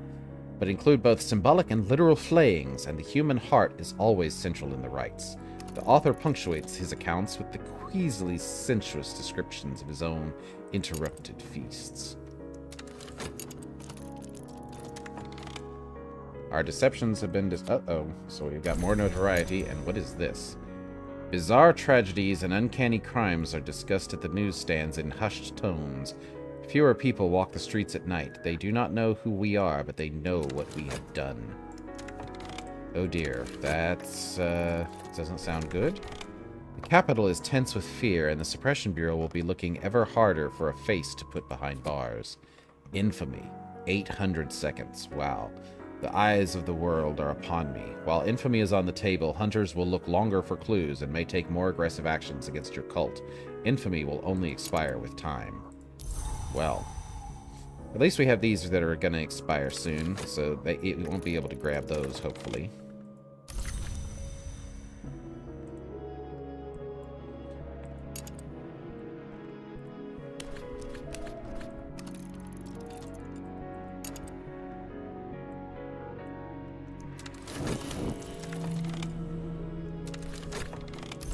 but include both symbolic and literal flayings, and the human heart is always central in the rites. The author punctuates his accounts with the queasily sensuous descriptions of his own interrupted feasts. Our deceptions have been so we've got more notoriety, and what is this? Bizarre tragedies and uncanny crimes are discussed at the newsstands in hushed tones. Fewer people walk the streets at night. They do not know who we are, but they know what we have done. Oh dear, that's, doesn't sound good. The capital is tense with fear, and the Suppression Bureau will be looking ever harder for a face to put behind bars. Infamy. 800 seconds. Wow. The eyes of the world are upon me. While infamy is on the table, hunters will look longer for clues and may take more aggressive actions against your cult. Infamy will only expire with time. Well, At least we have these that are going to expire soon, so we won't be able to grab those, hopefully.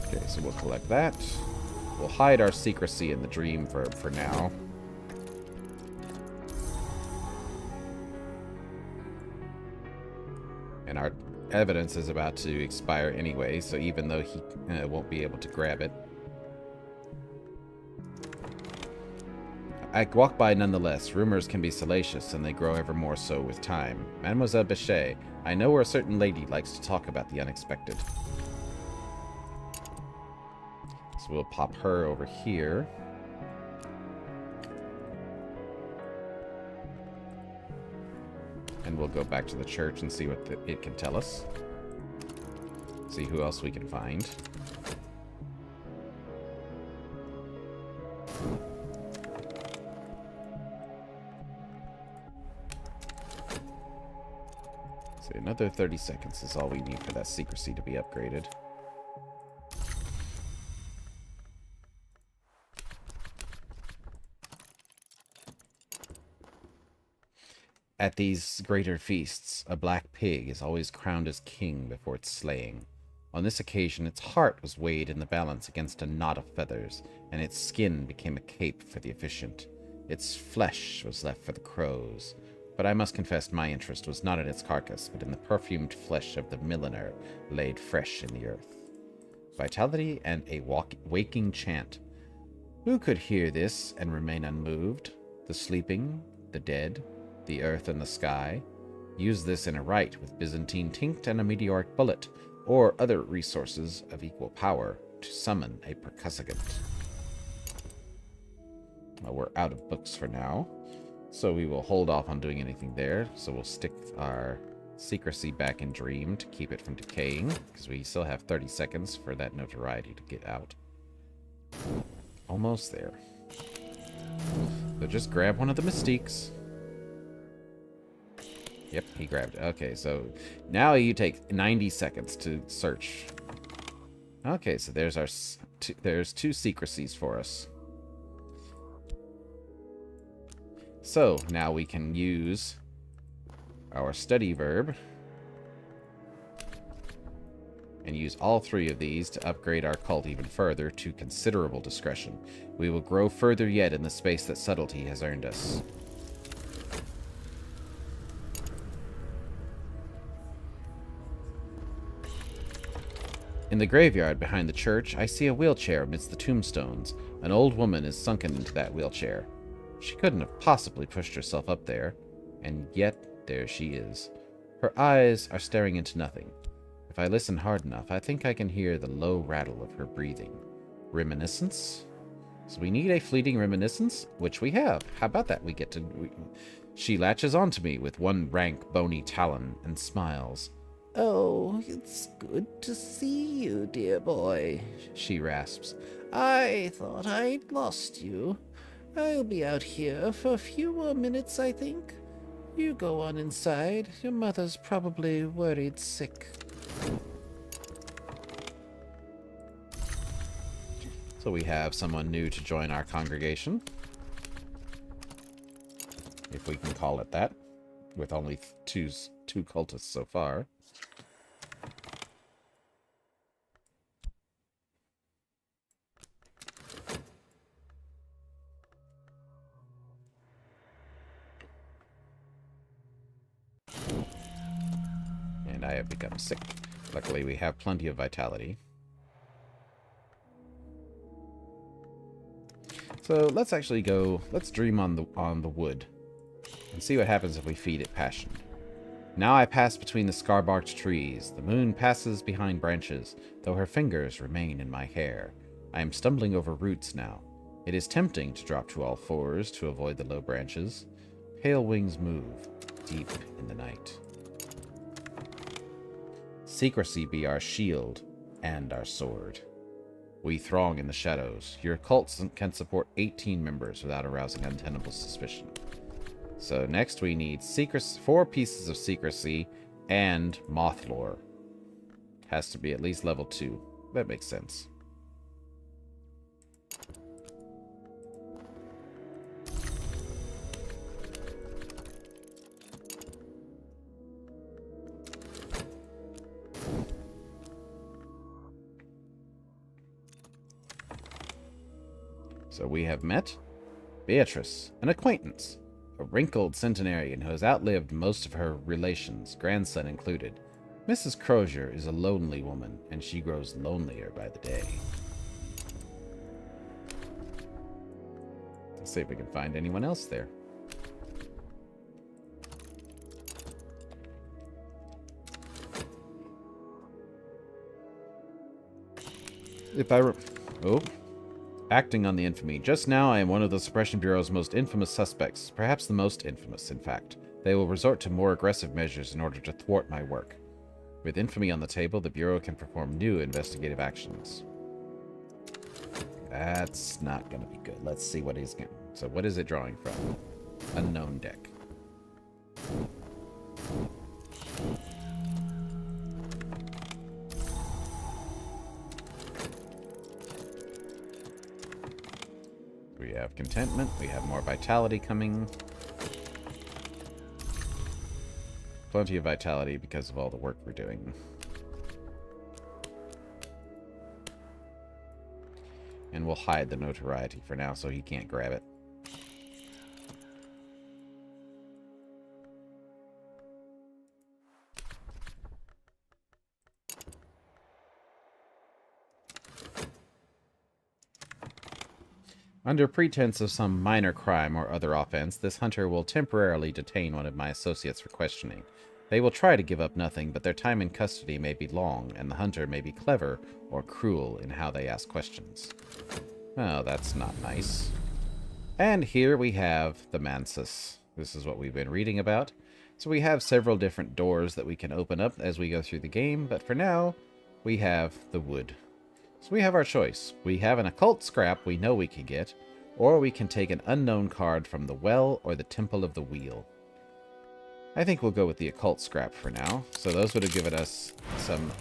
Okay, so we'll collect that. We'll hide our secrecy in the dream verb for now. And our evidence is about to expire anyway, so even though he won't be able to grab it. I walk by nonetheless. Rumors can be salacious, and they grow ever more so with time. Mademoiselle Bechet, I know where a certain lady likes to talk about the unexpected. So we'll pop her over here. And we'll go back to the church and see what it can tell us. See who else we can find. So another 30 seconds is all we need for that secrecy to be upgraded. At these greater feasts, a black pig is always crowned as king before its slaying. On this occasion, its heart was weighed in the balance against a knot of feathers, and its skin became a cape for the officiant. Its flesh was left for the crows. But I must confess my interest was not in its carcass, but in the perfumed flesh of the milliner laid fresh in the earth. Vitality and a waking chant. Who could hear this and remain unmoved? The sleeping, the dead, the earth and the sky. Use this in a rite with Byzantine tinct and a meteoric bullet, or other resources of equal power, to summon a percussagant. Well, we're out of books for now, so we will hold off on doing anything there. So we'll stick our secrecy back in Dream to keep it from decaying, because we still have 30 seconds for that notoriety to get out. Almost there. So just grab one of the Mystiques. Yep, he grabbed it. Okay, so now you take 90 seconds to search. Okay, so there's our there's two secrecies for us. So now we can use our study verb and use all three of these to upgrade our cult even further to considerable discretion. We will grow further yet in the space that subtlety has earned us. In the graveyard behind the church, I see a wheelchair amidst the tombstones. An old woman is sunken into that wheelchair. She couldn't have possibly pushed herself up there, and yet there she is. Her eyes are staring into nothing. If I listen hard enough, I think I can hear the low rattle of her breathing. Reminiscence? So we need a fleeting reminiscence, which we have. How about that? She latches onto me with one rank, bony talon and smiles. Oh, it's good to see you, dear boy, she rasps. I thought I'd lost you. I'll be out here for a few more minutes, I think. You go on inside. Your mother's probably worried sick. So we have someone new to join our congregation. If we can call it that. With only two cultists so far. And I have become sick. Luckily, we have plenty of vitality. So let's actually go. Let's dream on the wood, and see what happens if we feed it passion. Now I pass between the scar-barked trees. The moon passes behind branches, though her fingers remain in my hair. I am stumbling over roots now. It is tempting to drop to all fours to avoid the low branches. Pale wings move, deep in the night. Secrecy be our shield and our sword. We throng in the shadows. Your cult can support 18 members without arousing untenable suspicion. So next we need 4 pieces of secrecy and moth lore. Has to be at least level 2. That makes sense. So we have met Beatrice, an acquaintance, a wrinkled centenarian who has outlived most of her relations, grandson included. Mrs. Crozier is a lonely woman, and she grows lonelier by the day. Let's see if we can find anyone else there. Acting on the infamy. Just now, I am one of the Suppression Bureau's most infamous suspects. Perhaps the most infamous, in fact. They will resort to more aggressive measures in order to thwart my work. With infamy on the table, the Bureau can perform new investigative actions. That's not going to be good. Let's see what he's getting. So what is it drawing from? Unknown deck. We have contentment. We have more vitality coming. Plenty of vitality because of all the work we're doing. And we'll hide the notoriety for now so he can't grab it. Under pretense of some minor crime or other offense, this hunter will temporarily detain one of my associates for questioning. They will try to give up nothing, but their time in custody may be long, and the hunter may be clever or cruel in how they ask questions. Oh, that's not nice. And here we have the Mansus. This is what we've been reading about. So we have several different doors that we can open up as we go through the game, but for now, we have the wood. So we have our choice. We have an occult scrap we know we can get, or we can take an unknown card from the well or the Temple of the Wheel. I think we'll go with the occult scrap for now. So those would have given us some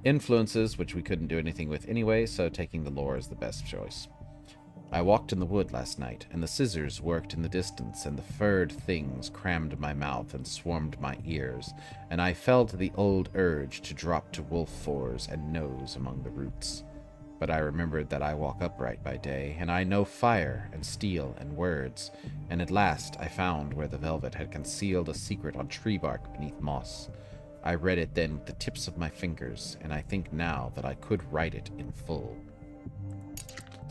influences, which we couldn't do anything with anyway, so taking the lore is the best choice. I walked in the wood last night, and the scissors worked in the distance, and the furred things crammed my mouth and swarmed my ears, and I felt the old urge to drop to wolf fours and nose among the roots. But I remembered that I walk upright by day, and I know fire and steel and words, and at last I found where the velvet had concealed a secret on tree bark beneath moss. I read it then with the tips of my fingers, and I think now that I could write it in full.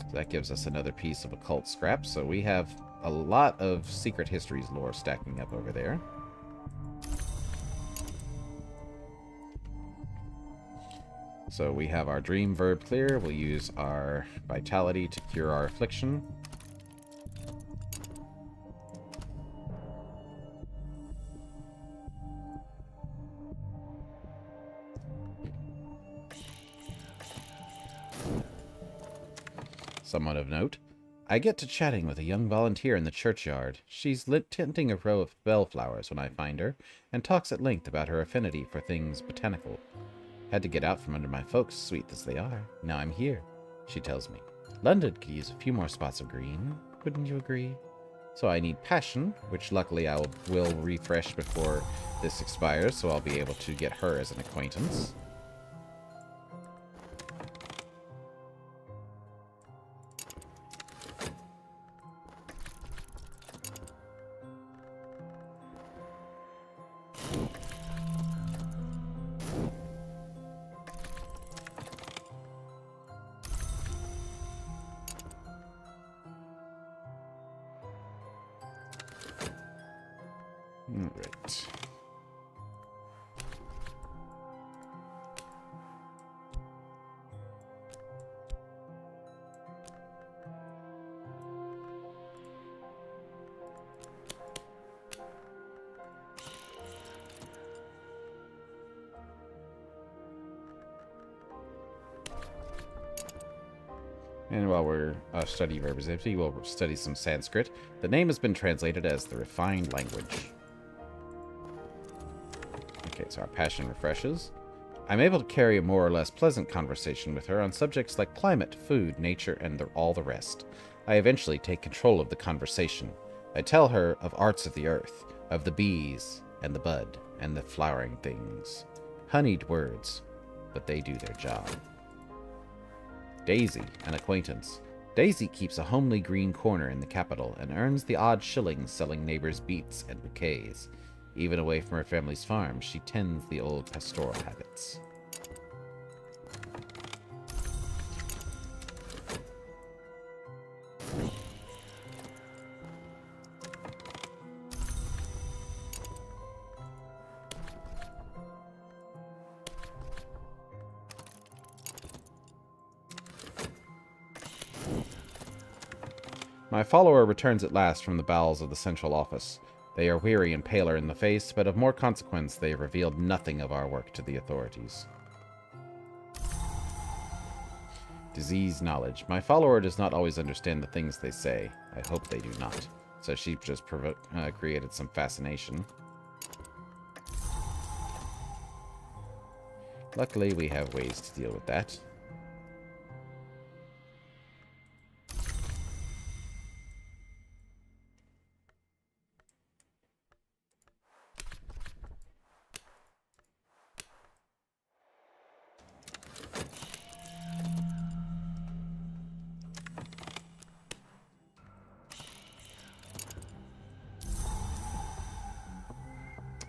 So that gives us another piece of occult scrap, so we have a lot of Secret Histories lore stacking up over there. So we have our dream verb clear. We'll use our vitality to cure our affliction. Somewhat of note, I get to chatting with a young volunteer in the churchyard. She's tending a row of bellflowers when I find her, and talks at length about her affinity for things botanical. Had to get out from under my folks, sweet as they are. Now I'm here, she tells me. London could use a few more spots of green, wouldn't you agree? So I need passion, which luckily I will refresh before this expires, so I'll be able to get her as an acquaintance. Alright. And while we're studying representativity, we'll study some Sanskrit. The name has been translated as the refined language. Okay, so our passion refreshes. I'm able to carry a more or less pleasant conversation with her on subjects like climate, food, nature, and all the rest. I eventually take control of the conversation. I tell her of arts of the earth, of the bees, and the bud, and the flowering things. Honeyed words, but they do their job. Daisy, an acquaintance. Daisy keeps a homely green corner in the capital and earns the odd shillings selling neighbors' beets and bouquets. Even away from her family's farm, she tends the old pastoral habits. My follower returns at last from the bowels of the central office. They are weary and paler in the face, but of more consequence, they have revealed nothing of our work to the authorities. Disease knowledge. My follower does not always understand the things they say. I hope they do not. So she just created some fascination. Luckily, we have ways to deal with that.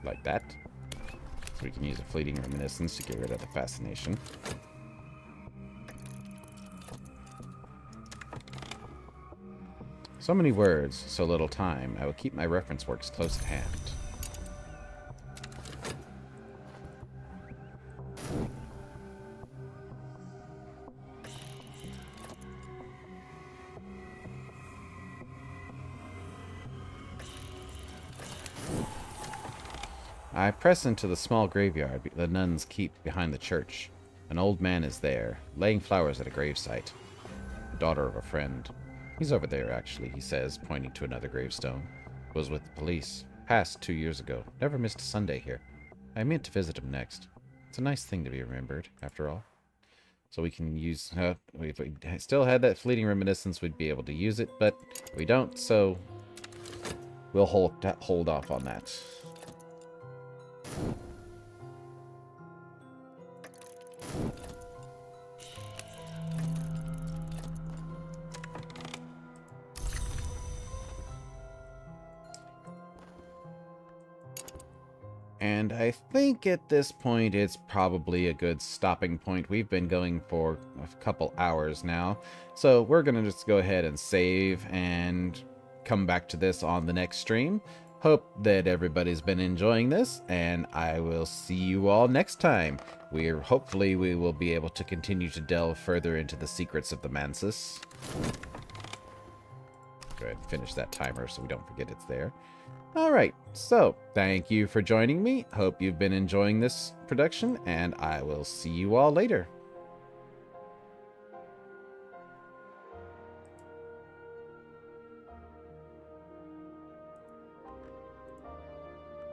Like that. So we can use a fleeting reminiscence to get rid of the fascination. So many words, so little time. I will keep my reference works close at hand. I press into the small graveyard the nuns keep behind the church. An old man is there, laying flowers at a gravesite. The daughter of a friend. He's over there, actually, he says, pointing to another gravestone. Was with the police. Passed 2 years ago. Never missed a Sunday here. I meant to visit him next. It's a nice thing to be remembered, after all. So we can use... if we still had that fleeting reminiscence, we'd be able to use it, but we don't, so... we'll hold off on that. And I think at this point it's probably a good stopping point. We've been going for a couple hours now. So we're going to just go ahead and save and come back to this on the next stream. Hope that everybody's been enjoying this, and I will see you all next time. Hopefully we will be able to continue to delve further into the secrets of the Mansis. Go ahead and finish that timer so we don't forget it's there. Alright, so thank you for joining me. Hope you've been enjoying this production, and I will see you all later.